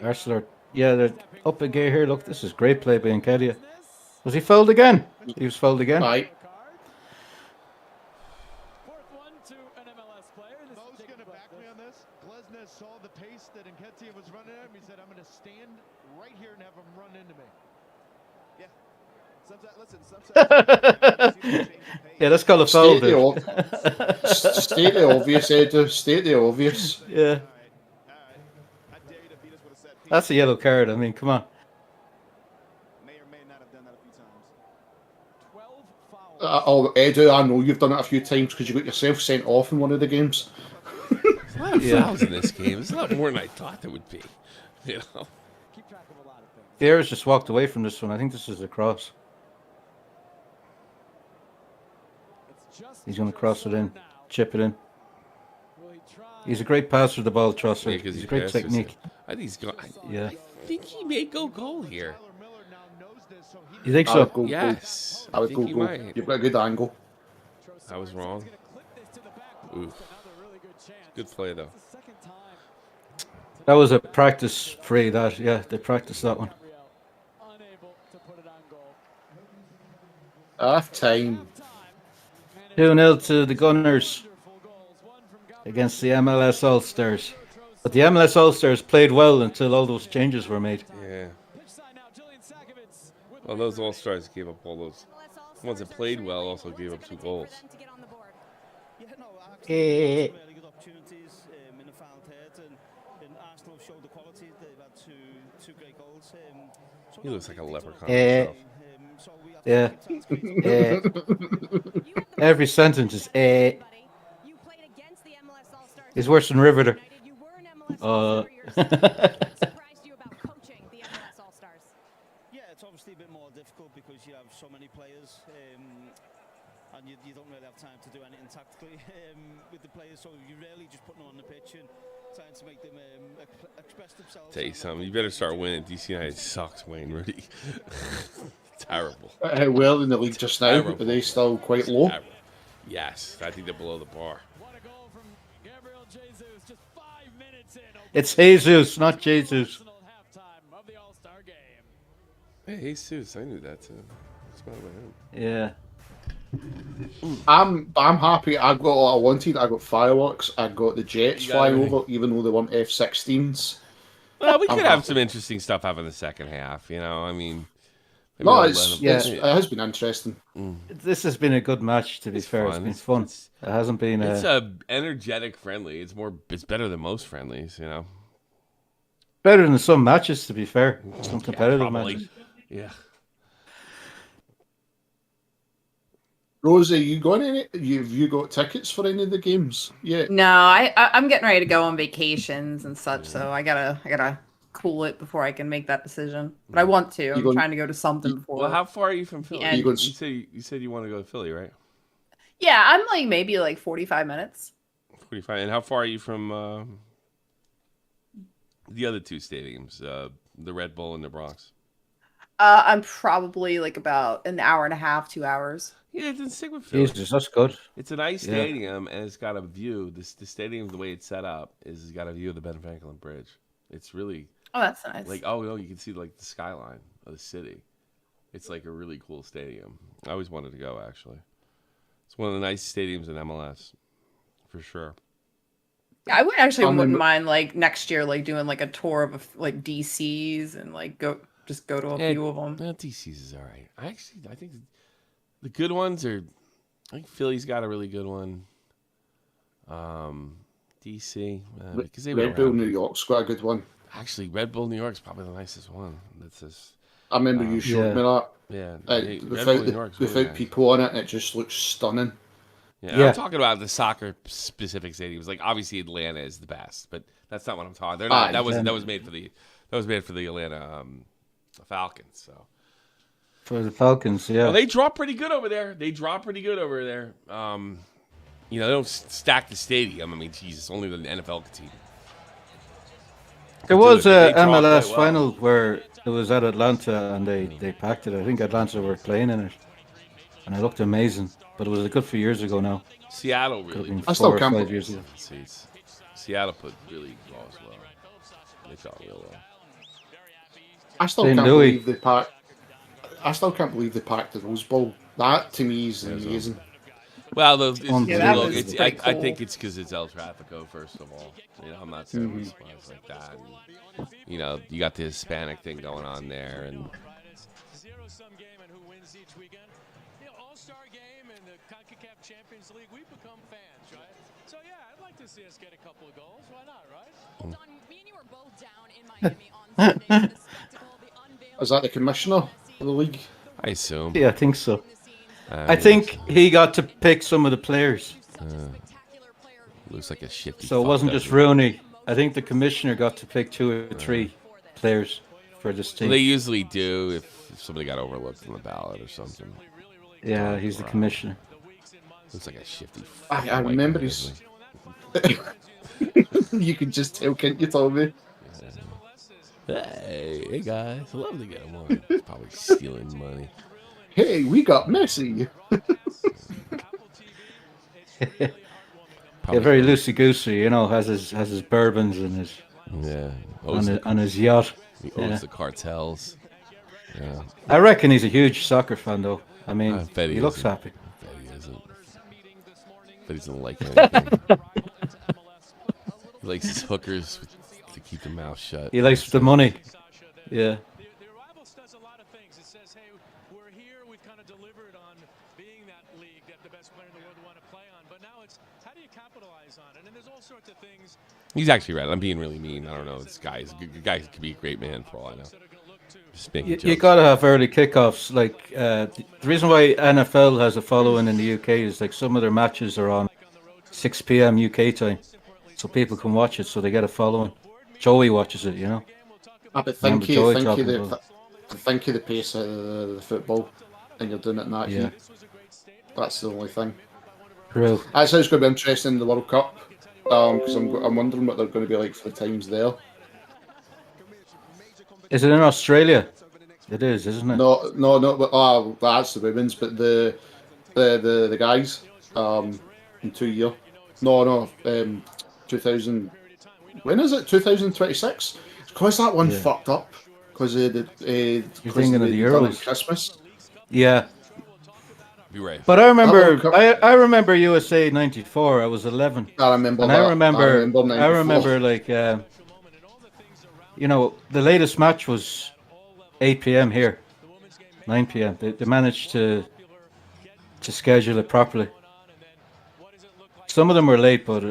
Arsenal are, they're up a gear here. Look, this is great play by Nketiah. Was he fouled again? He was fouled again. Aye. Fourth one to an MLS player. This Mo's is going to back me on this. Glesnes saw the pace that Nketiah was running at him. He said, I'm going to stand right here and have him run into me. Yeah. Sometimes, Yeah, that's called a foul, State dude. State the obvious, Edu. State the obvious. Yeah. That's a yellow card. I mean, come on. Edu, I know you've done it a few times because you got yourself sent off in one of the games. There's a lot of fouls in this game. There's a lot more than I thought there would be. You know. The Irish just walked away from this one. I think this is a cross. He's going to cross it in, chip it in. He's a great passer of the ball, Trosser. Yeah, he's a great technique. I think he's got. Yeah. I think he may go goal here. You think so? Yes. I would go goal. You've got a good angle. I was wrong. Oof. Good play though. That was a practice free. They practiced that one. Half time. 2-0 to the Gunners against the MLS All-Stars. But the MLS All-Stars played well until all those changes were made. Yeah. Well, those All-Stars gave up all those. The ones that played well also gave up 2 goals. Really good opportunities in the final third, and Arsenal showed the quality. They've had two great goals. He looks like a leprechaun himself. Yeah. Every sentence is He's worse than Riveter. Yeah, it's obviously a bit more difficult because you have so many players, and you don't really have time to do anything tactically with the players. So you're really just putting them on the pitch and trying to make them express themselves. Tell you something, you better start winning. DC United sucks, Wayne Rudy. Terrible. How well in the league just now? Are they still quite low? Terrible. Yes, I think they're below the bar. It's Jesus, not Jesus. Hey, Jesus, I knew that too. It's about him. Yeah. I'm happy. I got what I wanted. I got fireworks. I got the jets flying over, even though they weren't F-16s. Well, we could have some interesting stuff happen in the second half. You know, I mean. No, it has been interesting. This has been a good match. To be fair, it's been fun. It hasn't been. It's a energetic friendly. It's better than most friendlies. You know. Better than some matches. To be fair, some competitive matches. Yeah. Rosie, you got any? Have you got tickets for any of the games? Yeah. No, I'm getting ready to go on vacations and such, so I gotta cool it before I can make that decision. But I want to. I'm trying to go to something before. Well, how far are you from Philly? You said you want to go to Philly, right? Yeah, I'm like maybe like 45 minutes. 45. And how far are you from the other 2 stadiums, the Red Bull and the Bronx? I'm probably like about an hour and a half, 2 hours. Yeah, it's in Sigma Philly. Jesus, that's good. It's a nice stadium, and it's got a view. The stadium, the way it's set up, it's got a view of the Ben Franklin Bridge. It's really... Oh, that's nice. Like, oh, no, you can see like the skyline of the city. It's like a really cool stadium. I always wanted to go, actually. It's one of the nice stadiums in MLS, for sure. I would actually wouldn't mind like next year, like doing like a tour of like DCs and like go to a few of them. DCs is all right. I think the good ones are. I think Philly's got a really good one. DC because they Red Bull New York's got a good one. Actually, Red Bull New York's probably the nicest one. That's just. I remember you showed me that. Yeah, without people on it, it just looks stunning. Yeah, I'm talking about the soccer specific stadiums. Like obviously Atlanta is the best, but that's not what I'm talking. They're not. That was made for the Atlanta Falcons. So for the Falcons, yeah. Well, they draw pretty good over there. You know, they don't stack the stadium. I mean, Jesus, only the NFL team. There was a MLS final where it was at Atlanta and they packed it. I think Atlanta were playing in it, and it looked amazing. But it was a good few years ago now. Seattle really. I still can't 5 years ago. Seattle put really well as well. They shot real well. I still can't believe they packed. I still can't believe they packed the Rose Bowl. That to me is amazing. Well, I think it's because it's El Trafico, first of all. You know, I'm not terribly surprised like that. And, you know, you got the Hispanic thing going on there, and Zero-sum game and who wins each weekend. The All-Star game and the CONCACAF Champions League, we become fans, right? So yeah, I'd like to see us get a couple of goals. Why not, right? Don, me and you were both down in Miami on Sunday for the spectacle, the unveiling. Is that the commissioner of the league? I assume. Yeah, I think so. I think he got to pick some of the players. Looks like a shifty. So it wasn't just Rooney. I think the commissioner got to pick 2 or 3 players for this team. Well, they usually do if somebody got overlooked on the ballot or something. Yeah, he's the commissioner. Looks like a shifty. I remember his. You can just tell, can't you, Tommy? Hey guys, I love to get him on. Probably stealing money. Hey, we got Messi. Yeah, very loosey goosey, you know. Has his bourbons and his on his yacht. He owns the cartels. Yeah, I reckon he's a huge soccer fan, though. I mean, he looks happy. I bet he isn't. But he doesn't like anything. He likes his hookers to keep the mouth shut. He likes the money. Yeah. The Rivals does a lot of things. It says, hey, we're here. We've kind of delivered on being that league that the best player in the world want to play on. But now it's how do you capitalize on it? And there's all sorts of things. He's actually right. I'm being really mean. I don't know. This guy could be a great man for all I know. Just making jokes. You got to have early kickoffs. Like the reason why NFL has a following in the UK is like some of their matches are on 6 p.m. UK time, so people can watch it. So they get a following. Joey watches it, you know. But thank you the pace of the football, and you're doing it in that heat. That's the only thing. True. That's how it's going to be interesting in the World Cup, because I'm wondering what they're going to be like for the times there. Is it in Australia? It is, isn't it? No. But, that's the women's, but the guys, in 2 years. No. 2000. When is it? 2026. Because that one fucked up. Because You're thinking of the Euros. Christmas. Yeah. You're right. But I remember USA '94. I was 11. I remember and that. I remember like you know, the latest match was 8 p.m. here, 9 p.m. They managed to schedule it properly. Some of them were late, but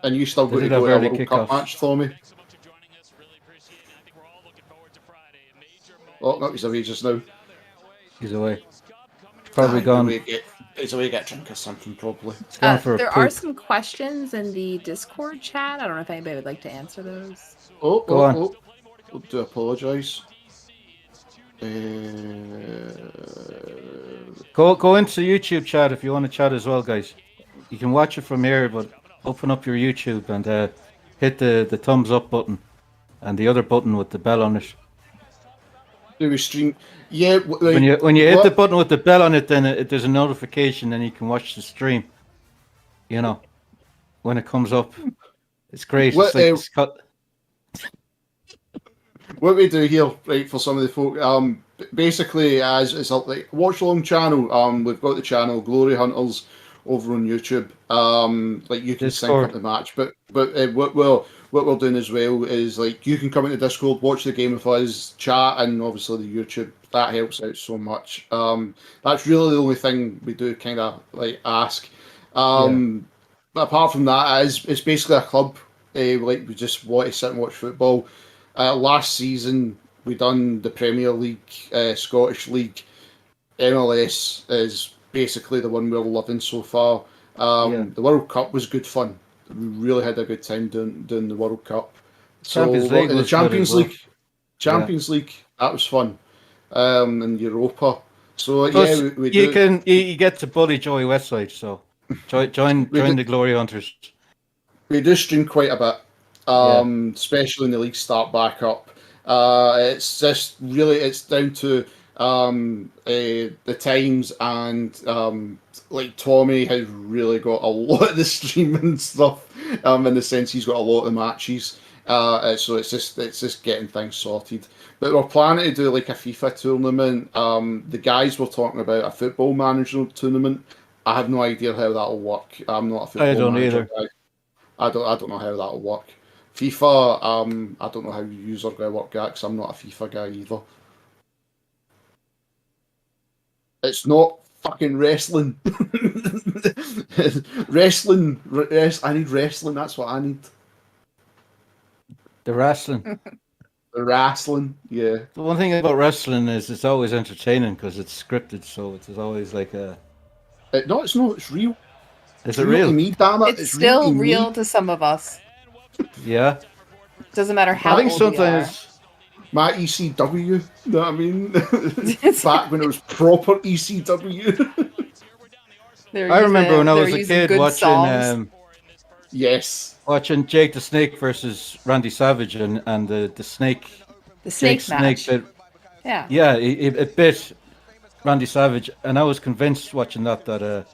and you still got to go to a World Cup match for me. Oh, no, he's away just now. He's away. Probably gone. He's away to get a drink or something, probably. There are some questions in the Discord chat. I don't know if anybody would like to answer those. Go on. I do apologise. Go into YouTube chat if you want to chat as well, guys. You can watch it from here, but open up your YouTube and hit the thumbs up button and the other button with the bell on it. Do we stream? Yeah. When you hit the button with the bell on it, then there's a notification, then you can watch the stream. You know, when it comes up, it's great. It's what we do here, right, for some of the folk, basically, as it's a like watch along channel. We've got the channel Glory Hunters over on YouTube. Like you can sync up the match, but what we're doing as well is like you can come into Discord, watch the game with us, chat, and obviously the YouTube. That helps out so much. That's really the only thing we do kind of like ask. But apart from that, it's basically a club. Like we just want to sit and watch football. Last season we done the Premier League, Scottish League. MLS is basically the one we're loving so far. The World Cup was good fun. We really had a good time doing the World Cup. Champions League, that was fun. And Europa. So plus, we you get to bully Joey Westside. So join the Glory Hunters. We do stream quite a bit, especially when the leagues start back up. It's just really it's down to the times and like Tommy has really got a lot of the streaming stuff in the sense he's got a lot of the matches. So it's just getting things sorted. But we're planning to do like a FIFA tournament. The guys were talking about a football manager tournament. I have no idea how that'll work. I'm not a football manager guy. I don't know how that'll work. FIFA, I don't know how users are going to work that because I'm not a FIFA guy either. It's not fucking wrestling. I need wrestling. That's what I need. The wrestling. The wrestling, yeah. The one thing about wrestling is it's always entertaining because it's scripted, so it's always like a. No, it's not. It's real. Is It's it real to real? me, damn it. It's It's real to still me. real to some of us. Yeah. Doesn't matter I how think old we are. sometimes. My ECW, you know what I mean? Back when it was proper ECW. I remember when I they're was a using kid good watching songs. Yes. watching Jake the Snake versus Randy Savage and the snake. The Jake's snake match. bit. Yeah. Yeah, it bit Randy Savage, and I was convinced watching that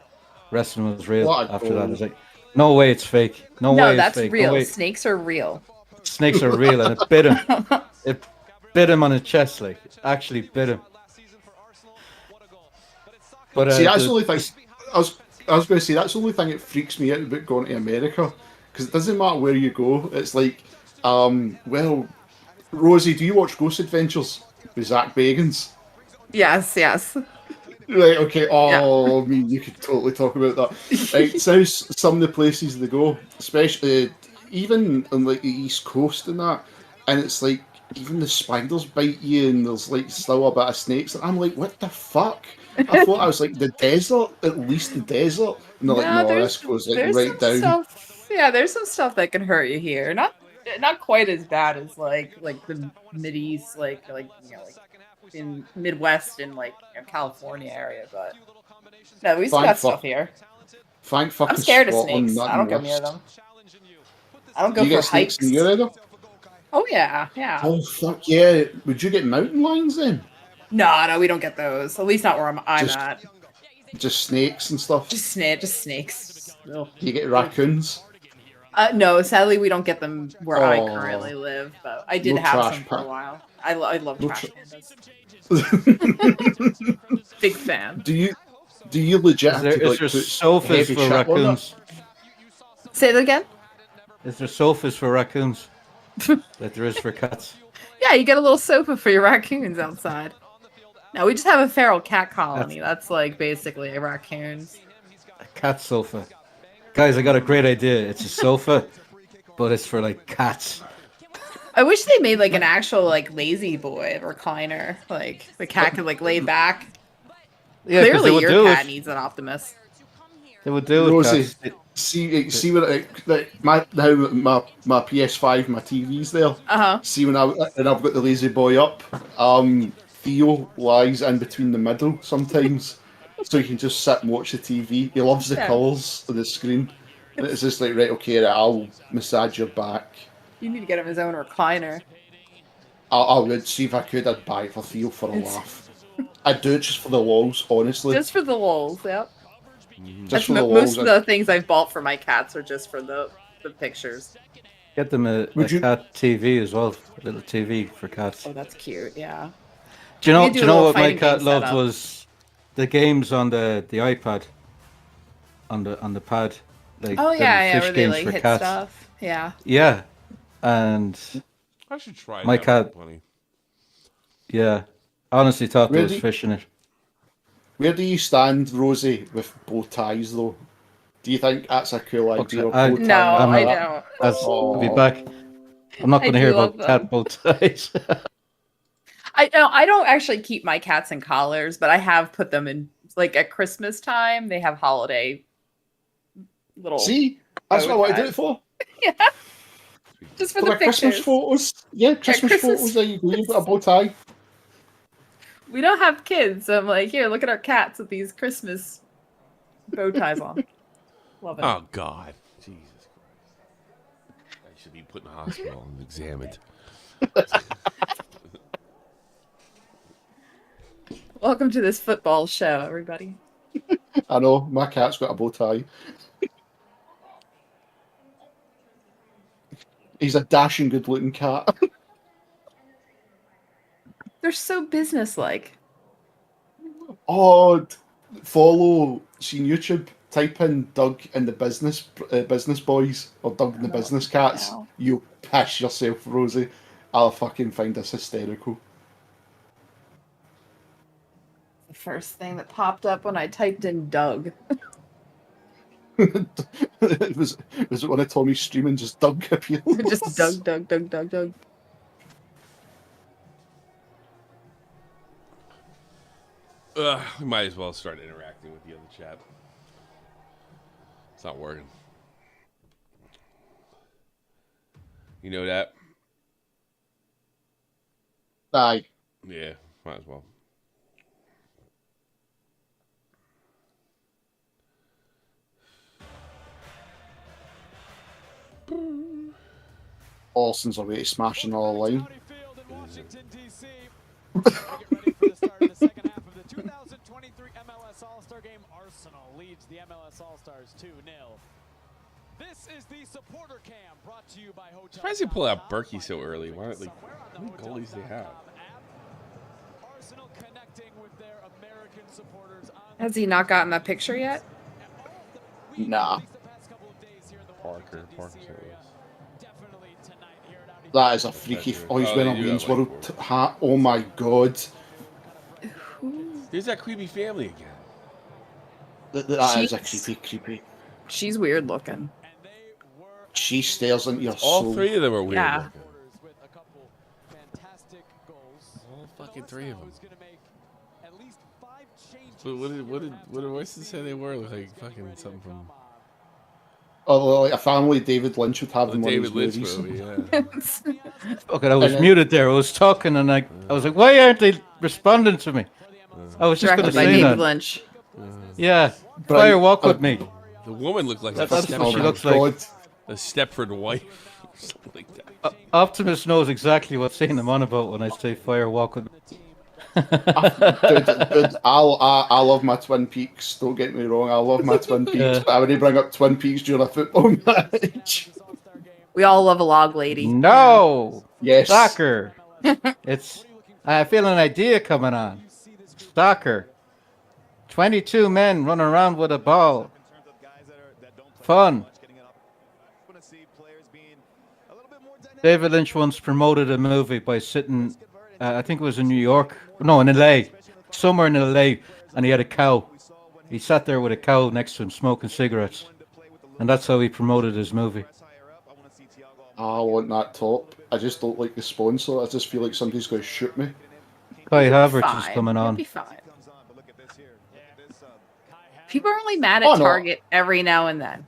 wrestling was real. What a After that, I goal. was like, no way, it's fake. No No, way, it's that's fake. No real. way, Snakes are real. snakes are real, and it bit him. It bit him on the chest, like actually bit him. But See, that's the only thing. I was going to say that's the only thing that freaks me out about going to America, because it doesn't matter where you go. It's like, well, Rosie, do you watch Ghost Adventures with Zach Bagans? Yes, yes. Right. Okay. Oh, me, you could totally talk about that. Right. So some of the places they go, especially even on like the East Coast and that, and it's like even the spiders bite you, and there's like still a bit of snakes. And I'm like, what the fuck? I thought I was like the desert, at least the desert. And they're like, No, no, this goes like there's right some down. stuff. Yeah, there's some stuff that can hurt you here. Not quite as bad as like the Mideast, like you know, like in Midwest and like California area, but no, we still got stuff here. Thank fucking I'm scared of Scotland, snakes. not I don't go worse. near them. I don't Do go you for get snakes hikes. in your area? Oh yeah, yeah. Oh fuck yeah! Would you get mountain lions then? No, we don't get those. At least not where I'm at. Just snakes and stuff. Just snakes. Ugh. Do you get raccoons? No, sadly we don't get them where I Oh. currently live, but I did No have trash some for a pan. while. I love No trash tra- pandas. Big fan. Do you legit Is have to there like put sofas heavy for shit on it? raccoons? Say that again? Is there sofas for raccoons? Like there is for cats? Yeah, you get a little sofa for your raccoons outside. No, we just have a feral cat colony. That's like basically raccoons. A cat sofa. Guys, I got a great idea. It's a sofa, but it's for like cats. I wish they made like an actual like lazy boy recliner. Like the cat could like lay back. Yeah, 'cause they Clearly would your do cat it. needs an Optimus. They would do it. Rosie, Cats. see when my PS5, my TV's there. Uh-huh. See when I've got the lazy boy up. Theo lies in between the middle sometimes, so you can just sit and watch the TV. He loves the Yeah. colours on the screen. And it's just like, right, okay, right, I'll massage your back. You need to get him his own recliner. I would see if I could. I'd buy it for Theo for a laugh. I'd do it just for the lols, honestly. Just for the lulz, yep. Just for the Most lols. of the things I've bought for my cats are just for the pictures. Get them a cat TV as well. A little TV for cats. Oh, that's cute, yeah. Do you know? You Do do you a know little what my fighting cat game loved setup. was the games on the iPad, on the pad. Like Oh little yeah, fish where they games like for hit cats. stuff. Yeah. Yeah, and I should try my that, cat. buddy. Yeah, I honestly thought there was Really? fish in it. Where do you stand, Rosie, with bow ties, though? Do you think that's a cool idea? Okay, I- bow tie No, and I that? don't. I'll be back. I'm not I going to do hear love about cat bow ties. I don't actually keep my cats in collars, but I have put them in like at Christmas time. They have holiday little. See, that's what I want to do it for. Yeah. Just for For the my Christmas pictures. photos. Yeah, Christmas Christmas- photos. There you go. You've got a bow tie. We don't have kids, so I'm like, here, look at our cats with these Christmas bow ties on. Love it. Oh God, Jesus Christ! I should be put in the hospital and examined. Welcome to this football show, everybody. I know, my cat's got a bow tie. He's a dashing good looking cat. They're so businesslike. Oh, follow, see YouTube, type in Doug and the business boys, or Doug and the business cats. no. You'll piss yourself, Rosie. I'll fucking find this hysterical. The first thing that popped up when I typed in Doug. was it one of Tommy's streaming, just Doug appeared? Just Doug. We might as well start interacting with the other chat. It's not working. You know that? Aye. Yeah, might as well. Olsen's away to smashing all the line. Washington, D.C. Get ready for the start of the second half of the 2023 MLS All-Star Game. Arsenal leads the MLS All-Stars 2-0. This is the supporter cam brought to you by Hotel. Surprised they pull out Berkey so early. Why, like, how many goalies they have? Arsenal connecting with their American supporters. Has he not gotten that picture yet? Nah. Parker. That is a freaky. Oh, he's wearing a Wayne's World hat. Oh my god. There's that creepy family again. That is a creepy. She's weird looking. She stares into your All soul. three of them are weird Yeah. looking. All fucking three of them. What did Weston say they were? Like fucking something from Oh, like a family David Lynch would have the in one David of Lynch his movie. movies. Yeah. Okay, I was And then- muted there. I was talking, and I was like, "Why aren't they responding to me?" I was just going Directed to by say David that. Lynch. Yeah, But fire walk with me. The woman looked like That's a what Stepford, she looks like. a Stepford wife, or something like that. Optimus knows exactly what scene I'm on about when I say fire walk with me. Dude, I love my Twin Peaks. Don't get me wrong, I love my Twin Peaks. Yeah. But I would bring up Twin Peaks during a football match. We all love a log lady. No, Yes. soccer. I feel an idea coming on. Soccer. 22 men running around with a ball. Fun. David Lynch once promoted a movie by sitting, I think it was in New York, no, in LA, somewhere in LA, and he had a cow. He sat there with a cow next to him smoking cigarettes, and that's how he promoted his movie. I want that top. I just don't like the sponsor. I just feel like somebody's going to shoot me. Kai Havertz is Fine. coming You'll on. be fine. People are only mad Oh, at no. Target every now and then.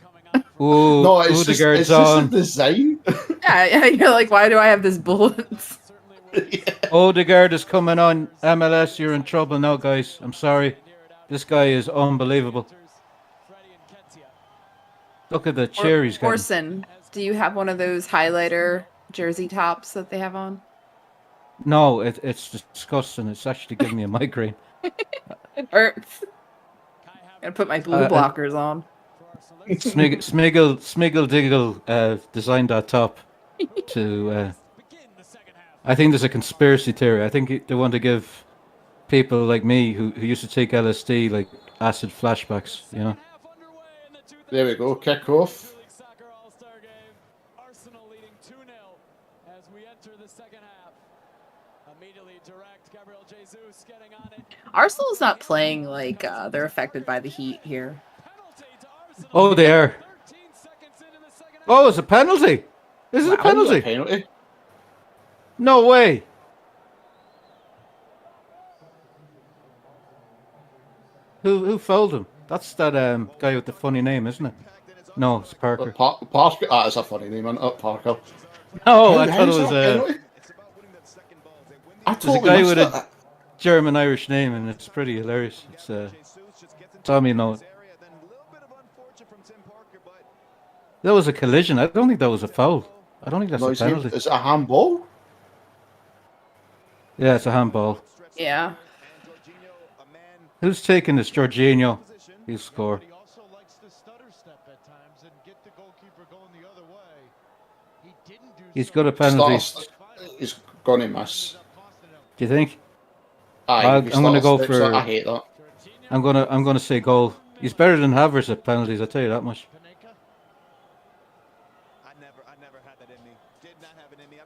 Ooh, No, it's just Odegaard's the on. design. Yeah, you're like, why do I have this bullets? Odegaard is coming on. MLS, you're in trouble now, guys. I'm sorry. This guy is unbelievable. Look at the cheer he's getting. Orson, do you have one of those highlighter jersey tops that they have on? No, it's disgusting. It's actually giving me a migraine. It hurts. Gotta put my blue blockers on. Smiggle Diggle designed that top to. I think there's a conspiracy theory. I think they want to give people like me who used to take LSD like acid flashbacks. You know. There we go. Kick off. Arsenal leading 2-0 as we enter the second half. Immediately direct Gabriel Jesus getting on it. Arsenal's not playing like they're affected by the heat here. Oh, they are. Oh, it's a penalty. Is it a How is it penalty? a penalty? No way. Who fouled him? That's that guy with the funny name, isn't it? No, it's Parker. Parker. Ah, it's a funny name, isn't it? Parker. No, I How thought it is was that a penalty? I there's a totally guy missed with it. a German-Irish name, and it's pretty hilarious. It's Tommy, no. That was a collision. I don't think that was a foul. I don't think that's No, a his name- penalty. is it a handball? Yeah, it's a handball. Yeah. Who's taking this? Jorginho. He'll score. He also likes to stutter step at times and get the goalkeeper going the other way. He didn't do He's got a penalty. He's gonna miss. Do you think? Aye, I'm if he going to go starts steps, for. I hate that. I'm gonna say goal. He's better than Havertz at penalties. I'll tell you that much. I never had that in me. Did not have it in me.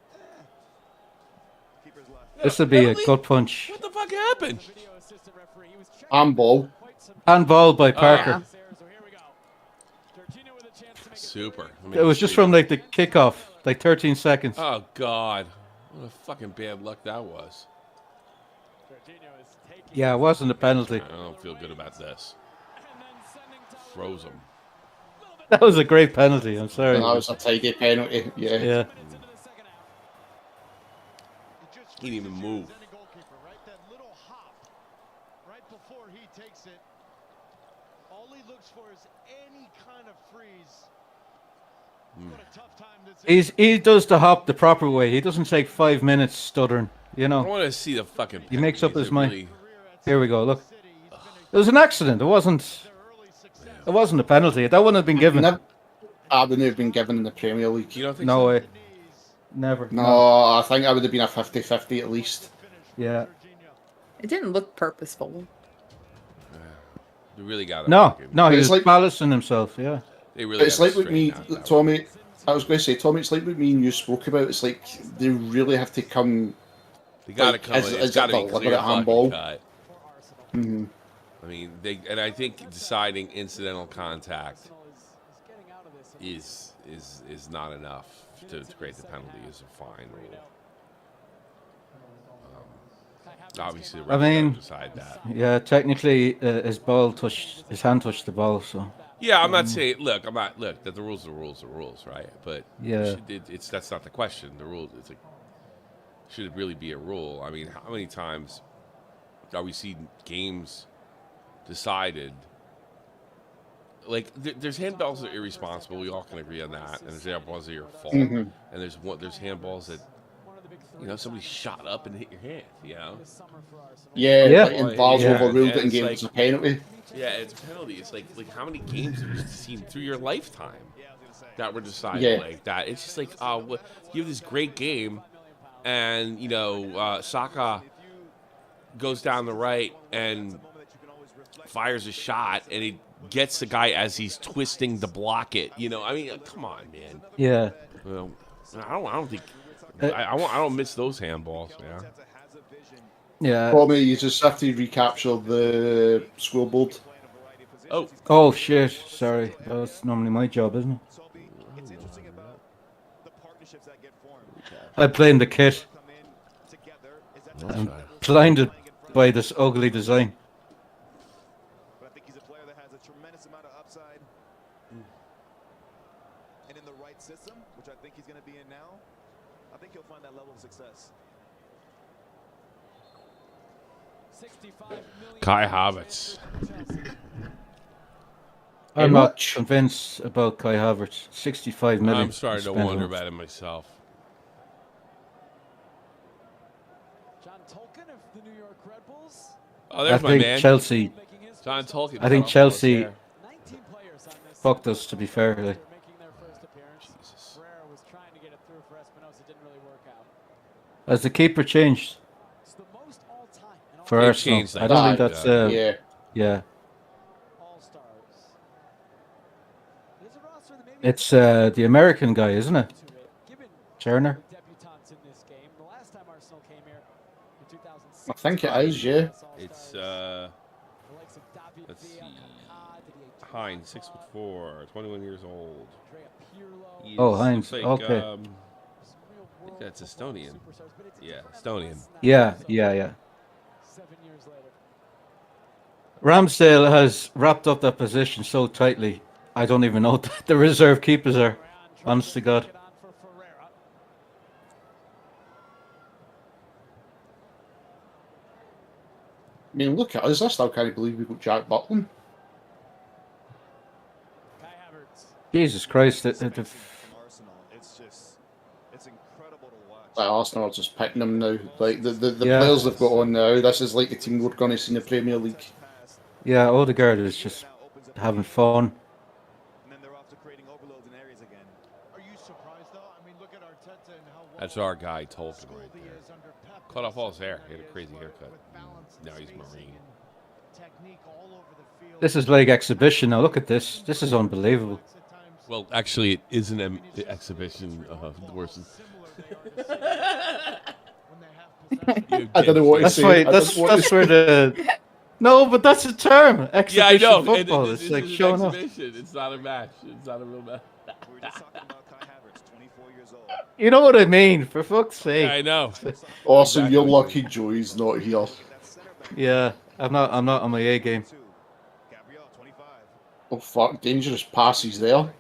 Keeper's left. This would be a gut punch. What the fuck happened? Handball. Handball by Parker. Super. It was just from like the kickoff, like 13 seconds. Oh God, what a fucking bad luck that was. Yeah, it wasn't a penalty. I don't feel good about this. Froze him. That was a great penalty. I'm sorry. That was a tidy penalty. Yeah. Yeah. He didn't even move. That little hop right before he takes it. All he looks for is any kind of freeze. What a tough time this is. He does the hop the proper way. He doesn't take 5 minutes stuttering. You I know. want to see the fucking. He makes up his mind. Really... Here we go. Look. It was an accident. It wasn't a penalty. That wouldn't have been given. I wouldn't have been given in the Premier League. You don't think No so? way. Never. No, I think I would have been a 50-50 at least. Yeah. It didn't look purposeful. You really got it. No, he It's was like- balancing himself. Yeah. They really. It's gotta like with me, straighten out that Tommy. I was going to say, Tommy. It's like with me and you spoke about. It's like they really have to come. They got to like, come. as It's a got to be deliberate clear fucking handball. cut. Mhm. I mean, I think deciding incidental contact is not enough to create the penalty. Is a fine rule. Obviously, the I mean, referee decide that. Yeah, technically, his hand touched the ball. So. Yeah, I'm not saying. Look, that the rules are the rules, right? But Yeah. that's not the question. The rules. It's like, should it really be a rule? I mean, how many times are we seeing games decided? Like, there's handballs that are irresponsible. We all can agree on that. And there's handballs that are your fault. Mhm. And there's handballs that, somebody shot up and hit your hand. Yeah, Yeah. like, and VAR's Yeah, overruled and it and it's gave like- us a penalty. Yeah, it's a penalty. It's like how many games have you seen through your lifetime that were decided Yeah. like that? It's just like, you have this great game, and Saka goes down the right and fires a shot, and he gets the guy as he's twisting to block it. I mean, come on, man. Yeah. Well, I don't think I don't miss those handballs. Yeah. Yeah. Tommy, you just have to recapture the scoreboard. Oh shit! Sorry, that's normally my job, isn't it? I blame the kit. I'm blinded by this ugly design. But I think he's a player that has a tremendous amount of upside. And in the right system, which I think he's going to be in now, I think he'll find that level of success. Kai Havertz. I'm not convinced about Kai Havertz. 65 million. I'm starting to spent wonder on- about it myself. John Tolkien of the New York Red Bulls. Oh, there's I my think man. Chelsea. John Tolkien. I think cut off all his Chelsea hair. fucked us. To be fair, like. Jesus. Ferreira was trying to get it through for Espinosa, didn't really work out. Has the keeper changed It's the most all-time in all for They've Arsenal? changed I that. don't think that's. Yeah. Yeah. All-Stars. There's a roster that maybe It's the American guy, isn't it? given Turner. debutants in this game. The last time Arsenal came here in 2006. I think it is, yeah. It's The likes of David let's Villa, see. Kaká, Didier Hines, 6'4", 21 years old. Andrea Pirlo. He Oh, is- Hines, looks like, okay. Some real I think world that's football Estonian. superstars, but it's a Yeah, different Estonian. MLS now. Yeah, So, yeah. 7 years later. Ramsdale has wrapped up that position so tightly. I don't even know what the reserve keepers are. Honest to God. Get on for Ferreira. I mean, look at us. I still can't believe we got Jack Butland. Kai Havertz. Jesus Christ! From Arsenal, it's incredible to watch. Like Arsenal are just picking them now. Like the Yeah. players they've got on now. This is like the team we're going to see in the Premier League. Yeah, Odegaard is just having fun. And then they're off to creating overloads in areas again. Are you surprised though? I mean, look at Arteta and how well That's our guy, Tolkien, schooled right he there. is under Pep. Cut off all his hair. He had a With crazy haircut. balance and Now he's spacing Marine. and technique all over the field. This is like exhibition now. Look at this. This is unbelievable. At times, Well, actually, it is an exhibition worse than. when they have possession. I don't know what to That's say. why. I That's don't know what to that's where the. No, but that's a term. Exhibition Yeah, I know. football. It's It's like an showing off. exhibition. It's not a match. It's not a real match. We were just talking about Kai Havertz, 24 years old. You know what I mean? For fuck's Yeah, I sake. know. Awesome, you're lucky Joey's not here. Yeah. I'm not on my A game. Oh fuck! Dangerous passes there.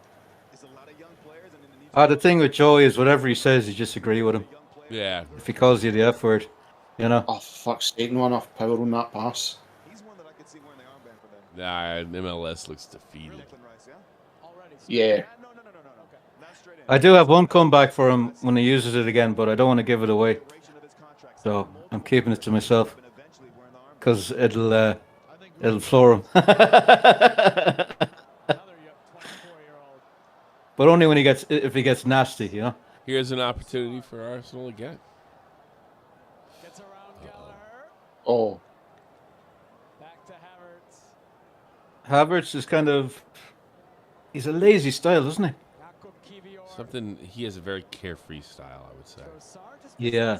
The thing with Joey is whatever he says, you just agree with him. Yeah. If he calls you the F word, you know. Oh fuck's sake! Not enough power on that pass. Nah, MLS looks defeated. Yeah. I do have one comeback for him when he uses it again, but I don't want to give it away. So I'm keeping it to myself because it'll floor him. But only when if he gets nasty, you know. Here's an opportunity for Arsenal again. Oh. Havertz is he's a lazy style, isn't he? Something, he has a very carefree style, I would say. Yeah.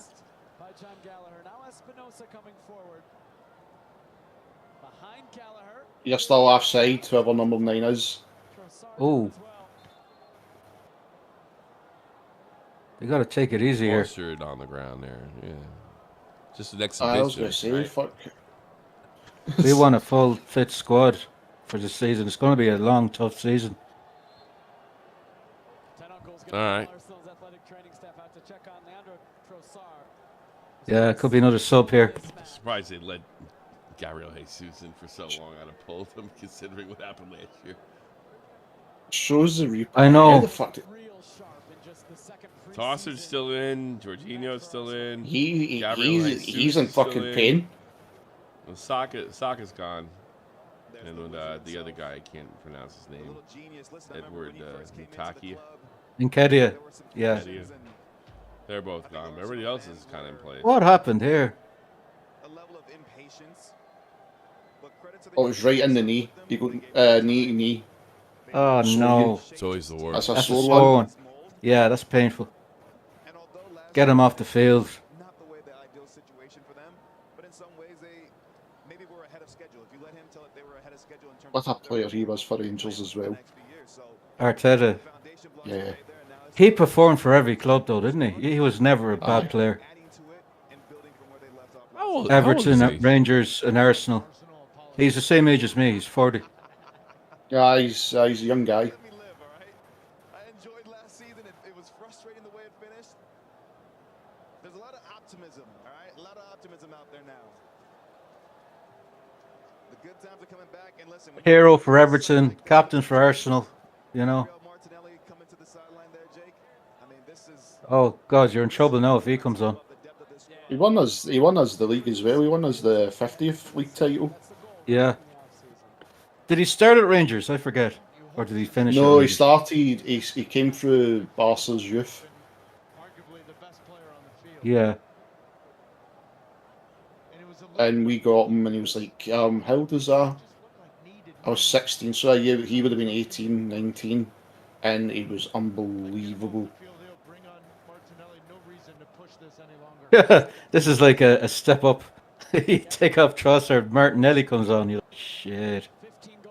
You're still offside, whoever number 9 is. Oh. They got to take it easy here. Mustard on the ground there, yeah. Just an exhibition. I was going to say, right? fuck. We want a full fit squad for the season. It's going to be a long, tough season. All right. Yeah, it could be another sub here. Surprised they let Gabriel Jesus in for so long out of both of them, considering what happened last year. Shows the replay. I know. How the fuck did... Tosser's still in. Jorginho's still in. He's in fucking pain. Well, Saka's gone. And with, the other guy, I can't pronounce his name. Edward Ntakia. Nketiah, yeah. They're both gone. Everybody else is kind of in place. What happened here? Oh, it was right in the knee. You go, knee to knee. Oh, no. It's always the worst. That's a sore one. Yeah, that's painful. Get him off the field. What a player he was for Rangers as well. Arteta. Yeah. He performed for every club, though, didn't he? He was never a bad player. Everton, Rangers, and Arsenal. He's the same age as me. He's 40. Yeah, he's a young guy. There's a lot of optimism, all right? A lot of optimism out there now. The good times are coming back, and listen. Hero for Everton, captain for Arsenal, you know. Oh God, you're in trouble now if he comes on. He won us the league as well. He won us the 50th league title. Yeah. Did he start at Rangers? I forget. Or did he finish? No, he started. He came through Barca's youth. Yeah. And we got him, and he was like, how old was that? I was 16, so he would have been 18, 19, and he was unbelievable. This is like a step up. You take off Trossard, Martinelli comes on, you're like, shit.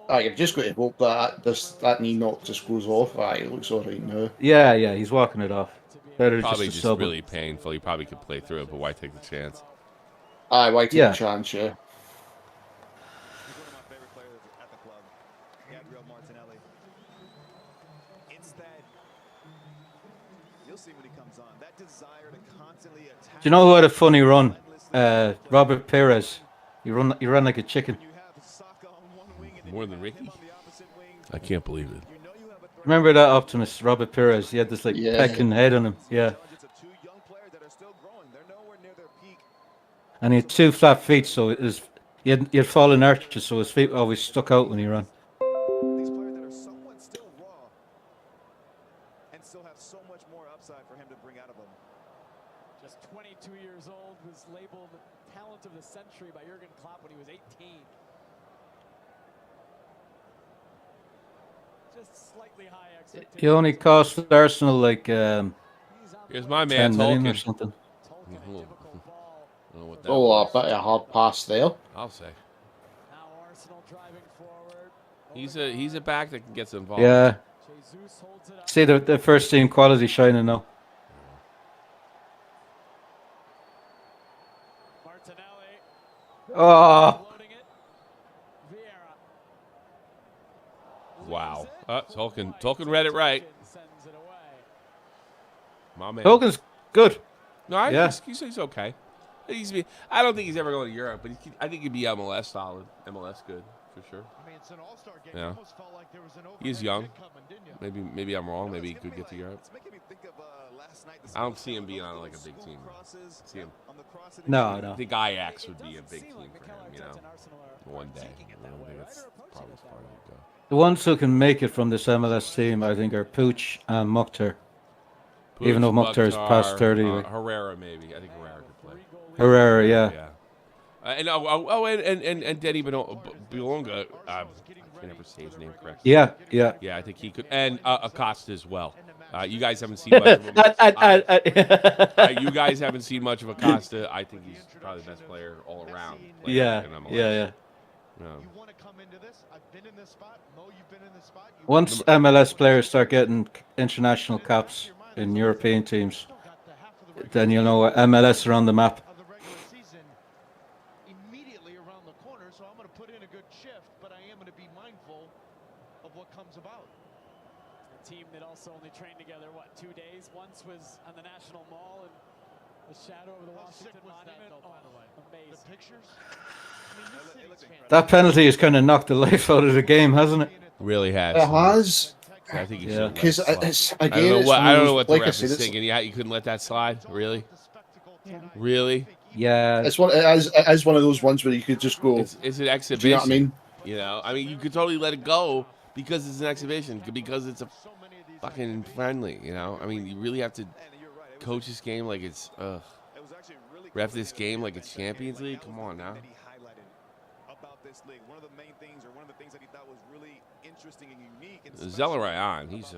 You've just got to hope that knee knock just goes off. It looks alright now. Yeah, he's walking it off. Better probably just really painful. He probably could play through it, but why take the chance? Why take the chance, yeah. Do you know who had a funny run? Robert Perez. He ran like a chicken. More than Ricky? I can't believe it. Remember that optimist, Robert Perez? He had this pecking head on him. Yeah. And he had 2 flat feet, so he had fallen arches, so his feet always stuck out when he ran. These players that are somewhat still raw and still have so much more upside for him to bring out of them. Just 22 years old, was labeled talent of the century by Jurgen Klopp when he was 18. Just slightly high expectations. He only cost Arsenal like here's my man 10 million Tolkien. or something. A bit of a hard pass there. I'll say. He's a back that can get involved. Yeah. See the first team quality shining now. Oh. Wow. Tolkien read it right. My man. Hogan's good. No, Yeah. he's okay. I don't think he's ever going to Europe, but I think he'd be MLS solid. MLS good for sure. I mean, it's an all-star game. Yeah. Almost felt like there was an He's overhead young. kick coming, didn't you? Maybe I'm wrong. Maybe he could get to Europe. I don't see him being on like a big team. See him. No. I think Ajax would be a big team for him. One day. I don't think that's probably as far as he'd go. The ones who can make it from this MLS team, I think, are Pooch and Mukhtar. Even though Mukhtar is past 30. Herrera, maybe. I think Herrera could play. Herrera, yeah. And Denny Bilonga, I can never say his name correctly. Yeah. Yeah, I think he could. And Acosta as well. You guys haven't seen much of him. You guys haven't seen much of Acosta. I think he's probably the best player all around. Yeah. You want to come into this? I've been in this spot. Mo, you've been in this spot. Once MLS players start getting international caps in European teams, then you'll know MLS are on the map. Of the regular season immediately around the corner, so I'm going to put in a good shift, but I am going to be mindful of what comes about. A team that also only trained together, 2 days? Once was on the National Mall and the shadow of the Washington Monument. Amazing. The pictures? That penalty has kind of knocked the life out of the game, hasn't it? Really has. It has. I think Yeah. Because it's I again. don't know what the like I ref said, is it's, thinking. Yeah, you couldn't let that slide. Really? Really? Yeah. it's one. It is one of those ones where you could just go. It's an exhibition. Do you know what I mean? You know, you could totally let it go because it's an exhibition, because it's a fucking friendly. You know, you really have to coach this game like it's ref this game like it's Champions League. Come on now. Zelleray, he's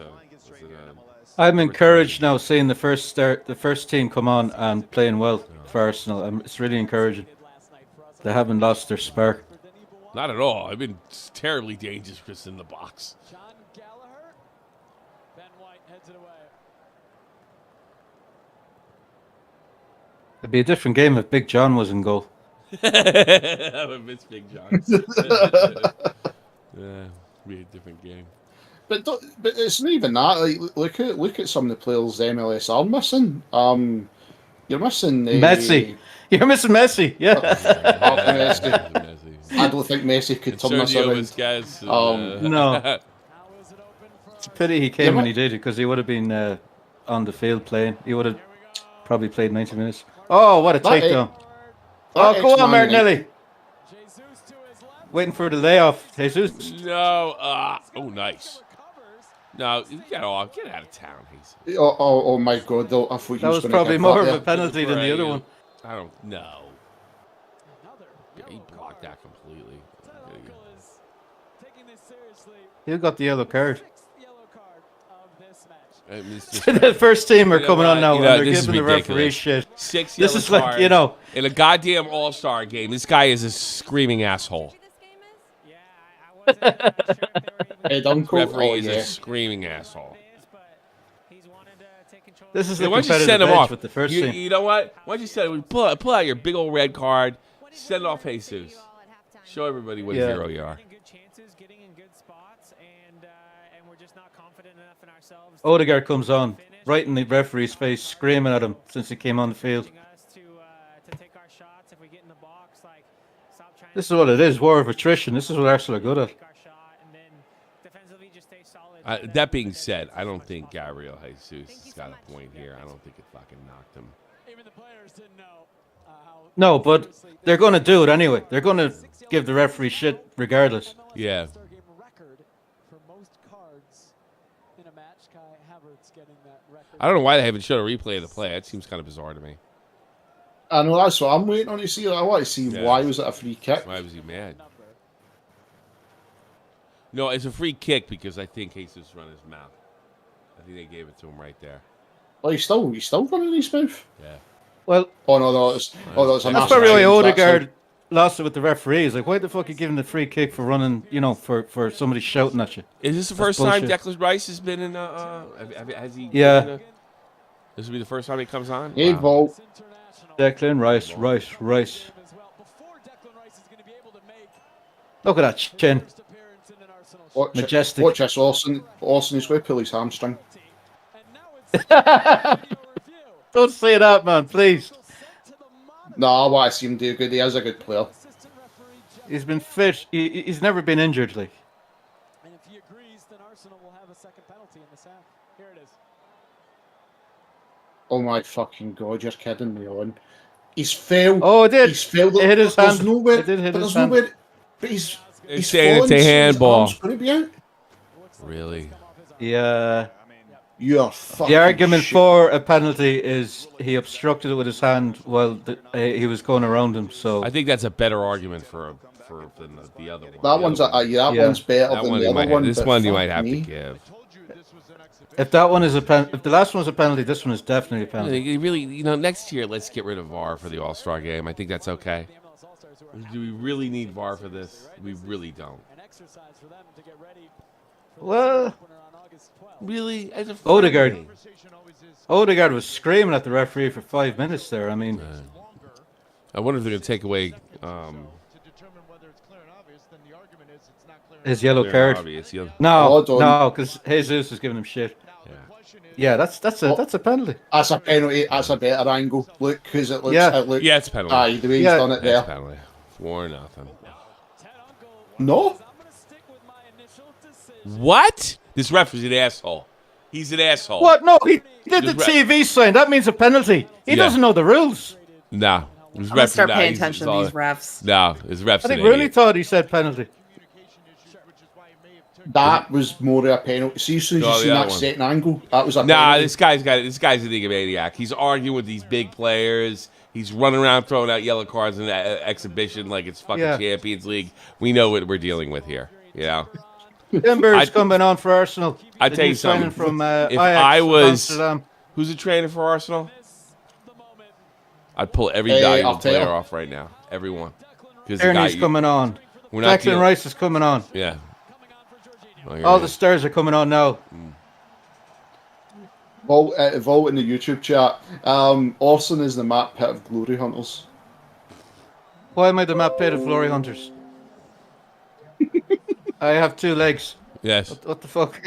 I'm encouraged now seeing the first team come on and playing well for Arsenal. It's really encouraging. They haven't lost their spark. not at all. I've been terribly dangerous in the box. John Gallagher. Ben White heads it away. It'd be a different game if Big John was in goal. I would miss Big John. Yeah, be a different game. But it's not even that. Like, look at some of the players the MLS are missing. You're missing Messi. You're missing Messi. Yeah. Messi. I don't think Messi could turn this around. No. It's a pity he came when he did, because he would have been on the field playing. He would have probably played 90 minutes. Oh, what a takedown. Oh, go on, Martinelli. Waiting for the layoff. Jesus. No. Oh, nice. No, get out of town, Jesus. Oh my God! Though, I thought that was probably more of a penalty than the other one. I don't know. Yeah, he blocked that completely. Who got the yellow card? The first team are coming on now, and they're this giving the referee shit. This is like, you know, in a goddamn all-star game. This guy is a screaming asshole. Referee is a screaming asshole. This is the why don't you send him edge off with the first team. You know what? Why don't you send him? Pull out your big old red card. Send off Jesus. Show everybody what a hero you are. Odegaard comes on, right in the referee's face, screaming at him since he came on the field. This is what it is, war of attrition. This is what Arsenal are good at. That being said, I don't think Gabriel Jesus has got a point here. I don't think it fucking knocked him. No, but they're going to do it anyway. They're going to give the referee shit regardless. Yeah. I don't know why they haven't showed a replay of the play. That seems kind of bizarre to me. I know, that's what I'm waiting on to see. I want to see why was it a free kick. Why was he mad? No, it's a free kick because I think Jesus run his mouth. I think they gave it to him right there. Well, he's still running his mouth. Yeah. Well, that's probably why Odegaard lost it with the referees. Like, why the fuck are you giving the free kick for running? You know, for somebody shouting at you. Is this the first time Declan Rice has been in? Has he? Yeah. This will be the first time he comes on. Hey, wow. Declan Rice. Look at that chin. Majestic. Watch this, Orson. Orson is going to pull his hamstring. Don't say that, man, please. No, I want to see him do good. He is a good player. He's been fit. He's never been injured, like. And if he agrees, then Arsenal will have a second penalty in this half. Here it is. Oh my fucking god, you're kidding me on. He's failed. Oh, it did. He's failed. It hit his There's hand. nowhere. It did hit but his there's hand. nowhere. But he's saying it's fallen, a so his handball. arm's going to be out. Really? Yeah. You're fucking The argument shit. for a penalty is he obstructed it with his hand while he was going around him. So I think that's a better argument for than the other one. That one's one's better That than one the you other might one. this but one you fuck might have me. to give. if that one is if the last one was a penalty, this one is definitely a penalty. You really, next year let's get rid of VAR for the All-Star game. I think that's okay. Do we really need VAR for this? We really don't. Well, really, as a Odegaard was screaming at the referee for 5 minutes there. I mean, I wonder if they're going to take away his yellow clear and card. obvious, yeah. No, Oh, no, because Jesus was giving him shit. Yeah, that's a penalty. That's a penalty. That's a better angle. Look, because it looks. Yeah. It looks, Yeah, it's penalty. Aye, the way he's Yeah. done it That's there. penalty. 4-0. No. What? This ref is an asshole. He's an asshole. What? No, he did the This TV sign. That means a penalty. He Yeah. doesn't know the rules. No. His I'm gonna ref, start no, paying he's- attention it's to all- these refs. No, his ref's I think an Rooney idiot. thought he said penalty. That was more of a penalty. See, as soon as No, you the see other that one. second angle, that was a Nah, penalty. this guy's a maniac. He's arguing with these big players. He's running around throwing out yellow cards in that exhibition like it's fucking Yeah. Champions League. We know what we're dealing with here. You know? Timber's coming on for Arsenal. I The tell new you signing something. from If Ajax I of was, Amsterdam. who's a trainer for Arsenal? I'd pull every Hey, valuable I'll tell player you. off right now. Everyone. Because Ernie's coming on. We're not Declan dealing- Rice is coming on. Yeah. Oh, All the stars are coming on now. Vote in the YouTube chat. Orson is the Matt Pitt of Glory Hunters. Why am I the map pit of Glory Hunters? I have 2 legs. Yes. What the fuck?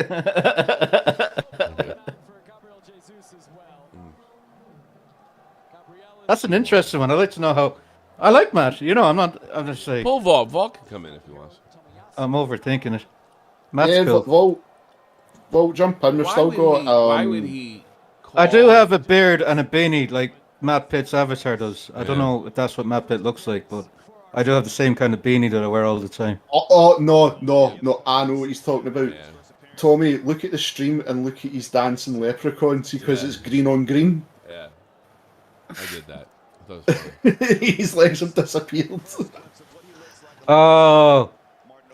That's an interesting one. I'd like to know how. I like Matt. I'm just saying. Pull Vault. Vault can come in if he wants. I'm overthinking it. Matt's Yeah, cool. Vote jump in. We've still got. Why would he? I do have a beard and a beanie like Matt Pitt's avatar does. I don't Yeah. know if that's what Matt Pitt looks like, but I do have the same kind of beanie that I wear all the time. No. I know what he's talking about. Yeah. Tommy, look at the stream and look at his dancing leprechauns because it's green on green. Yeah. I did that. I thought it was funny. His legs have disappeared. Oh,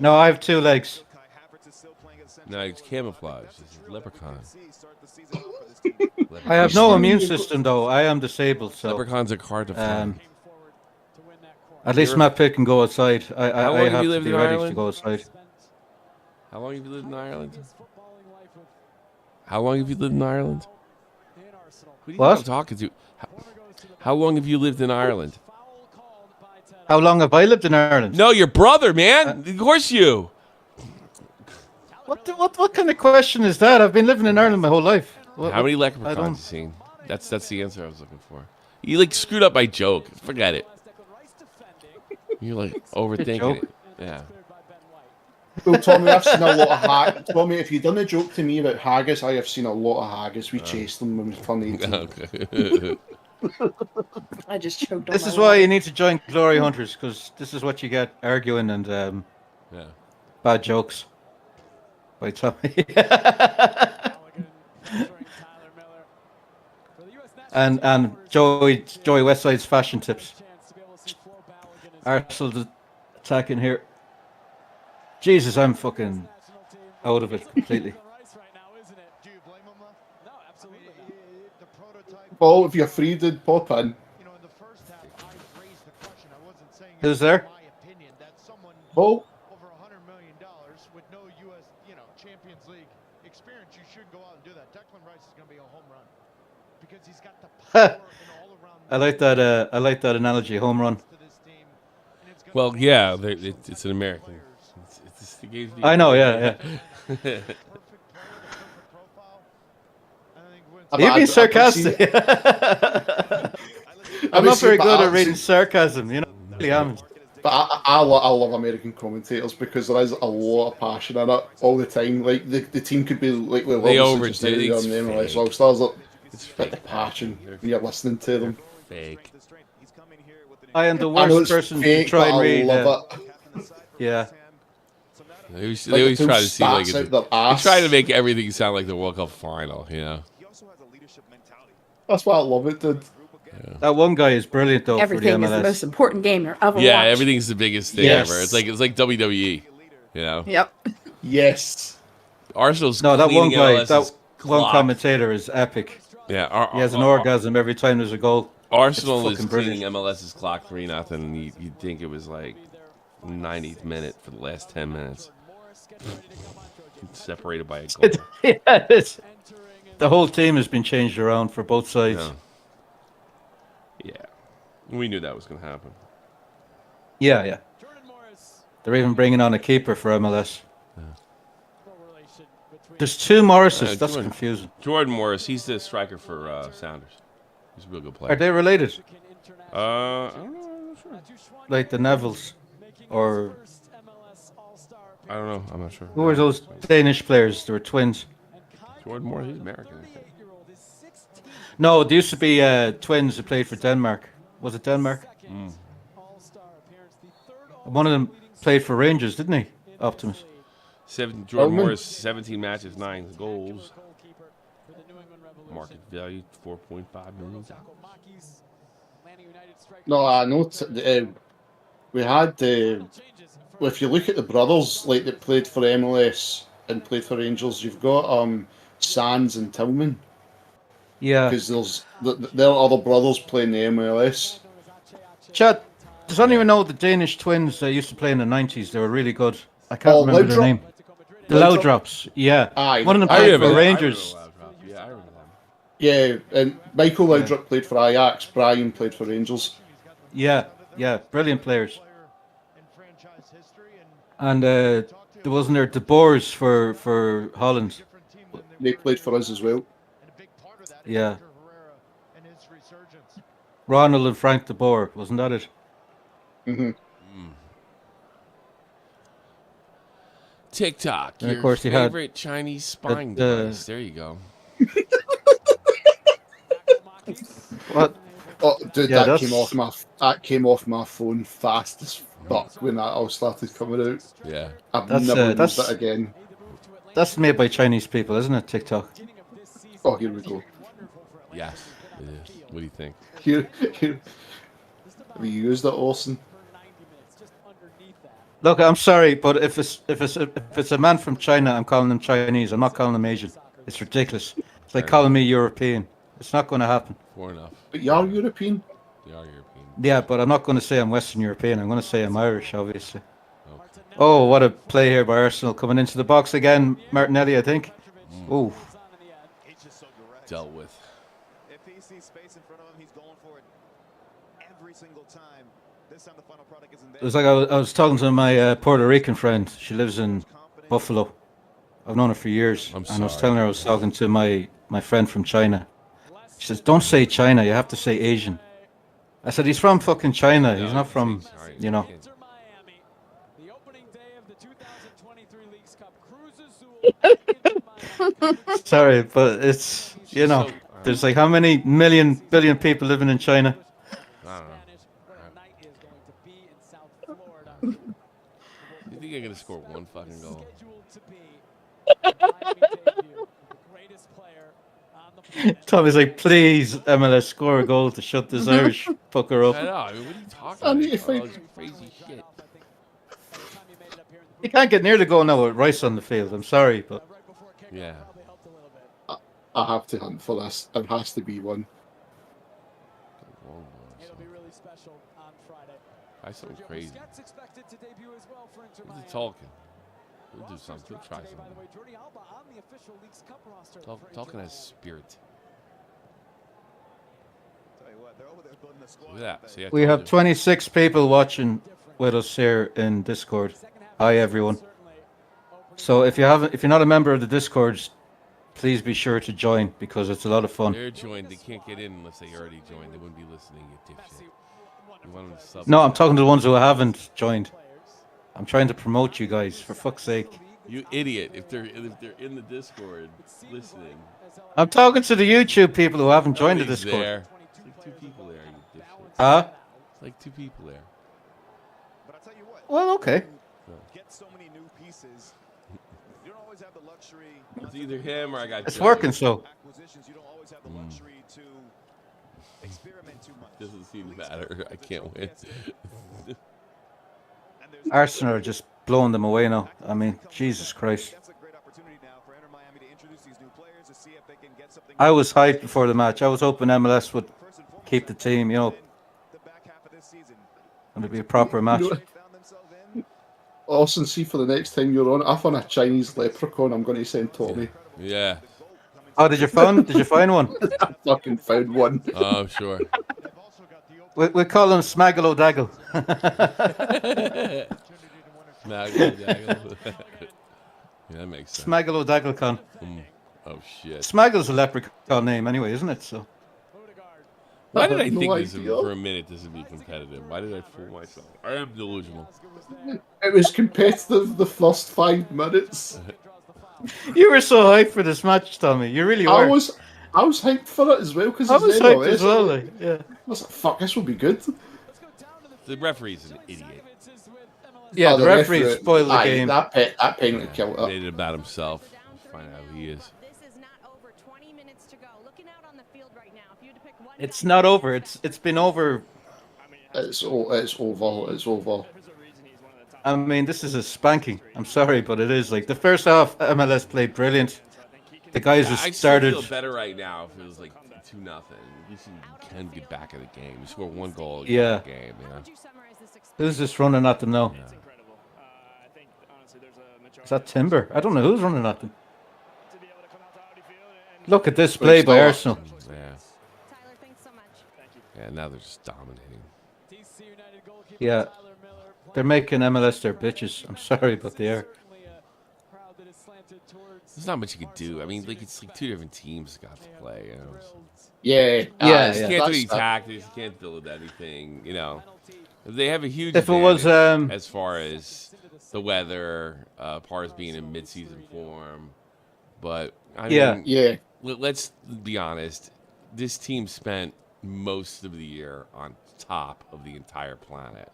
no, I have 2 legs. No, it's camouflage. It's a leprechaun. I have no immune system though. I am disabled, so Leprechauns are hard to find. at least Matt Pitt can go outside. How long I have have you to lived be in ready to Ireland? go outside. How long have you lived in Ireland? How long have you lived in Ireland? Who do you What? think I'm talking to? How long have you lived in Ireland? How long have I lived in Ireland? No, your brother, man. Of course you. What kind of question is that? I've been living in Ireland my whole life. How many leprechauns have you seen? That's the answer I was looking for. You like screwed up my joke. Forget it. You're like overthinking joke? it. Yeah. Well, Tommy, I've seen a lot of haggis. Tommy, if you'd done a joke to me about haggis, I have seen a lot of haggis. We chased them when we turned 18. Okay. I just choked on This my is why water. you need to join Glory Hunters, because this is what you get arguing and Yeah. bad jokes. By Tommy. and Joey Westside's fashion tips. Arsenal attacking here. Jesus, I'm fucking out of it completely. Paul, if you're free, dude, pop in. Who's there? Paul? over $100 million with no U.S. Champions League experience, you should go out and do that. Declan Rice is going to be a home run because he's got the power and all around. I like that. I like that analogy. Home run. Well, yeah, it's an American. The game's being I know, played. yeah. But You've been sarcastic. Have I'm you not seen- very but good at I've reading seen- sarcasm, you know. Really am. But I love American commentators because there is a lot of passion in it all the time. Like the team could be like we're They obviously just now overdo it. on It's the MLS fake. All Stars, It's but the fake passion passion. when you're listening to them. Fake. I am the I know worst it's person fake, to try but and I read. love it. Yeah. They always, Like, they always the try to see like stats out it's, their they ass. try to make everything sound like the World Cup final. You know. That's why I love it, dude. That one guy is brilliant though Everything for is the the MLS. most important game you'll ever Yeah, watch. everything's the biggest thing Yes. ever. It's like WWE. You know. Yep. Yes. Arsenal's No, that one cleaning guy, MLS's that one clock. commentator is epic. Yeah, He has an orgasm every time there's a goal. Arsenal It's is fucking cleaning brilliant. MLS's clock 3-0, and you'd think it was like 90th minute for the last 10 minutes. Separated by a goal. Yeah, the whole team has been changed around for both sides. Yeah. We knew that was going to happen. Yeah. They're even bringing on a keeper for MLS. There's two Morrises. That's confusing. Jordan Morris, he's the striker for Sounders. He's a real good player. Are they related? I don't know. I'm not sure. Like the Nevilles? Or I don't know. I'm not sure. who were those Danish players? They were twins. Jordan Morris, he's American, I think. No, there used to be twins who played for Denmark. Was it Denmark? One of them played for Rangers, didn't he? Optimus. Jordan Morris, 17 matches, 9 goals. Market value, $4.5 million. No, I know. We had. Well, if you look at the brothers, like that played for MLS and played for Rangers, you've got Sands and Tillman. Yeah. Because there are other brothers playing the MLS. Chad, does anyone know the Danish twins that used to play in the 90s? They were really good. I can't remember their name. The Loudrops, yeah. Aye. One of them played for Rangers. Yeah, I remember them. Yeah, and Michael Laudrup played for Ajax. Brian played for Rangers. Yeah, brilliant players. And there wasn't there De Boers for Holland. They played for us as well. Yeah. Ronald and Frank De Boer, wasn't that it? Mm-hmm. TikTok, And your of course you had favorite Chinese spying the- device. There you go. What? Oh, dude, Yeah, that came off my phone fast as fuck when that all started coming out. Yeah. I've That's, never used that's- it again. That's made by Chinese people, isn't it? TikTok. Oh, here we go. Yes, it is. What do you think? Here. Have you used it, Orson? Look, I'm sorry, but if it's a man from China, I'm calling him Chinese. I'm not calling him Asian. It's ridiculous. It's like calling me European. It's not going to happen. Fair enough. But you are European. You are European. Yeah, but I'm not going to say I'm Western European. I'm going to say I'm Irish, obviously. Oh, what a play here by Arsenal coming into the box again. Martinelli, I think. Oh, Dealt with. If he sees space in front of him, he's going for it every single time. This time the final product isn't there. it was like I was talking to my Puerto Rican friend. She lives in Buffalo. I've known her for years. I'm And I was sorry. telling her I was talking to my friend from China. She says, don't say China, you have to say Asian. I said, he's from fucking China. He's not from, you know. Sorry, but it's, you know, there's like how many billion people living in China? I don't know. You think you're going to score one fucking goal? Tommy's like, please, MLS, score a goal to shut this Irish fucker up. I know. I mean, what are you talking I about? need to All find- this crazy shit. You can't get near the goal now with Rice on the field. I'm sorry, but Yeah. I have to hunt for this. There has to be one. Try something crazy. Who's talking? We'll do something. We'll try something. Talking has spirit. Look at that. See, I we told have you. 26 people watching with us here in Discord. Hi, everyone. So if you're not a member of the Discord, please be sure to join because it's a lot of fun. They're joined. They can't get in unless they already joined. They wouldn't be listening, you dipshit. You want them to sub? No, I'm talking to the ones who haven't joined. I'm trying to promote you guys, for fuck's sake. You idiot! If they're in the Discord listening. I'm talking to the YouTube people who haven't joined the Nobody's Discord. there. It's like 2 people there, you dipshit. Huh? It's like 2 people there. But I tell you what, Well, okay. get so many new pieces. You don't always have the luxury. It's either him or I got. It's Joe. working, so. Acquisitions, you don't always have the luxury to experiment too much. Doesn't seem to matter. I can't win. Arsenal are just blowing them away now. I mean, Jesus Christ. That's a great opportunity now for Inter Miami to introduce these new players to see if they can get something. I was hyped before the match. I was hoping MLS would keep the team, you know. And it'd be a proper match. Austin, see for the next time you're on, I found a Chinese leprechaun I'm going to send Tommy. Yeah. Oh, did you find one? I fucking found one. Oh, I'm sure. We call him Smaggle Daggle. Smaggle Daggle. Yeah, that makes sense. Smaggle Daggle con. Oh shit. Smaggle's a leprechaun name anyway, isn't it? So. Why did I no think idea. for a minute this would be competitive? Why did I fool myself? I am delusional. It was competitive the first 5 minutes. You were so hyped for this match, Tommy. You really were. I was hyped for it as well because I was hyped as well. Like, yeah. I was like, fuck, this will be good. The referee's an idiot. Yeah, Oh, the referee spoiled the game. That penalty killed it. Made it about himself. Find out who he is. It's not over. It's been over. It's over. It's over. I mean, this is a spanking. I'm sorry, but it is. Like the first half, MLS played brilliant. The guys who I started. still feel better right now if it was like 2-0. At least you can get back in the game. You score 1 goal. Yeah. The game, Who's just running at them now? Is that Timber? I don't know who's running at them. Look at this play by Arsenal. Yeah. Yeah, now they're just dominating. Yeah. They're making MLS their bitches. I'm sorry, but they are. There's not much you can do. I mean, like it's like 2 different teams got to play. You know? Yeah. You can't do any tactics. You can't build anything. You know, they have a huge. If it was as far as the weather, far as being in mid-season form, but I mean, let's be honest. This team spent most of the year on top of the entire planet.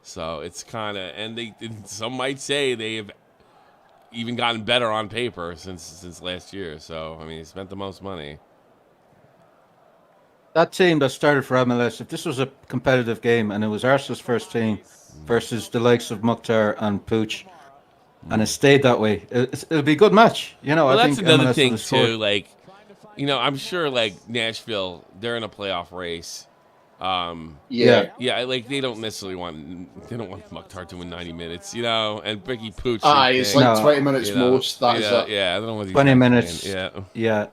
So it's kind of, and some might say they have even gotten better on paper since last year. So I mean, they spent the most money. That team that started for MLS, if this was a competitive game and it was Arsenal's first team versus the likes of Mukhtar and Pooch, and it stayed that way, it'll be a good match. You know, well, I that's think another MLS thing will score. too. Like, you know, I'm sure like Nashville, they're in a playoff race. Yeah, like they don't want Mukhtar to win 90 minutes, you know, and Ricky Pooch. It's like 20 minutes most. That's it. Yeah, I don't know what 20 minutes. Yeah.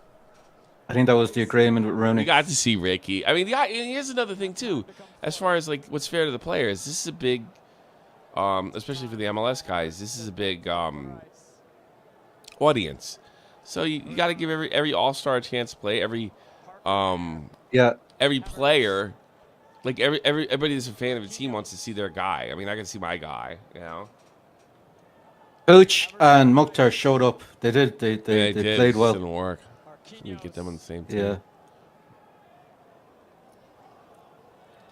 I think that was the agreement with Rooney. We got to see Ricky. I mean, here's another thing too, as far as like what's fair to the players. This is a big, especially for the MLS guys. This is a big audience. So you got to give every All-Star a chance to play. Every player. Like everybody that's a fan of a team wants to see their guy. I mean, I can see my guy, you know. Pooch and Mukhtar showed up. They did. They played well. It didn't work. You get them on the same team. Yeah.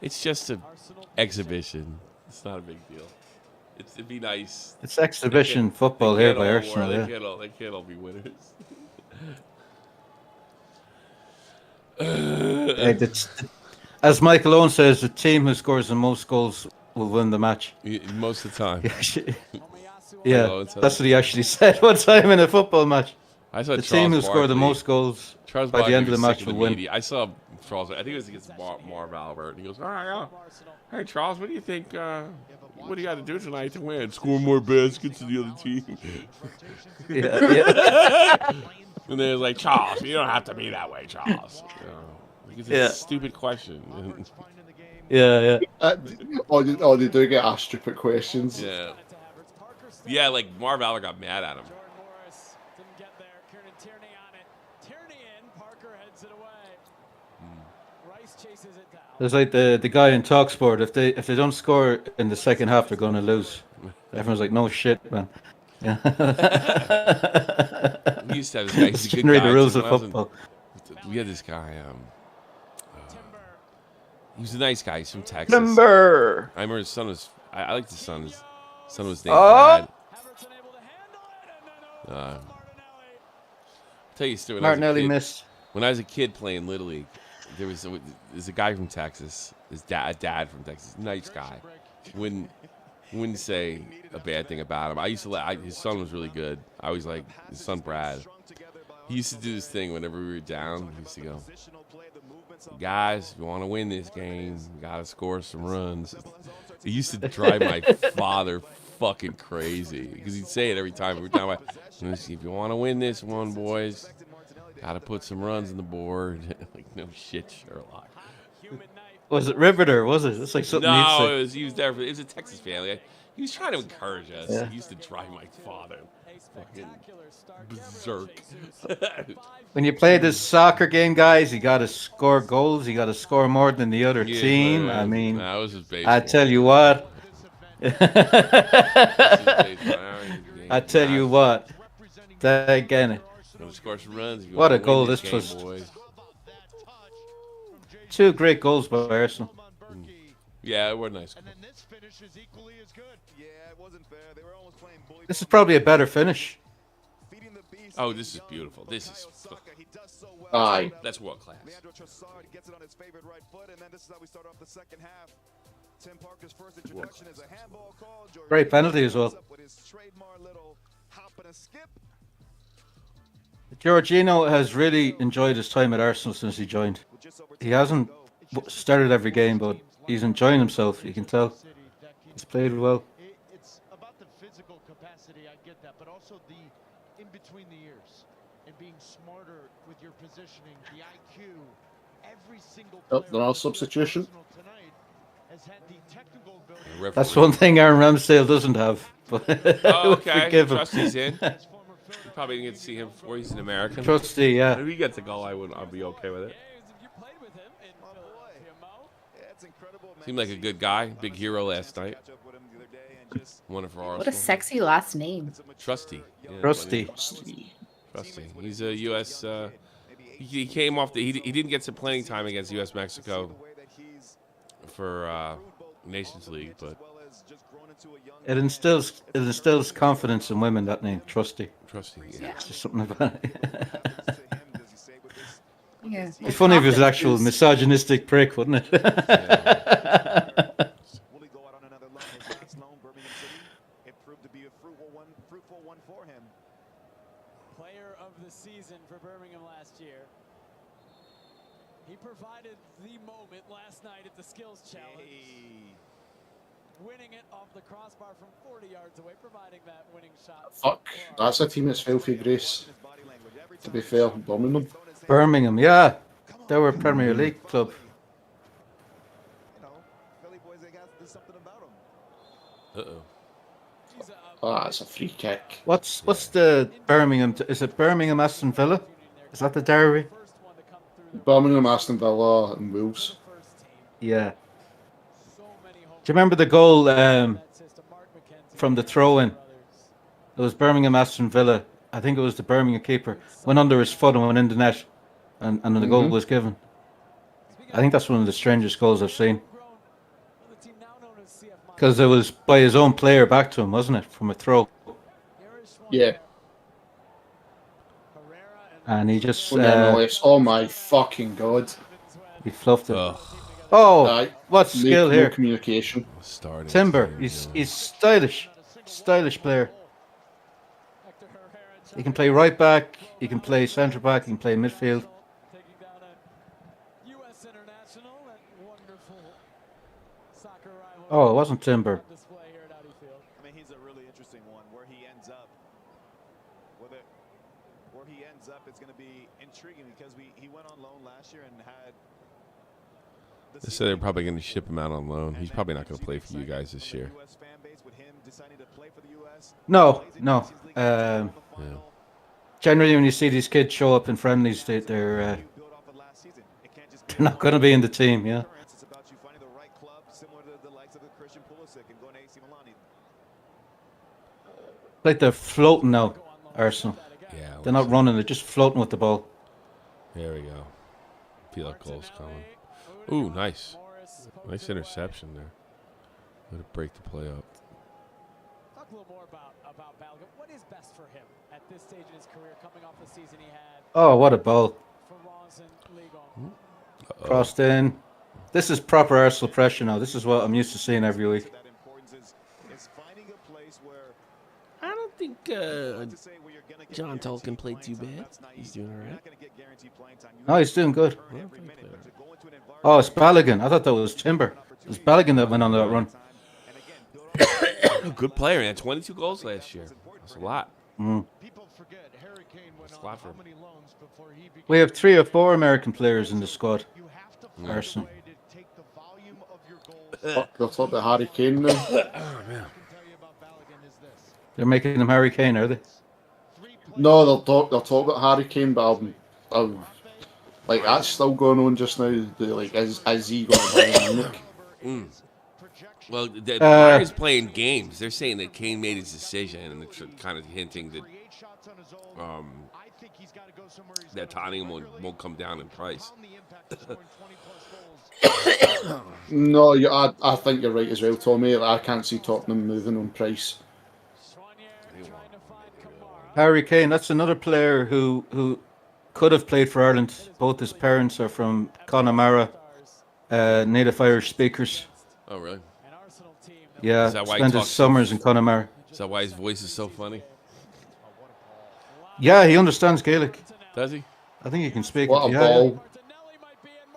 It's just an exhibition. It's not a big deal. It'd be nice. It's exhibition football here by Arsenal. They can't all be winners. As Michael Owen says, the team who scores the most goals will win the match. Most of the time. Yeah, that's what he actually said one time in a football match. I saw the team who scored the most goals by the end of the match will win. I saw Charles. I think it was against Marv Albert. And he goes, hey, Charles, what do you think? What do you got to do tonight to win? Score more baskets than the other team. Yeah. And they're like, Charles, you don't have to be that way, Charles. You know, because it's a stupid question. Yeah. They do get asked stupid questions. Yeah, like Marv Albert got mad at him. get there. Kieran Tierney on it. Tierney in. Parker heads it away. Rice chases it down. There's like the guy in Talksport. If they don't score in the second half, they're going to lose. Everyone's like, no shit, man. Yeah. We used to have this guy. He's a good Generally guy. the rules too. of When I was in- football. We had this guy. He was a nice guy. He's from Texas. Timber. I remember his son was. I liked his son. His son was named Oh. Brad. Tell you a story. Martinelli missed. When I was a kid playing Little League, there's a guy from Texas. His dad from Texas. Nice guy. Wouldn't say a bad thing about him. I used to his son was really good. I always liked his son Brad. He used to do this thing whenever we were down. He used to go, guys, if you want to win this game, you got to score some runs. It used to drive my father fucking crazy because he'd say it every time. Every time if you want to win this one, boys, got to put some runs on the board. Like, no shit, Sherlock. Was it Riveter? Was it? It's like something. No, he was there. It was a Texas family. He was trying to encourage us. Yeah. He used to drive my father fucking berserk. When you play this soccer game, guys, you got to score goals. You got to score more than the other Yeah, team. right. I mean, Nah, it was just baseball. I tell you what. I tell you what. Again. Gonna score some runs. What a goal this was. Boys. 2 great goals by Arsenal. Yeah, it was nice. This is probably a better finish. Oh, this is beautiful. This is. Aye. That's world class. Gets it on his favorite right foot, and then this is how we start off the second half. Tim Parker's first introduction is a handball call. Great penalty as well. With his trademark little hop and a skip. Jorginho has really enjoyed his time at Arsenal since he joined. He hasn't started every game, but he's enjoying himself. You can tell. He's played well. It's about the physical capacity, I get that, but also the in between the ears and being smarter with your positioning, the IQ. Every single player There are substitution. tonight has had the technical ability. That's one thing Aaron Ramsdale doesn't have. But Oh, okay. forgive him. Trusty's in. You probably didn't get to see him before. He's an American. Trusty, yeah. If he gets a goal, I'll be okay with it. Seemed like a good guy. Big hero last night. Won it for Arsenal. What a sexy last name. Trusty. Yeah, Trusty. Trusty. He's a U.S. He came off he didn't get some playing time against U.S. Mexico for Nations League, but It instills confidence in women, that name, Trusty. Trusty. Yeah. It's just something about it. Yeah. It'd be funny if he was an actual misogynistic prick, wouldn't it? Player of the season for Birmingham last year. He provided the moment last night at the skills challenge. Winning it off the crossbar from 40 yards away, providing that winning shot. Fuck. That's a team that's filthy grace. To be fair, Birmingham. Birmingham, yeah. They were a Premier League club. Uh-oh. Ah, that's a free kick. What's the Birmingham? Is it Birmingham Aston Villa? Is that the derby? Birmingham, Aston Villa, and Wolves. Yeah. Do you remember the goal from the throw-in? It was Birmingham Aston Villa. I think it was the Birmingham keeper. Went under his foot and went in the net, and then the goal was given. I think that's one of the strangest goals I've seen. Because it was by his own player back to him, wasn't it? From a throw. Yeah. And he just... oh my fucking god. He fluffed it. Ugh. Oh, what skill here. Communication. Timber. He's stylish. Stylish player. He can play right back. He can play centre back. He can play midfield. Oh, it wasn't Timber. I mean, he's a really interesting one. Where he ends up, where he ends up, it's going to be intriguing because he went on loan last year and had. They said they're probably going to ship him out on loan. He's probably not going to play for you guys this year. No. Yeah. generally when you see these kids show up in friendlies, they're not going to be in the team. Yeah. It's about you finding the right club, similar to the likes of the Christian Pulisic and going to AC Milan. Like they're floating now, Arsenal. Yeah. They're not running; they're just floating with the ball. There we go. Feel like goal's coming. Ooh, nice. Nice interception there. Way to break the play up. Talk a little more about Balogun. What is best for him at this stage in his career, coming off the season he had Oh, what a ball! for Ross and Ligon? Crossed in. This is proper Arsenal pressure now. This is what I'm used to seeing every week. I don't think John Tolkien played too bad. He's doing all right. Oh, he's doing good. Oh, it's Balogun. I thought that was Timber. It was Balogun that went on that run. Good player, man. 22 goals last year. That's a lot. That's a lot for him. We have 3 or 4 American players in the squad. Arsenal. They'll talk about Harry Kane now. Oh, man. They're making him Harry Kane, are they? No, they'll talk about Harry Kane, but I'm like that's still going on just now. Like, is he going to Bayern Munich? Well, the Bayern's playing games. They're saying that Kane made his decision, and they're kind of hinting that that Tottenham won't come down in price. No, I think you're right as well, Tommy. I can't see Tottenham moving on price. Harry Kane, that's another player who could have played for Ireland. Both his parents are from Connemara, native Irish speakers. Oh, really? Yeah, Is that why he spent his talks summers in Connemara. Is that why his voice is so funny? Yeah, he understands Gaelic. Does he? I think he can speak What it. a Yeah, ball. yeah.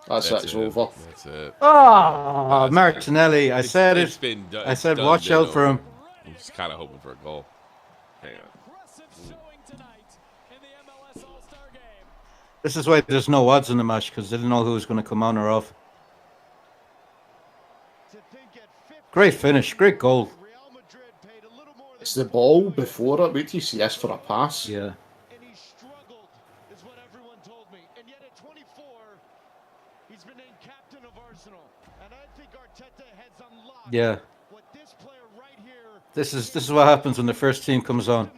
That's it's over. That's it. Oh, Martinelli. I said It's it. been done. I It's said, done, watch done out for over. him. I'm just kind of hoping for a goal. Hang on. This is why there's no odds in the match, because they didn't know who was going to come on or off. Great finish. Great goal. It's the ball before it. Wait till you see this for a pass. Yeah. Yeah. This is what happens when the first team comes on.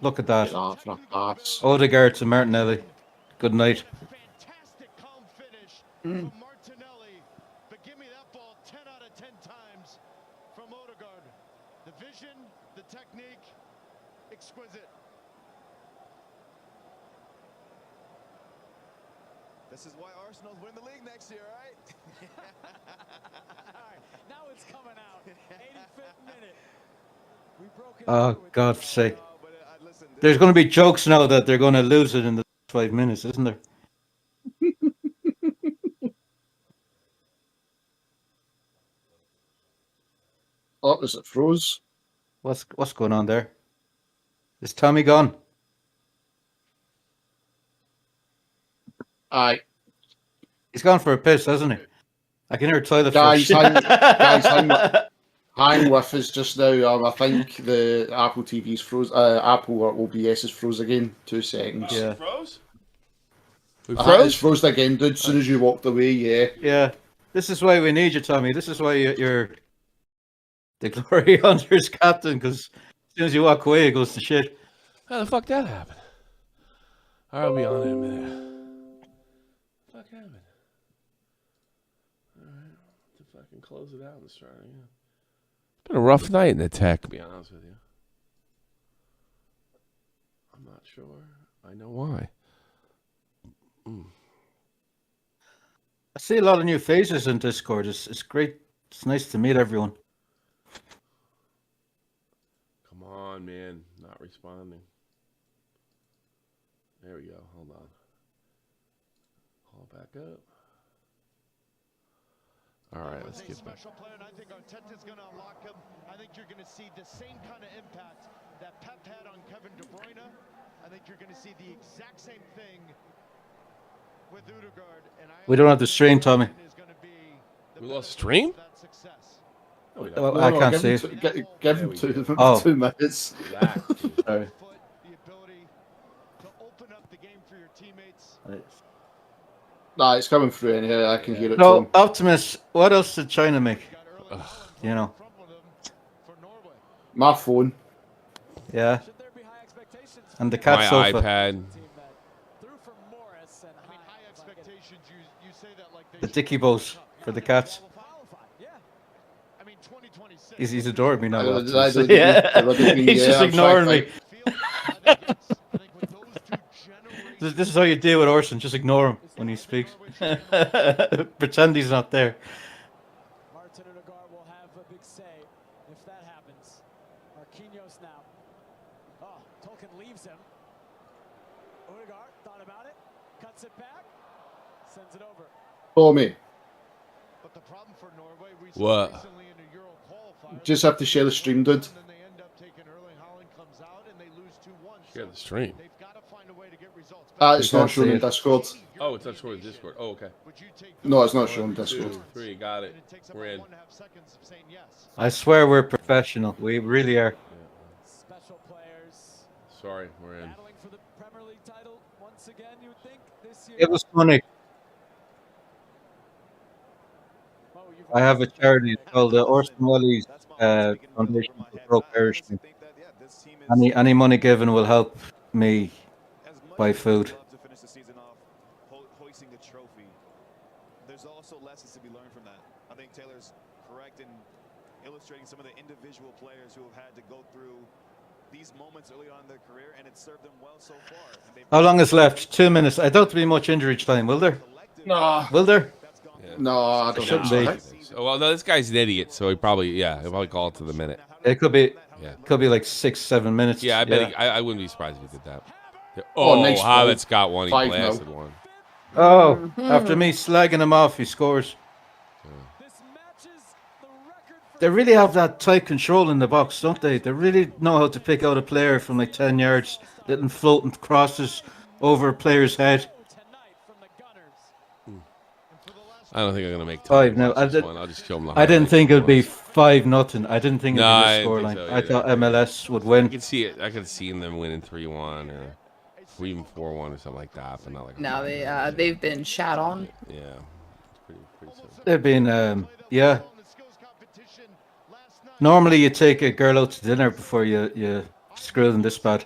Look at that. For a pass. Odegaard to Martinelli. Good night. This is why Arsenal's win the league next year, right? Now it's coming out. 85th minute. Oh, God's sake. There's going to be jokes now that they're going to lose it in the 5 minutes, isn't there? Oh, is it froze? What's going on there? Is Tommy gone? Aye. He's gone for a piss, hasn't he? I can hear a toilet Guys, flush. hang with us just now. I think the Apple TV's froze. Apple or OBS is froze again. 2 seconds. Yeah. Froze? It's froze again, dude. As soon as you walked away, yeah. Yeah. This is why we need you, Tommy. This is why you're the Glory Hunters captain, because as soon as you walk away, it goes to shit. How the fuck that happened? I'll be on in a minute. What the fuck happened? Alright. To fucking close it out and start again. It's been a rough night in the tech, to be honest with you. I'm not sure. I know why. I see a lot of new faces in Discord. It's great. It's nice to meet everyone. Come on, man. Not responding. There we go. Hold on. Call back up. All right, let's get back. Special player, and I think Arteta's going to unlock him. I think you're going to see the same kind of impact that Pep had on Kevin De Bruyne. I think you're going to see the exact same thing with Odegaard. And We don't have the stream, Tommy. We lost stream? Oh, I can't see it. Give him 2 Oh. 2 minutes. Sorry. open up the game for your teammates. Nah, it's coming through anyhow. I can hear it, So, Tom. Optimus, what else did China make? You know. My phone. Yeah. And the My cat sofa. iPad. The Dicky Bows for the cats. He's adoring me now. Optimus. He's just ignoring me. This is how you deal with Orson. Just ignore him when he speaks. Pretend he's not there. Martin Odegaard will have a big say if that happens. Marquinhos now. Oh, Tolkien leaves him. Odegaard thought about it, cuts it back, sends it over. Follow me. But the problem for Norway, we What? recently in a Euro qualifier, Just have to share the stream, dude. and then they end up taking Erling Haaland comes out and they lose 2-1. Share the stream. They've got to find a way to get results. It's not showing in Discord. Oh, it's not showing in Discord. Oh, okay. No, it's not showing in Discord. 2, 3, got it. We're in. I swear we're professional. We really are. Special players Sorry, we're in. battling for the Premier League title once again. You would think this year. It was funny. I have a charity called the Orson Welles Foundation for Broke Irishman. Any money given will help me buy food. To finish the season off hoisting a trophy. There's also lessons to be learned from that. I think Taylor's correct in illustrating some of the individual players who have had to go through these moments early on in their career, and it served them well so far. How long is left? 2 minutes. I doubt there'll be much injury time, will there? No. Will there? Yeah. No, I don't Shouldn't think be. so. Oh, well, no, this guy's an idiot, so he'll probably call it to the minute. It could be. Yeah. Could be like 6-7 minutes. Yeah, I bet. I wouldn't be surprised if he did that. Oh, nice Havertz ball. got one. He 5-0. blasted one. Oh, after me slagging him off, he scores. They really have that tight control in the box, don't they? They really know how to pick out a player from like 10 yards, little floating crosses over a player's head. I don't think I'm gonna make 5 now. I'll just show him the I didn't highlights. think it would be 5-0. I didn't think it No, would I be didn't the think scoreline. so I either. thought MLS would I win. could see it. I could see them winning 3-1 or even 4-1 or something like that, but not like. No, they've been shat on. Yeah. It's pretty simple. They've been, yeah. Normally, you take a girl out to dinner before you screw them this bad.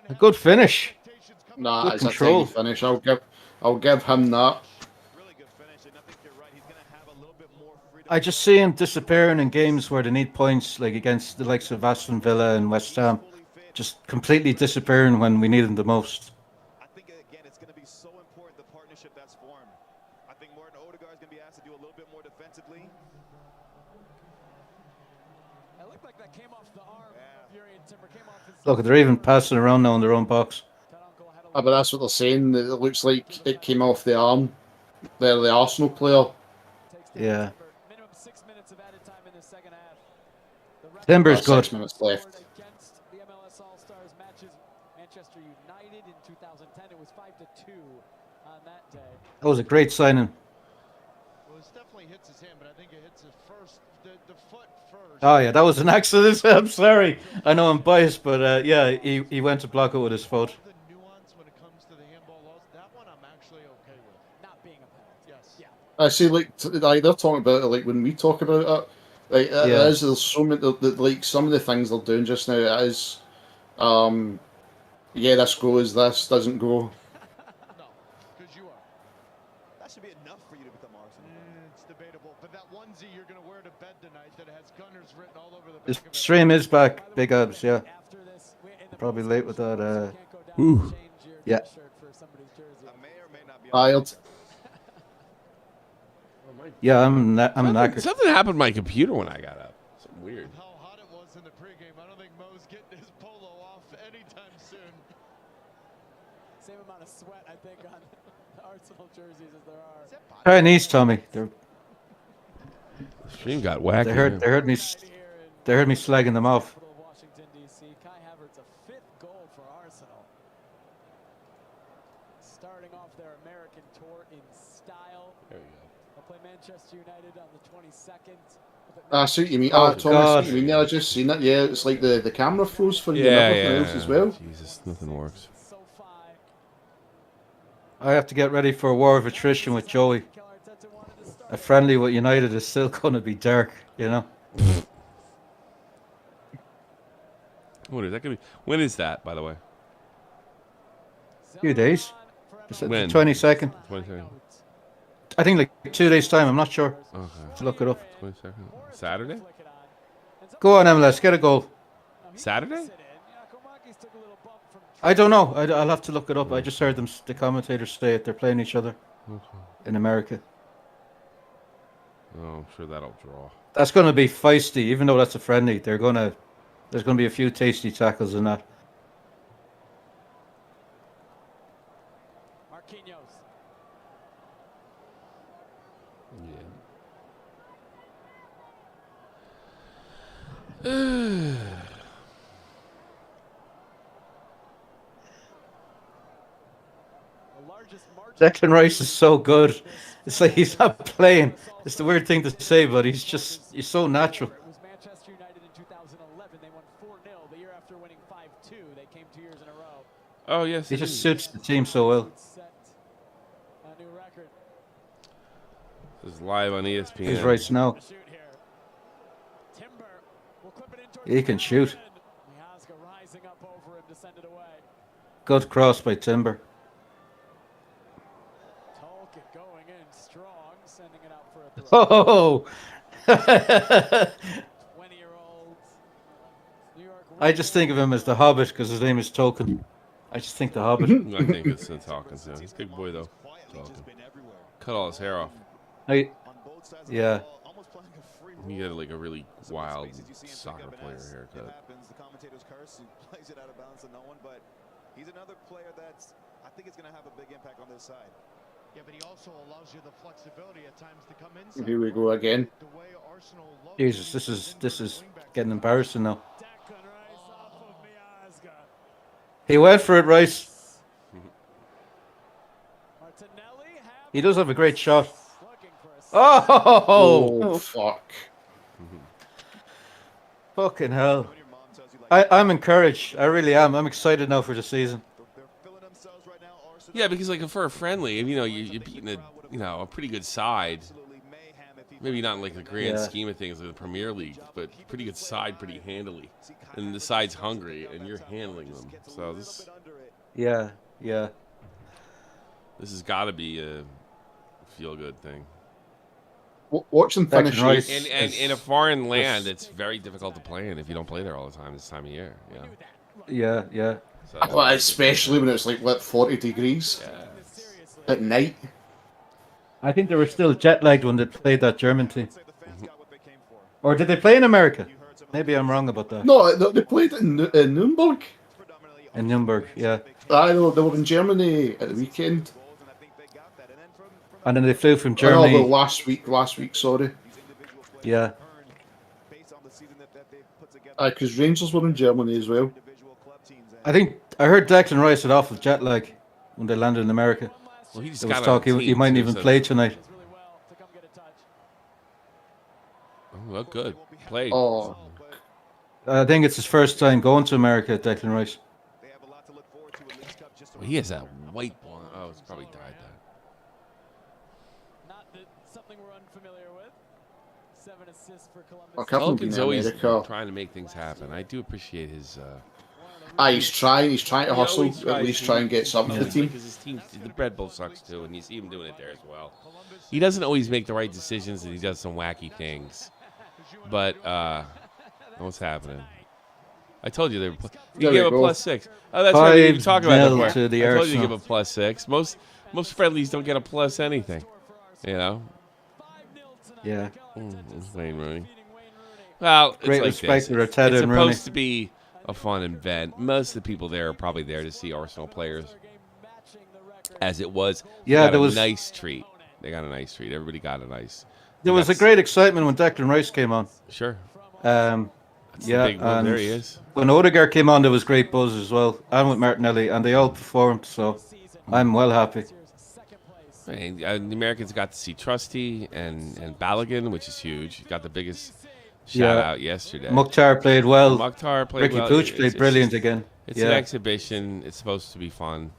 A good finish. Nah, Good it's control. a tidy finish. I'll give him that. I just see him disappearing in games where they need points, like against the likes of Aston Villa and West Ham. Just completely disappearing when we need him the most. I think again it's going to be so important the partnership that's formed. I think Martin Odegaard is going to be asked to do a little bit more defensively. It looked like that came off the arm of Urian Timber. Came off his Look, they're even passing around now in their own box. But that's what they're saying. It looks like it came off the arm. They're the Arsenal player. Yeah. minimum 6 minutes of added time in the second half. Timber's About 6 good. minutes left. Against the MLS All-Stars matches, Manchester United in 2010, it was 5-2 on that day. That was a great signing. Well, it definitely hits his hand, but I think it hits his first, the foot first. Oh yeah, that was an accident. I'm sorry. I know I'm biased, but yeah, he went to block it with his foot. The nuance when it comes to the handball laws, that one I'm actually okay with. Not being a penalty. Yes. Yeah. I see, like they're talking about it, like when we talk about it, like it Yeah. is. There's so many, like some of the things they're doing just now. It is, yeah, this goes, this doesn't go. No, because you are. That should be enough for you to become Arsenal. It's debatable, but that onesie you're going to wear to bed tonight that has Gunners written all over the The back of it. stream is back. Big abs, yeah. After this, in the Probably late with that. can't go down and change your Yeah. shirt for somebody's jersey. I may or may not be Tired. Yeah, I'm knackered. Something happened to my computer when I got up. Something weird. How hot it was in the pregame. I don't think Mo's getting his polo off anytime soon. Same amount of sweat, I think, on the Arsenal jerseys as there are. Chinese, Tommy. The stream got wacky. They heard me slagging them off. Capital of Washington, D.C. Kai Havertz, a 5th goal for Arsenal. Starting off their American tour in style. There you go. They'll play Manchester United on the 22nd. I see what you mean. Oh, Thomas, God. I see what you mean. I just seen it. Yeah, it's like the camera froze for you and Yeah, everything yeah. else as well. Jesus, nothing works. I have to get ready for a war of attrition with Joey. A friendly with United is still going to be dark, you know. What is that gonna be? When is that, by the way? Few days. It's the When? 22nd. 22nd. I think like 2 days time. I'm not sure. Okay. Let's look it up. 22nd. Saturday? Go on, MLS. Get a goal. Saturday? I don't know. I'll have to look it up. I just heard the commentators say it. They're playing each other in America. Oh, I'm sure that'll draw. That's going to be feisty, even though that's a friendly. There's going to be a few tasty tackles in that. Marquinhos. Yeah. Declan Rice is so good. It's like he's not playing. It's the weird thing to say, but he's so natural. It was Manchester United in 2011. They won 4-0 the year after winning 5-2. They came 2 years in a row. Oh, yes. He just suits the team so well. A new record. This is live on ESPN. He's right now. He can shoot. Rising up over him to send it away. Good cross by Timber. Tolkien going in strong, sending it out for a throw. Oh! 20-year-old New York. I just think of him as the Hobbit because his name is Tolkien. I just think the Hobbit. I think it's Tolkien, too. He's a big boy, though. Tolkien. Cut all his hair off. Yeah. He had like a really wild soccer player haircut. The commentators curse, he plays it out of bounds to no one, but he's another player that's, I think it's going to have a big impact on this side. Yeah, but he also allows you the flexibility at times to come inside. Here we go again. Jesus, this is getting embarrassing now. He went for it, Rice. He does have a great shot. Oh, fuck. Fucking hell. I'm encouraged. I really am. I'm excited now for the season. Yeah, because like for a friendly, you know, you're beating a pretty good side. Maybe not in like the grand scheme of things like the Premier League, but pretty good side, pretty handily. And the side's hungry, and you're handling them. So this. Yeah. This has got to be a feel-good thing. Watch them finish. And in a foreign land, it's very difficult to play in if you don't play there all the time this time of year. Yeah. So, well, especially when it's like, what, 40 degrees at night. I think they were still jet-lagged when they played that German team. Or did they play in America? Maybe I'm wrong about that. No, they played in Nuremberg. In Nuremberg, yeah. I know, they were in Germany at the weekend. And then they flew from Oh, Germany. no, last week, sorry. Yeah. Because Rangers were in Germany as well. I heard Declan Rice had off of jet lag when they landed in America. Well, he just there was got talk he might too, even so play tonight. Oh, well, good. Played. Oh. I think it's his first time going to America, Declan Rice. Well, he has that white blonde. Oh, it's probably dyed that. Not that something we're unfamiliar with. 7 assists for Columbus. Elkin's always trying to make things happen. I do appreciate his. He's trying to hustle, at least try and get something for the team. Because his team, the Red Bull sucks too, and you see him doing it there as well. He doesn't always make the right decisions, and he does some wacky things. But what's happening? I told you they were. You gave a +6. Oh, that's right. We were talking about that before. I told you to give a +6. Most friendlies don't get a plus anything. You know. Yeah. Wayne Rooney. Well, it's great like respect this. for Arteta It's and Rooney. supposed to be a fun event. Most of the people there are probably there to see Arsenal players. As it was, yeah, there was a nice treat. They got a nice treat. Everybody got a nice. There was a great excitement when Declan Rice came on. Sure. Yeah, big one. There he is. When Odegaard came on, there was great buzz as well, and with Martinelli, and they all performed. So I'm well happy. And, the Americans got to see Trusty and Balogun, which is huge. Got the biggest shout out yesterday. Mukhtar played well. Mukhtar played Ricky well. Pooch played brilliant just, again. It's an exhibition. It's supposed to be fun.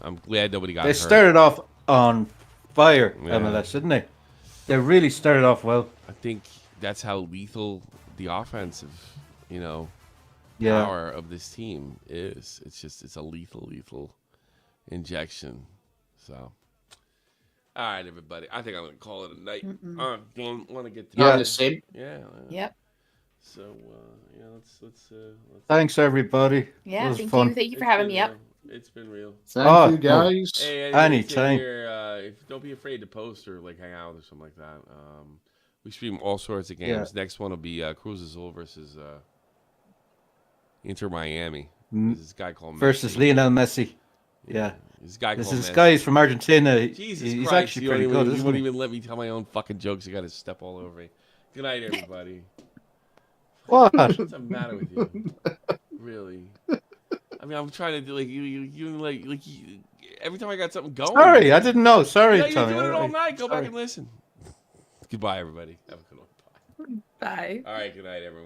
I'm glad nobody got hurt. They started off on fire, MLS, didn't they? They really started off well. I think that's how lethal the offensive, power of this team is. It's a lethal injection. So, all right, everybody. I think I'm gonna call it a night. Don't want to get to the same. Yeah. Yep. So let's. Thanks everybody. Yeah, thank you. Thank you for having me up. It's been real. Thank you guys. Hey, anytime. Don't be afraid to post or hang out or something like that. We stream all sorts of games. Next one will be Cruz Azul versus Inter Miami. This guy called Messi. Versus Lionel Messi. Yeah. This guy is from Argentina. Jesus He's Christ, actually pretty good. You won't even let me tell my own fucking jokes. You got to step all over me. Good night, everybody. What? What's the matter with you? Really? I mean, I'm trying to do every time I got something going. Sorry, I didn't know. Sorry, You're Tommy. doing it all night. Go back and listen. Goodbye, everybody. Have a good one. Bye. All right, good night, everyone.